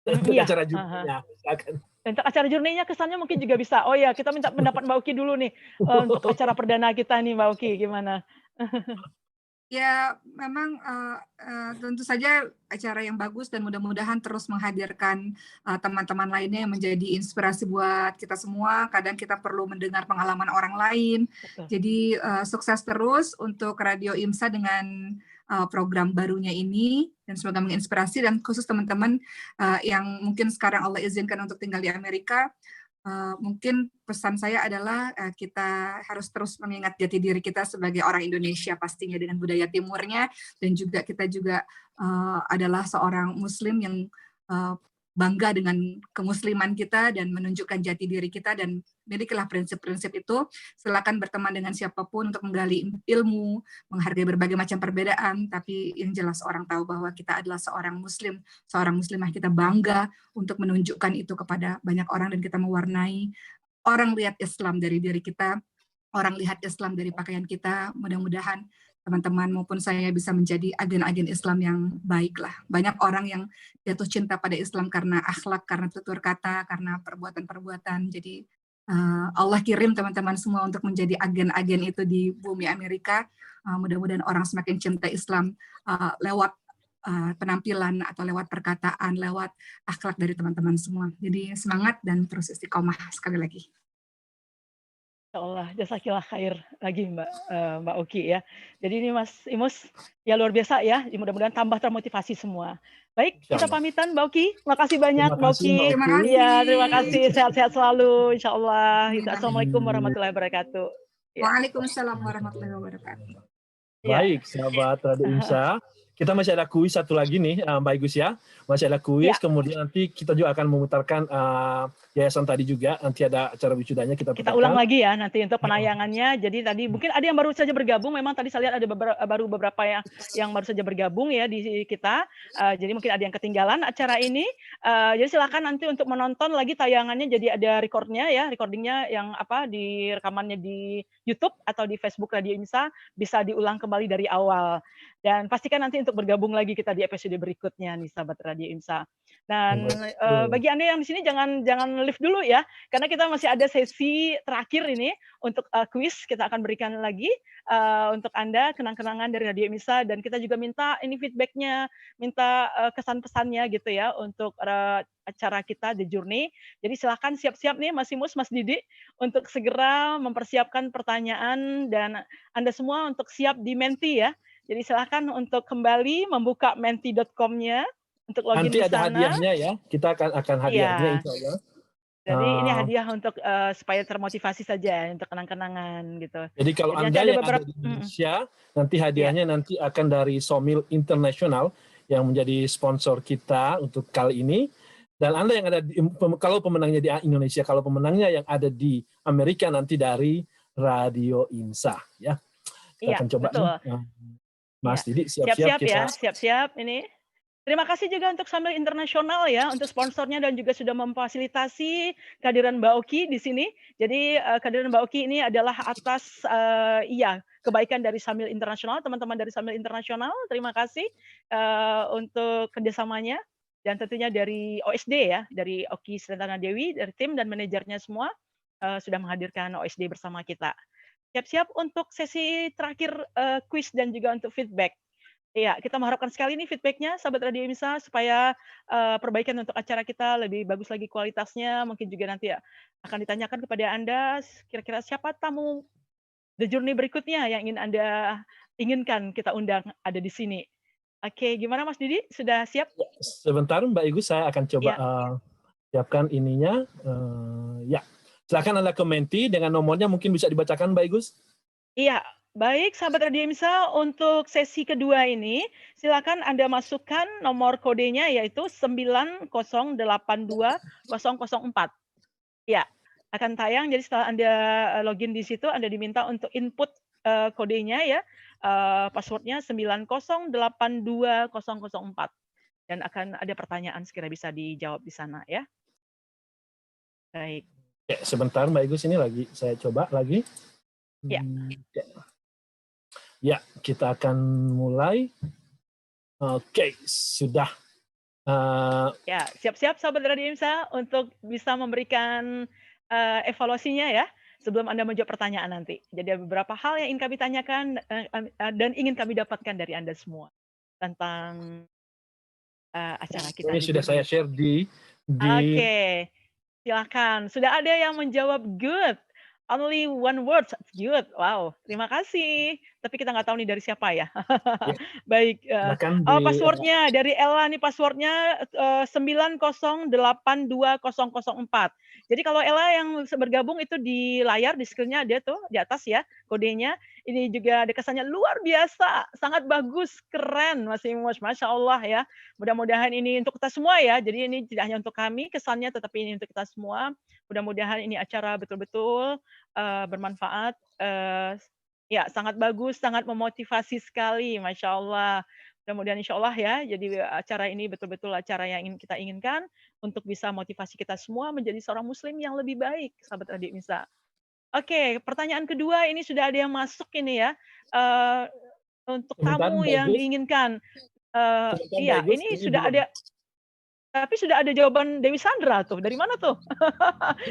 Untuk acara journey-nya, silakan. Untuk acara journey-nya kesannya mungkin juga bisa. Oh ya, kita minta pendapat Mbak Oki dulu nih untuk acara perdana kita nih Mbak Oki, gimana? Ya, memang tentu saja acara yang bagus dan mudah-mudahan terus menghadirkan teman-teman lainnya yang menjadi inspirasi buat kita semua. Kadang kita perlu mendengar pengalaman orang lain. Betul. Jadi sukses terus untuk Radio IMSA dengan program barunya ini dan semoga menginspirasi dan khusus teman-teman yang mungkin sekarang Allah izinkan untuk tinggal di Amerika. Mungkin pesan saya adalah kita harus terus mengingat jati diri kita sebagai orang Indonesia pastinya dengan budaya timurnya dan juga kita juga adalah seorang muslim yang bangga dengan kemusliman kita dan menunjukkan jati diri kita dan milikilah prinsip-prinsip itu. Silakan berteman dengan siapapun untuk menggali ilmu, menghargai berbagai macam perbedaan, tapi yang jelas orang tahu bahwa kita adalah seorang muslim, seorang muslimah, kita bangga untuk menunjukkan itu kepada banyak orang dan kita mewarnai orang lihat Islam dari diri kita, orang lihat Islam dari pakaian kita. Mudah-mudahan teman-teman maupun saya bisa menjadi agen-agen Islam yang baik lah. Banyak orang yang jatuh cinta pada Islam karena akhlak, karena tutur kata, karena perbuatan-perbuatan. Jadi Allah kirim teman-teman semua untuk menjadi agen-agen itu di bumi Amerika. Mudah-mudahan orang semakin cinta Islam lewat penampilan atau lewat perkataan, lewat akhlak dari teman-teman semua. Jadi semangat dan terus istiqomah sekali lagi. Insya Allah, jazakillah khair lagi Mbak Oki ya. Jadi ini Mas Imus ya luar biasa ya. Mudah-mudahan tambah termotivasi semua. Baik, kita pamitan Mbak Oki. Makasih banyak Mbak Oki. Terima kasih. Iya, terima kasih. Sehat-sehat selalu. Insya Allah. Assalamualaikum warahmatullahi wabarakatuh. Ya. Waalaikumsalam warahmatullahi wabarakatuh. Baik, sahabat Radio IMSA. Kita masih ada kuis satu lagi nih, Mbak Igus ya. Masih ada kuis, kemudian nanti kita juga akan memutarkan yayasan tadi juga. Nanti ada acara wisudanya kita putarkan. Kita ulang lagi ya nanti untuk penayangannya. Jadi tadi mungkin ada yang baru saja bergabung. Memang tadi saya lihat ada beberapa yang baru saja bergabung ya di kita. Jadi mungkin ada yang ketinggalan acara ini. Jadi silakan nanti untuk menonton lagi tayangannya. Jadi ada recordingnya yang di rekamannya di YouTube atau di Facebook Radio IMSA bisa diulang kembali dari awal. Dan pastikan nanti untuk bergabung lagi kita di episode berikutnya nih sahabat Radio IMSA. Dan bagi Anda yang di sini jangan live dulu ya, karena kita masih ada sesi terakhir ini untuk kuis kita akan berikan lagi untuk Anda kenang-kenangan dari Radio IMSA, dan kita juga minta ini feedbacknya, minta kesan-pesannya gitu ya untuk acara kita The Journey. Jadi silakan siap-siap nih Mas Imus, Mas Didi untuk segera mempersiapkan pertanyaan, dan Anda semua untuk siap di Menti ya. Jadi silakan untuk kembali membuka menti.com-nya untuk login nanti di sana. Nanti ada hadiahnya ya, kita akan hadiahnya insya Allah. Jadi ini hadiah untuk supaya termotivasi saja untuk kenang-kenangan gitu. Jadi kalau Anda yang ada di Indonesia, nanti hadiahnya nanti akan dari Somil International yang menjadi sponsor kita untuk kali ini. Dan Anda yang ada kalau pemenangnya di Indonesia, kalau pemenangnya yang ada di Amerika nanti dari Radio IMSA ya. Kita akan coba betul. Mas Didi siap-siap ya, siap-siap ini. Terima kasih juga untuk Somil International ya untuk sponsornya dan juga sudah memfasilitasi kehadiran Mbak Oki di sini. Jadi kehadiran Mbak Oki ini adalah atas kebaikan dari Somil International, teman-teman dari Somil International. Terima kasih untuk kerjasamanya, dan tentunya dari OSD ya, dari Oki Srentana Dewi, dari tim dan manajernya semua sudah menghadirkan OSD bersama kita. Siap-siap untuk sesi terakhir kuis dan juga untuk feedback. Iya, kita mengharapkan sekali nih feedbacknya, sahabat Radio IMSA, supaya perbaikan untuk acara kita lebih bagus lagi kualitasnya. Mungkin juga nanti akan ditanyakan kepada Anda, kira-kira siapa tamu The Journey berikutnya yang ingin Anda inginkan kita undang ada di sini. Oke, gimana Mas Didi? Sudah siap? Sebentar Mbak Igus, saya akan coba siapkan ininya. Ya. Silakan Anda komenti dengan nomornya, mungkin bisa dibacakan Mbak Igus. Iya, baik sahabat Radio IMSA, untuk sesi kedua ini silakan Anda masukkan nomor kodenya yaitu 9082004. Ya, akan tayang. Jadi setelah Anda login di situ, Anda diminta untuk input kodenya ya, passwordnya 9082004, dan akan ada pertanyaan sekira bisa dijawab di sana ya. Baik. Ya, sebentar Mbak Igus, ini lagi saya coba lagi. Ya. Ya, kita akan mulai. Oke, sudah. Ya, siap-siap sahabat Radio IMSA untuk bisa memberikan evaluasinya ya sebelum Anda menjawab pertanyaan nanti. Jadi ada beberapa hal yang ingin kami tanyakan dan ingin kami dapatkan dari Anda semua tentang acara kita. Ini sudah saya share di Oke. Silakan. Sudah ada yang menjawab good. Only one word, good. Wow, terima kasih. Tapi kita nggak tahu nih dari siapa ya. Baik. Passwordnya dari Ella nih, passwordnya 9082004. Jadi kalau Ella yang bergabung itu di layar, di screen-nya ada tuh di atas ya kodenya. Ini juga ada kesannya luar biasa, sangat bagus, keren Mas Imus, Masya Allah ya. Mudah-mudahan ini untuk kita semua ya. Jadi ini tidak hanya untuk kami kesannya, tetapi ini untuk kita semua. Mudah-mudahan ini acara betul-betul bermanfaat. Ya, sangat bagus, sangat memotivasi sekali, Masya Allah. Mudah-mudahan insya Allah ya, jadi acara ini betul-betul acara yang kita inginkan untuk bisa motivasi kita semua menjadi seorang muslim yang lebih baik, sahabat Radio IMSA. Oke, pertanyaan kedua ini sudah ada yang masuk ini ya, untuk tamu yang diinginkan. Iya, ini sudah ada. Tapi sudah ada jawaban Dewi Sandra tuh. Dari mana tuh?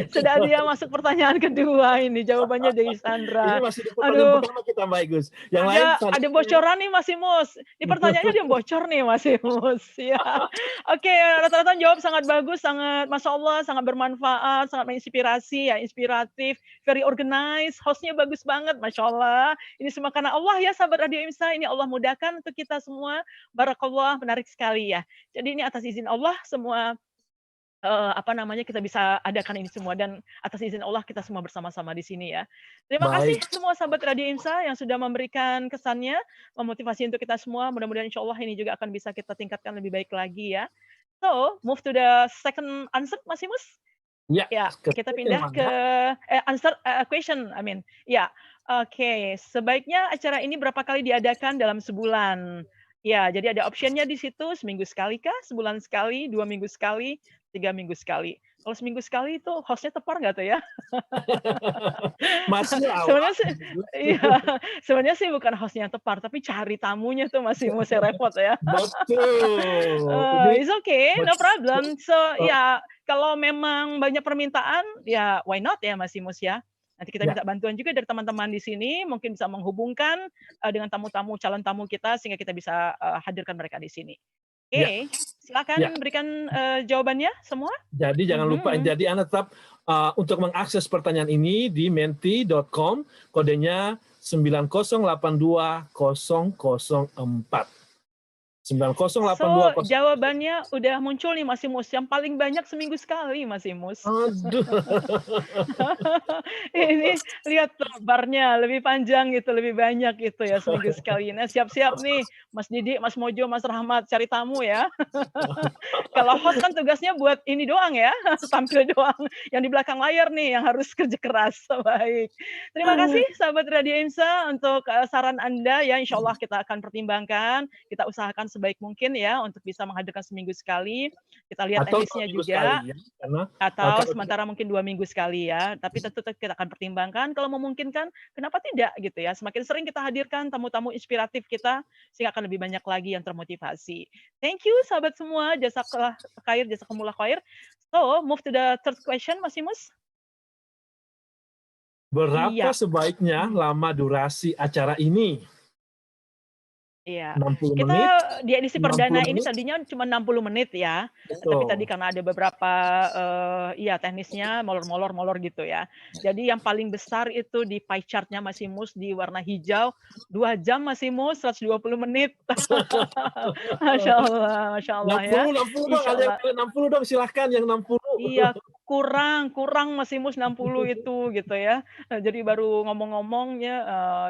Sudah ada yang masuk pertanyaan kedua ini, jawabannya Dewi Ini Sandra. masih di pertanyaan Aduh, pertama kita Mbak Igus. Yang lain ada bocoran nih Mas Imus. Di pertanyaannya ada yang bocor nih Mas Imus. Ya. Oke, rata-rata jawab sangat bagus, sangat Masya Allah, sangat bermanfaat, sangat menginspirasi, ya, inspiratif, very organized, hostnya bagus banget, Masya Allah. Ini semua karena Allah ya, sahabat Radio IMSA, ini Allah mudahkan untuk kita semua. Barakallah, menarik sekali ya. Jadi ini atas izin Allah semua kita bisa adakan ini semua dan atas izin Allah kita semua bersama-sama di sini ya. Terima kasih Baik. semua sahabat Radio IMSA yang sudah memberikan kesannya, memotivasi untuk kita semua. Mudah-mudahan insya Allah ini juga akan bisa kita tingkatkan lebih baik lagi ya. So, move to the second answer, Mas Imus. Ya, Ya, kita pindah ke question, I mean. Ya, oke. Sebaiknya acara ini berapa kali diadakan dalam sebulan? Ya, jadi ada optionnya di situ, seminggu sekali kah, sebulan sekali, 2 minggu sekali, 3 minggu sekali. Kalau seminggu sekali itu hostnya tepar nggak tuh ya? Masih Sebenarnya sih, iya, sebenarnya sih bukan hostnya yang tepar, tapi cari tamunya tuh masih repot ya. Betul. It's okay, no problem. So ya, kalau memang banyak permintaan, ya why not ya Mas Imus ya. Nanti kita minta bantuan juga dari teman-teman di sini, mungkin bisa menghubungkan dengan tamu-tamu, calon tamu kita, sehingga kita bisa hadirkan mereka di sini. Oke, silakan berikan jawabannya semua. Jadi jangan lupa, jadi Anda tetap untuk mengakses pertanyaan ini di menti.com, kodenya 9082004. 9082. So, jawabannya udah muncul nih Mas Imus. Yang paling banyak seminggu sekali Mas Imus. Aduh. Ini lihat barnya lebih panjang gitu, lebih banyak gitu ya seminggu sekali. Nah, siap-siap nih Mas Didi, Mas Mojo, Mas Rahmat cari tamu ya. Kalau host kan tugasnya buat ini doang ya, tampil doang. Yang di belakang layar nih yang harus kerja keras. Baik. Terima kasih sahabat Radio IMSA untuk saran Anda ya. Insya Allah kita akan pertimbangkan, kita usahakan sebaik mungkin ya untuk bisa menghadirkan seminggu sekali. Kita lihat teknisnya juga. Sekali, ya, atau sementara mungkin 2 minggu sekali ya. Tapi tentu kita akan pertimbangkan kalau memungkinkan, kenapa tidak gitu ya. Semakin sering kita hadirkan tamu-tamu inspiratif kita, sehingga akan lebih banyak lagi yang termotivasi. Thank you sahabat semua. Jazakallah khair, jazakumullah khair. So, move to the third question, Mas Imus. Berapa sebaiknya lama durasi acara ini? Iya, 60 kita menit, di edisi perdana ini tadinya cuma 60 menit ya. Betul. Tapi tadi karena ada beberapa teknisnya molor gitu ya. Jadi yang paling besar itu di pie chart-nya Mas Imus di warna hijau, 2 jam Mas Imus, 120 menit. Masya Allah ya. 60 dong, silahkan yang 60. Iya, kurang Mas Imus 60 itu gitu ya. Jadi baru ngomong-ngomongnya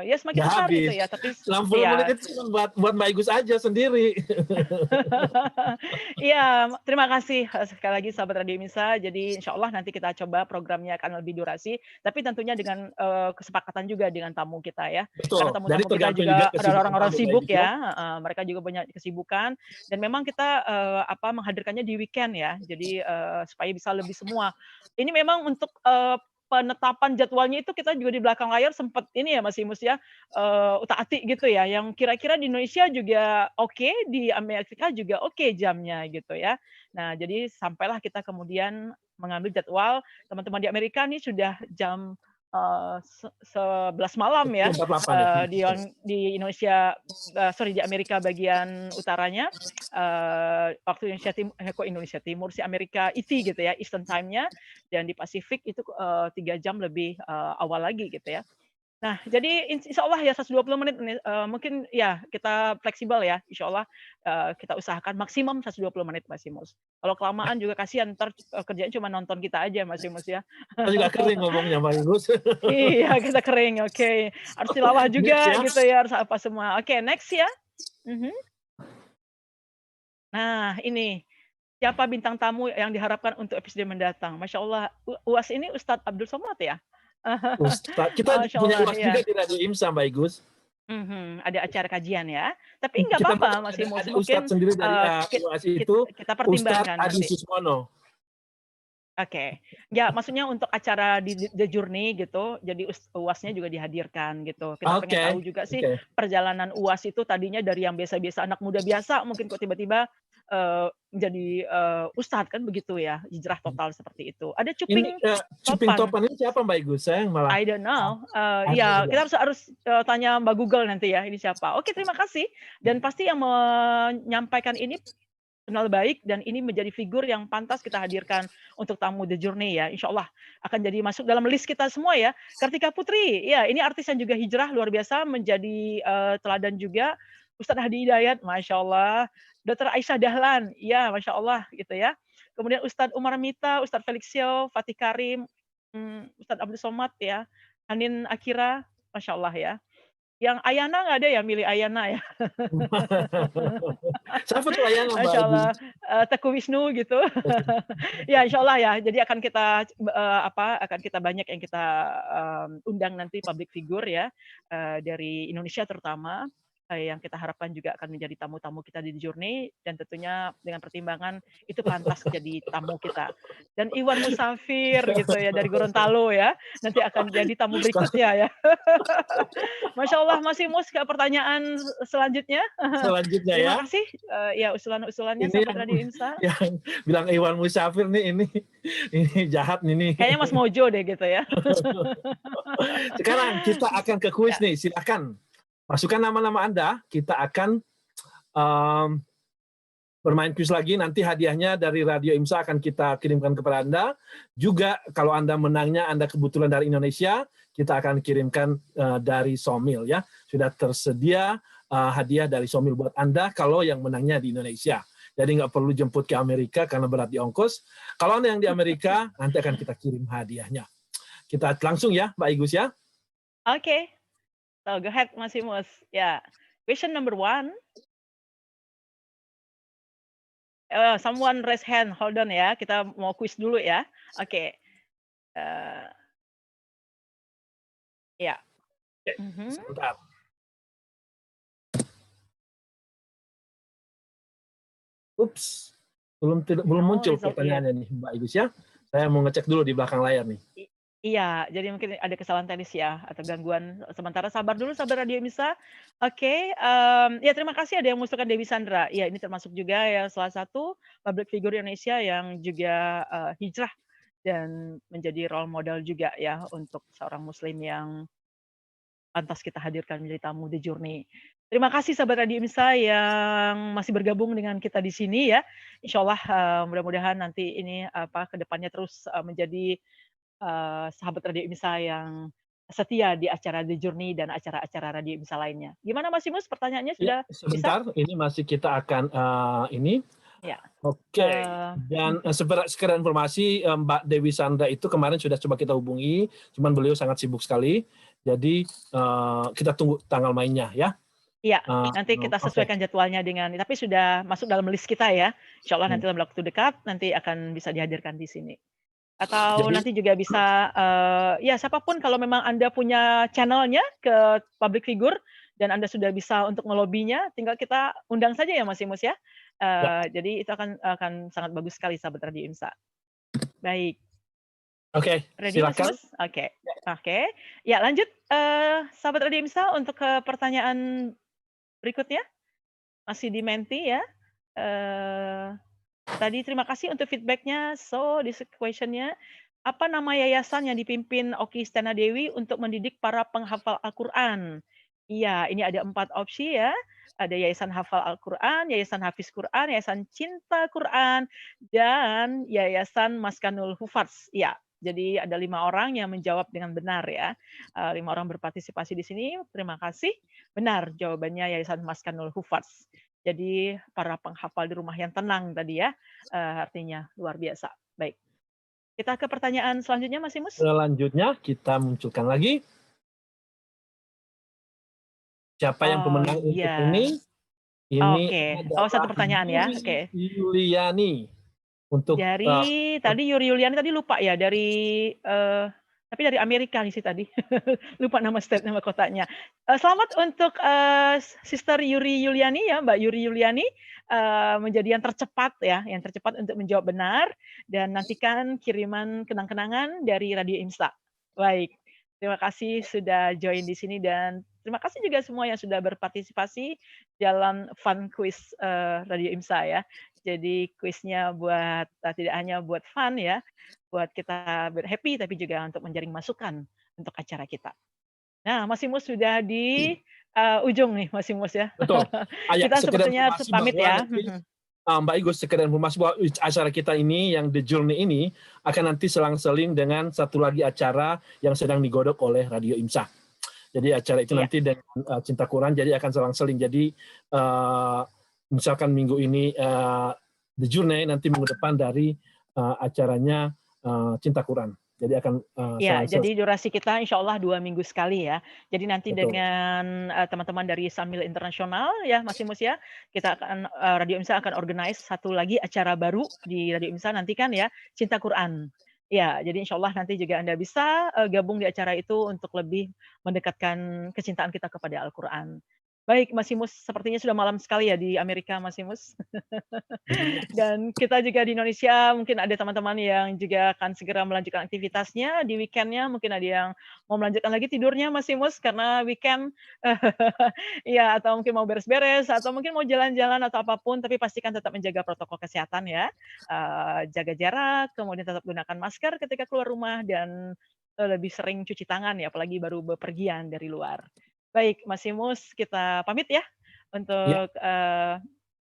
ya semakin besar gitu ya. Tapi 60 menit itu buat Mbak Igus aja sendiri. Iya, terima kasih sekali lagi sahabat Radio IMSA. Jadi insya Allah nanti kita coba programnya akan lebih durasi, tapi tentunya dengan kesepakatan juga dengan tamu kita ya. Betul. Karena tamu-tamu kita juga ada orang-orang sibuk ya. Mereka juga banyak kesibukan dan memang kita menghadirkannya di weekend ya. Jadi supaya bisa lebih semua. Ini memang untuk penetapan jadwalnya itu kita juga di belakang layar sempat ini ya Mas Imus ya, utak-atik gitu ya, yang kira-kira di Indonesia juga oke, di Amerika juga oke jamnya gitu ya. Nah jadi sampailah kita kemudian mengambil jadwal, teman-teman di Amerika nih sudah jam 11 malam ya, di Indonesia, di Amerika bagian utaranya, waktu Indonesia Timur si Amerika ET gitu ya, Eastern Time-nya, dan di Pasifik itu 3 jam lebih awal lagi gitu ya. Nah, jadi insya Allah ya 120 menit mungkin ya kita fleksibel ya, insya Allah kita usahakan maksimum 120 menit Mas Imus. Kalau kelamaan juga kasihan, ntar kerjaan cuma nonton kita aja Mas Imus ya. Kita juga kering ngomongnya Mbak Igus. Iya, kita kering, oke. Harus tilawah juga gitu ya, harus apa semua. Oke, next ya. Nah, ini. Siapa bintang tamu yang diharapkan untuk episode mendatang? Masya Allah, UAS ini Ustadz Abdul Somad ya? Ustaz, kita punya UAS juga di Radio IMSA Mbak Igus. Ada acara kajian ya, tapi nggak apa-apa Mas Imus. Mungkin Ustadz sendiri dari UAS itu kita pertimbangkan. Ustadz Adi Susmono. Oke, ya maksudnya untuk acara di The Journey gitu, jadi UASnya juga dihadirkan gitu. Kita pengen tahu juga sih perjalanan UAS itu tadinya dari yang biasa-biasa anak muda biasa, mungkin kok tiba-tiba menjadi ustadz kan begitu ya, hijrah total seperti itu. Ada Ini Cuping Cuping Topan. Topan ini siapa Mbak Igus? Saya yang malah I don't know. ada Ya, juga. kita harus tanya Mbak Google nanti ya, ini siapa. Oke, terima kasih. Dan pasti yang menyampaikan ini kenal baik dan ini menjadi figur yang pantas kita hadirkan untuk tamu The Journey ya. Insya Allah akan jadi masuk dalam list kita semua ya. Kartika Putri, ya ini artis yang juga hijrah luar biasa menjadi teladan juga. Ustadz Hadi Hidayat, Masya Allah. Dr. Aisyah Dahlan, ya Masya Allah gitu ya. Kemudian Ustadz Umar Mita, Ustadz Felixio, Fatih Karim, Ustadz Abdul Somad ya. Hanin Akira, Masya Allah ya. Yang Ayana nggak ada ya, milih Ayana ya. Siapa tuh Ayana Mbak Masya Igus? Allah, Teguh Wisnu gitu. Ya Insya Allah ya, jadi akan kita banyak yang kita undang nanti public figure ya, dari Indonesia terutama, yang kita harapkan juga akan menjadi tamu-tamu kita di Journey, dan tentunya dengan pertimbangan itu pantas jadi tamu kita. Dan Iwan Musafir gitu ya, dari Gorontalo ya, nanti akan jadi tamu berikutnya ya. Masya Allah, Mas Imus ke pertanyaan selanjutnya. Selanjutnya ya. Terima kasih ya usulan-usulannya Ini sahabat Radio IMSA. yang bilang Iwan Musafir nih ini jahat nih. Kayaknya Mas Mojo deh gitu ya. Sekarang kita akan ke kuis nih, silakan. Masukkan nama-nama Anda, kita akan bermain kuis lagi, nanti hadiahnya dari Radio IMSA akan kita kirimkan kepada Anda. Juga kalau Anda menangnya, Anda kebetulan dari Indonesia, kita akan kirimkan dari Somil ya. Sudah tersedia hadiah dari Somil buat Anda kalau yang menangnya di Indonesia. Jadi nggak perlu jemput ke Amerika karena berat di ongkos. Kalau Anda yang di Amerika, nanti akan kita kirim hadiahnya. Kita langsung ya, Mbak Igus ya. Oke. So go ahead Mas Imus. Ya. Question number 1. Someone raise hand, hold on ya. Kita mau kuis dulu ya. Oke. Ya. Sebentar. Ups, belum muncul pertanyaannya nih Mbak Igus ya. Saya mau ngecek dulu di belakang layar nih. Iya, jadi mungkin ada kesalahan teknis ya atau gangguan. Sementara sabar dulu, sabar Radio IMSA. Oke, ya terima kasih ada yang mengusulkan Dewi Sandra. Ya ini termasuk juga ya salah satu public figure Indonesia yang juga hijrah dan menjadi role model juga ya untuk seorang Muslim yang pantas kita hadirkan menjadi tamu The Journey. Terima kasih sahabat Radio IMSA yang masih bergabung dengan kita di sini ya. Insya Allah mudah-mudahan nanti ini kedepannya terus menjadi sahabat Radio IMSA yang setia di acara The Journey dan acara-acara Radio IMSA lainnya. Gimana Mas Imus? Pertanyaannya sudah sebentar, bisa? ini masih kita akan ini. Ya. Oke. Dan sekedar informasi, Mbak Dewi Sandra itu kemarin sudah coba kita hubungi, cuman beliau sangat sibuk sekali. Jadi kita tunggu tanggal mainnya ya. Iya, nanti kita sesuaikan jadwalnya dengan, tapi sudah masuk dalam list kita ya. Insya Allah nanti dalam waktu dekat nanti akan bisa dihadirkan di sini. Atau nanti juga bisa, ya siapapun kalau memang Anda punya channelnya ke public figure dan Anda sudah bisa untuk ngelobinya, tinggal kita undang saja ya Mas Imus ya. Jadi itu akan sangat bagus sekali sahabat Radio IMSA. Baik. Oke, silakan. Oke. Ya lanjut sahabat Radio IMSA untuk ke pertanyaan berikutnya. Masih di Menti ya. Tadi terima kasih untuk feedback-nya. So, this question-nya, apa nama yayasan yang dipimpin Oki Stena Dewi untuk mendidik para penghafal Al-Quran? Iya, ini ada 4 opsi ya. Ada Yayasan Hafal Al-Quran, Yayasan Hafiz Quran, Yayasan Cinta Quran, dan Yayasan Maskanul Hufaz. Ya, jadi ada 5 orang yang menjawab dengan benar ya. 5 orang berpartisipasi di sini. Terima kasih. Benar jawabannya Yayasan Maskanul Hufaz. Jadi para penghafal di rumah yang tenang tadi ya, artinya luar biasa. Baik, kita ke pertanyaan selanjutnya Mas Imus. Selanjutnya kita munculkan lagi. Siapa yang pemenang untuk ini? Ini satu pertanyaan ya. Oke. Yuliani. Untuk dari tadi Yuri Yuliani tadi lupa ya dari tapi dari Amerika sih tadi. Lupa nama kotanya. Selamat untuk Sister Yuri Yuliani ya, Mbak Yuri Yuliani menjadi yang tercepat untuk menjawab benar dan nantikan kiriman kenang-kenangan dari Radio IMSA. Baik. Terima kasih sudah join di sini dan terima kasih juga semua yang sudah berpartisipasi dalam fun quiz Radio IMSA ya. Jadi kuisnya buat tidak hanya buat fun ya, buat kita happy tapi juga untuk menjaring masukan untuk acara kita. Nah, Mas Imus sudah di ujung nih, Mas Imus ya. Betul. Kita Sekedar sepertinya harus informasi pamit bahwa ya. nanti Mbak Igus, sekedar informasi bahwa acara kita ini yang The Journey ini akan nanti selang-seling dengan satu lagi acara yang sedang digodok oleh Radio IMSA. Jadi acara itu nanti dengan Cinta Quran jadi akan selang-seling. Jadi misalkan minggu ini The Journey, nanti minggu depan dari acaranya Cinta Quran. Jadi akan Ya, jadi durasi kita insya Allah 2 minggu sekali ya. Jadi nanti Betul. dengan teman-teman dari Samil Internasional ya, Mas Imus ya, kita akan Radio IMSA akan organize satu lagi acara baru di Radio IMSA nanti kan ya, Cinta Quran. Ya, jadi insya Allah nanti juga Anda bisa gabung di acara itu untuk lebih mendekatkan kecintaan kita kepada Al-Quran. Baik, Mas Imus, sepertinya sudah malam sekali ya di Amerika, Mas Imus. Dan kita juga di Indonesia mungkin ada teman-teman yang juga akan segera melanjutkan aktivitasnya di weekend-nya. Mungkin ada yang mau melanjutkan lagi tidurnya, Mas Imus, karena weekend. Ya, atau mungkin mau beres-beres, atau mungkin mau jalan-jalan atau apapun, tapi pastikan tetap menjaga protokol kesehatan ya. Jaga jarak, kemudian tetap gunakan masker ketika keluar rumah, dan lebih sering cuci tangan ya, apalagi baru bepergian dari luar. Baik, Mas Imus, kita pamit ya untuk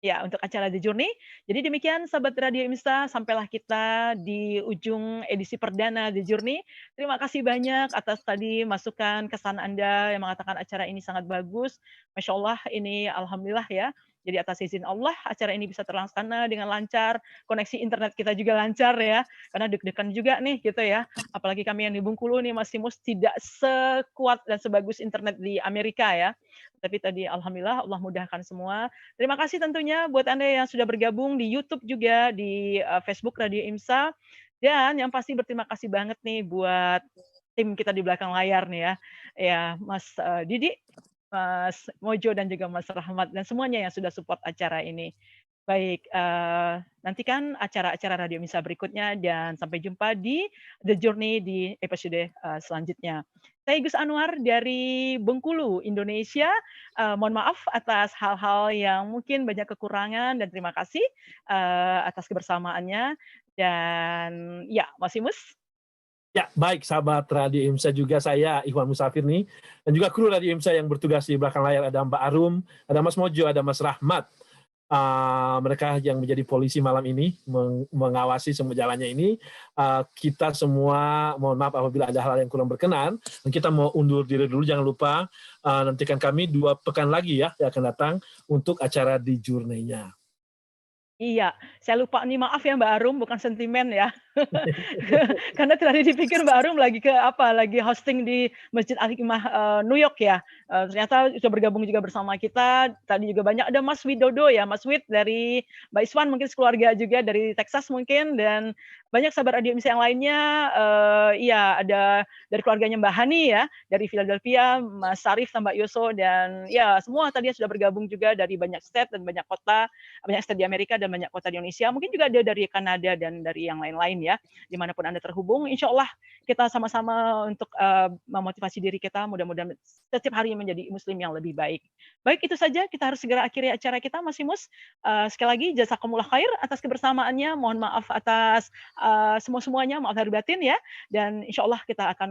untuk acara The Journey. Jadi demikian sahabat Radio IMSA, sampailah kita di ujung edisi perdana The Journey. Terima kasih banyak atas tadi masukan kesan Anda yang mengatakan acara ini sangat bagus. Masya Allah, ini alhamdulillah ya. Jadi atas izin Allah acara ini bisa terlaksana dengan lancar, koneksi internet kita juga lancar ya, karena deg-degan juga nih gitu ya. Apalagi kami yang di Bengkulu nih Mas Imus tidak sekuat dan sebagus internet di Amerika ya. Tapi tadi alhamdulillah Allah mudahkan semua. Terima kasih tentunya buat Anda yang sudah bergabung di YouTube juga, di Facebook Radio IMSA. Dan yang pasti berterima kasih banget nih buat tim kita di belakang layar nih ya. Ya, Mas Didi, Mas Mojo dan juga Mas Rahmat dan semuanya yang sudah support acara ini. Baik, nantikan acara-acara Radio IMSA berikutnya dan sampai jumpa di The Journey di episode selanjutnya. Saya Gus Anwar dari Bengkulu, Indonesia. Mohon maaf atas hal-hal yang mungkin banyak kekurangan dan terima kasih atas kebersamaannya. Dan ya, Mas Imus. Ya, baik sahabat Radio IMSA, juga saya Ikhwan Musafir nih, dan juga kru Radio IMSA yang bertugas di belakang layar, ada Mbak Arum, ada Mas Mojo, ada Mas Rahmat. Mereka yang menjadi polisi malam ini, mengawasi semua jalannya ini. Kita semua mohon maaf apabila ada hal yang kurang berkenan, dan kita mau undur diri dulu. Jangan lupa nantikan kami 2 pekan lagi ya yang akan datang untuk acara di Journey-nya. Iya, saya lupa nih, maaf ya Mbak Arum, bukan sentimen ya. Karena tadi dipikir Mbak Arum lagi lagi hosting di Masjid Al-Hikmah New York ya. Ternyata sudah bergabung juga bersama kita. Tadi juga banyak ada Mas Widodo ya, Mas Wid dari Mbak Iswan, mungkin sekeluarga juga dari Texas mungkin, dan banyak sahabat Radio IMSA yang lainnya. Iya, ada dari keluarganya Mbak Hani ya, dari Philadelphia, Mas Sarif, Mbak Yoso, dan ya semua tadi sudah bergabung juga dari banyak state dan banyak kota, banyak state di Amerika dan banyak kota di Indonesia. Mungkin juga ada dari Kanada dan dari yang lain-lain ya, dimanapun Anda terhubung. Insya Allah kita sama-sama untuk memotivasi diri kita, mudah-mudahan setiap hari menjadi muslim yang lebih baik. Baik, itu saja, kita harus segera akhiri acara kita, Mas Imus. Sekali lagi, jazakumullah khair atas kebersamaannya. Mohon maaf atas semua-semuanya, maaf lahir batin ya. Dan insya Allah kita akan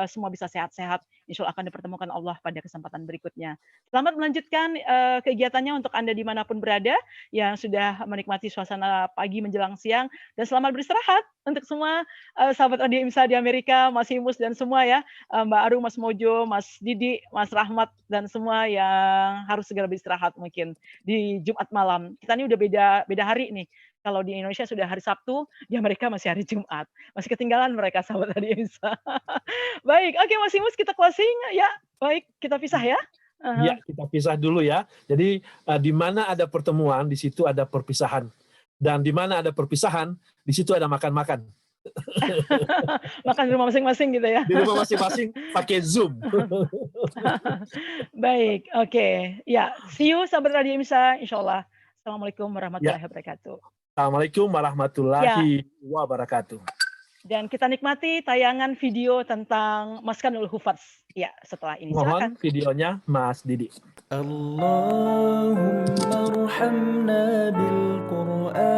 semua bisa sehat-sehat. Insya Allah akan dipertemukan Allah pada kesempatan berikutnya. Selamat melanjutkan kegiatannya untuk Anda dimanapun berada, yang sudah menikmati suasana pagi menjelang siang, dan selamat beristirahat untuk semua sahabat Radio IMSA di Amerika, Mas Imus dan semua ya, Mbak Arum, Mas Mojo, Mas Didi, Mas Rahmat, dan semua yang harus segera beristirahat mungkin di Jumat malam. Kita ini udah beda hari nih. Kalau di Indonesia sudah hari Sabtu, di Amerika masih hari Jumat. Masih ketinggalan mereka sahabat Radio IMSA. Baik, oke Mas Imus, kita closing ya. Baik, kita pisah ya. Ya, kita pisah dulu ya. Jadi di mana ada pertemuan, di situ ada perpisahan. Dan di mana ada perpisahan, di situ ada makan-makan. Makan di rumah masing-masing gitu ya. Di rumah masing-masing pakai Zoom. Baik, oke. Ya, see you sahabat Radio IMSA, insyaallah. Assalamualaikum warahmatullahi wabarakatuh. Assalamualaikum warahmatullahi wabarakatuh. Dan kita nikmati tayangan video tentang Maskanul Hufaz. Ya, setelah ini mohon silakan videonya Mas Didi. Allahumma arhamna bil Qur'an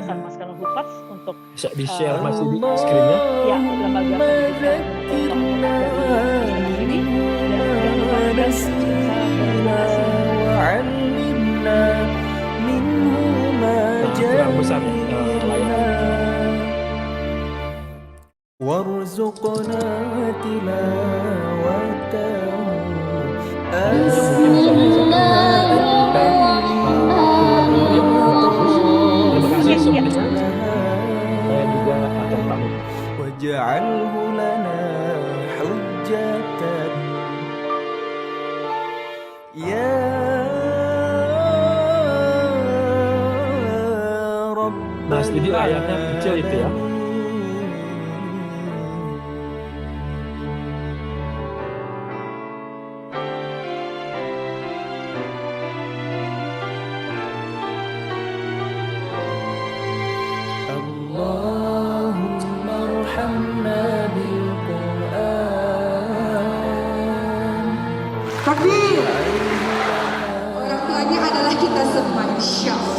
Yayasan Maskanul Hufaz untuk Bisa di-share Mas di screen-nya. ya lembaga pendidikan dari ini dan jangan lupa bisa berdonasi. Kurang besar ya layarnya. وارزقنا تلاوته واجعله لنا حجة يا رب. Mas, jadi layarnya kecil itu ya. اللهم ارحمنا بالقرآن. Takbir. Orang tuanya adalah kita semua, insya Allah.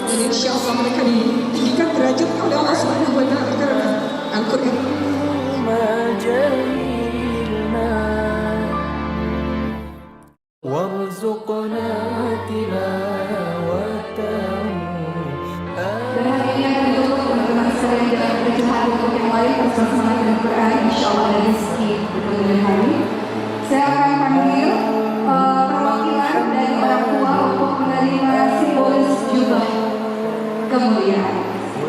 Dan insya Allah mereka ditinggikan derajat oleh Allah Subhanahu wa Ta'ala karena Al-Quran. وارزقنا تلاوته. Dan hari ini akan ditutup teman-teman sekalian dengan berjumpa untuk yang lain bersama dengan Quran, insya Allah ada rezeki berbulan hari. Saya akan panggil perwakilan dari orang tua untuk menerima simbolis jubah kemuliaan.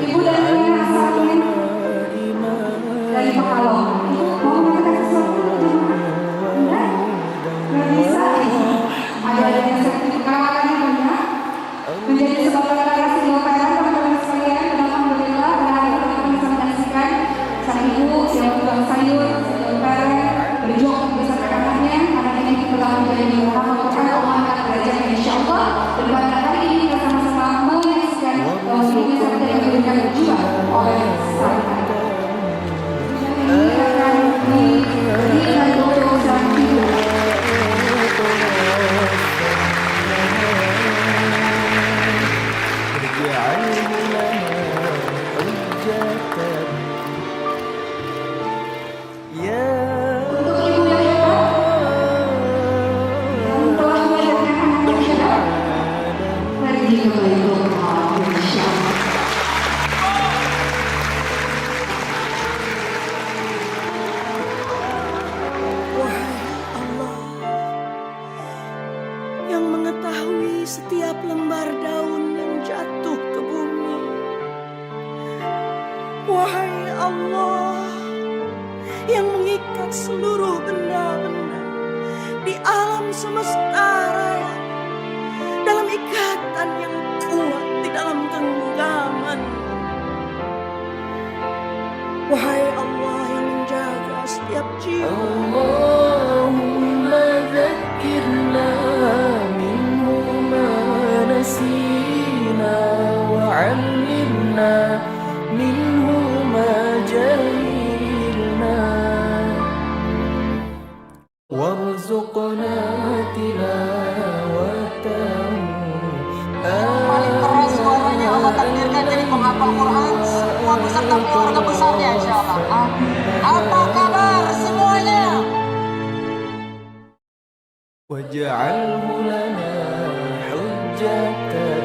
Ibu dari mana asalnya? Dari Pekalongan. Ibu mau mengatakan sesuatu untuk jemaah? Enggak? Nggak bisa. Ada yang sertifikatnya banyak. Menjadi sebab deklarasi Golkar, teman-teman sekalian, dan alhamdulillah hari teman-teman bisa menyaksikan sang ibu yang tukang sayur, Golkar berjuang bersama anaknya yang telah menjadi hafal Quran, Allah angkat derajatnya insyaallah. Dan pada hari ini kita sama-sama menyaksikan bahwa hidupnya sampai yang diberikan berjuang oleh sang anak. Ini akan diberikan untuk sang ibu. Untuk ibu yang hebat, yang telah melahirkan anak yang hebat, pergi ke Baitul insyaallah. Wahai Allah yang mengetahui setiap lembar daun yang jatuh ke bumi. Wahai Allah yang mengikat seluruh benda-benda di alam semesta raya dalam ikatan yang kuat di dalam genggaman. Wahai Allah yang menjaga setiap jiwa. Allahumma zakkirna minhu ma nasina wa 'allimna minhu ma jahilna warzuqna tilawatahu. Paling keras suaranya Allah takdirkan jadi penghafal Quran semua beserta keluarga besarnya insyaallah. Apa kabar semuanya? Waj'alhu lana hujjatan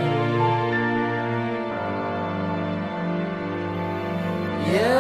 ya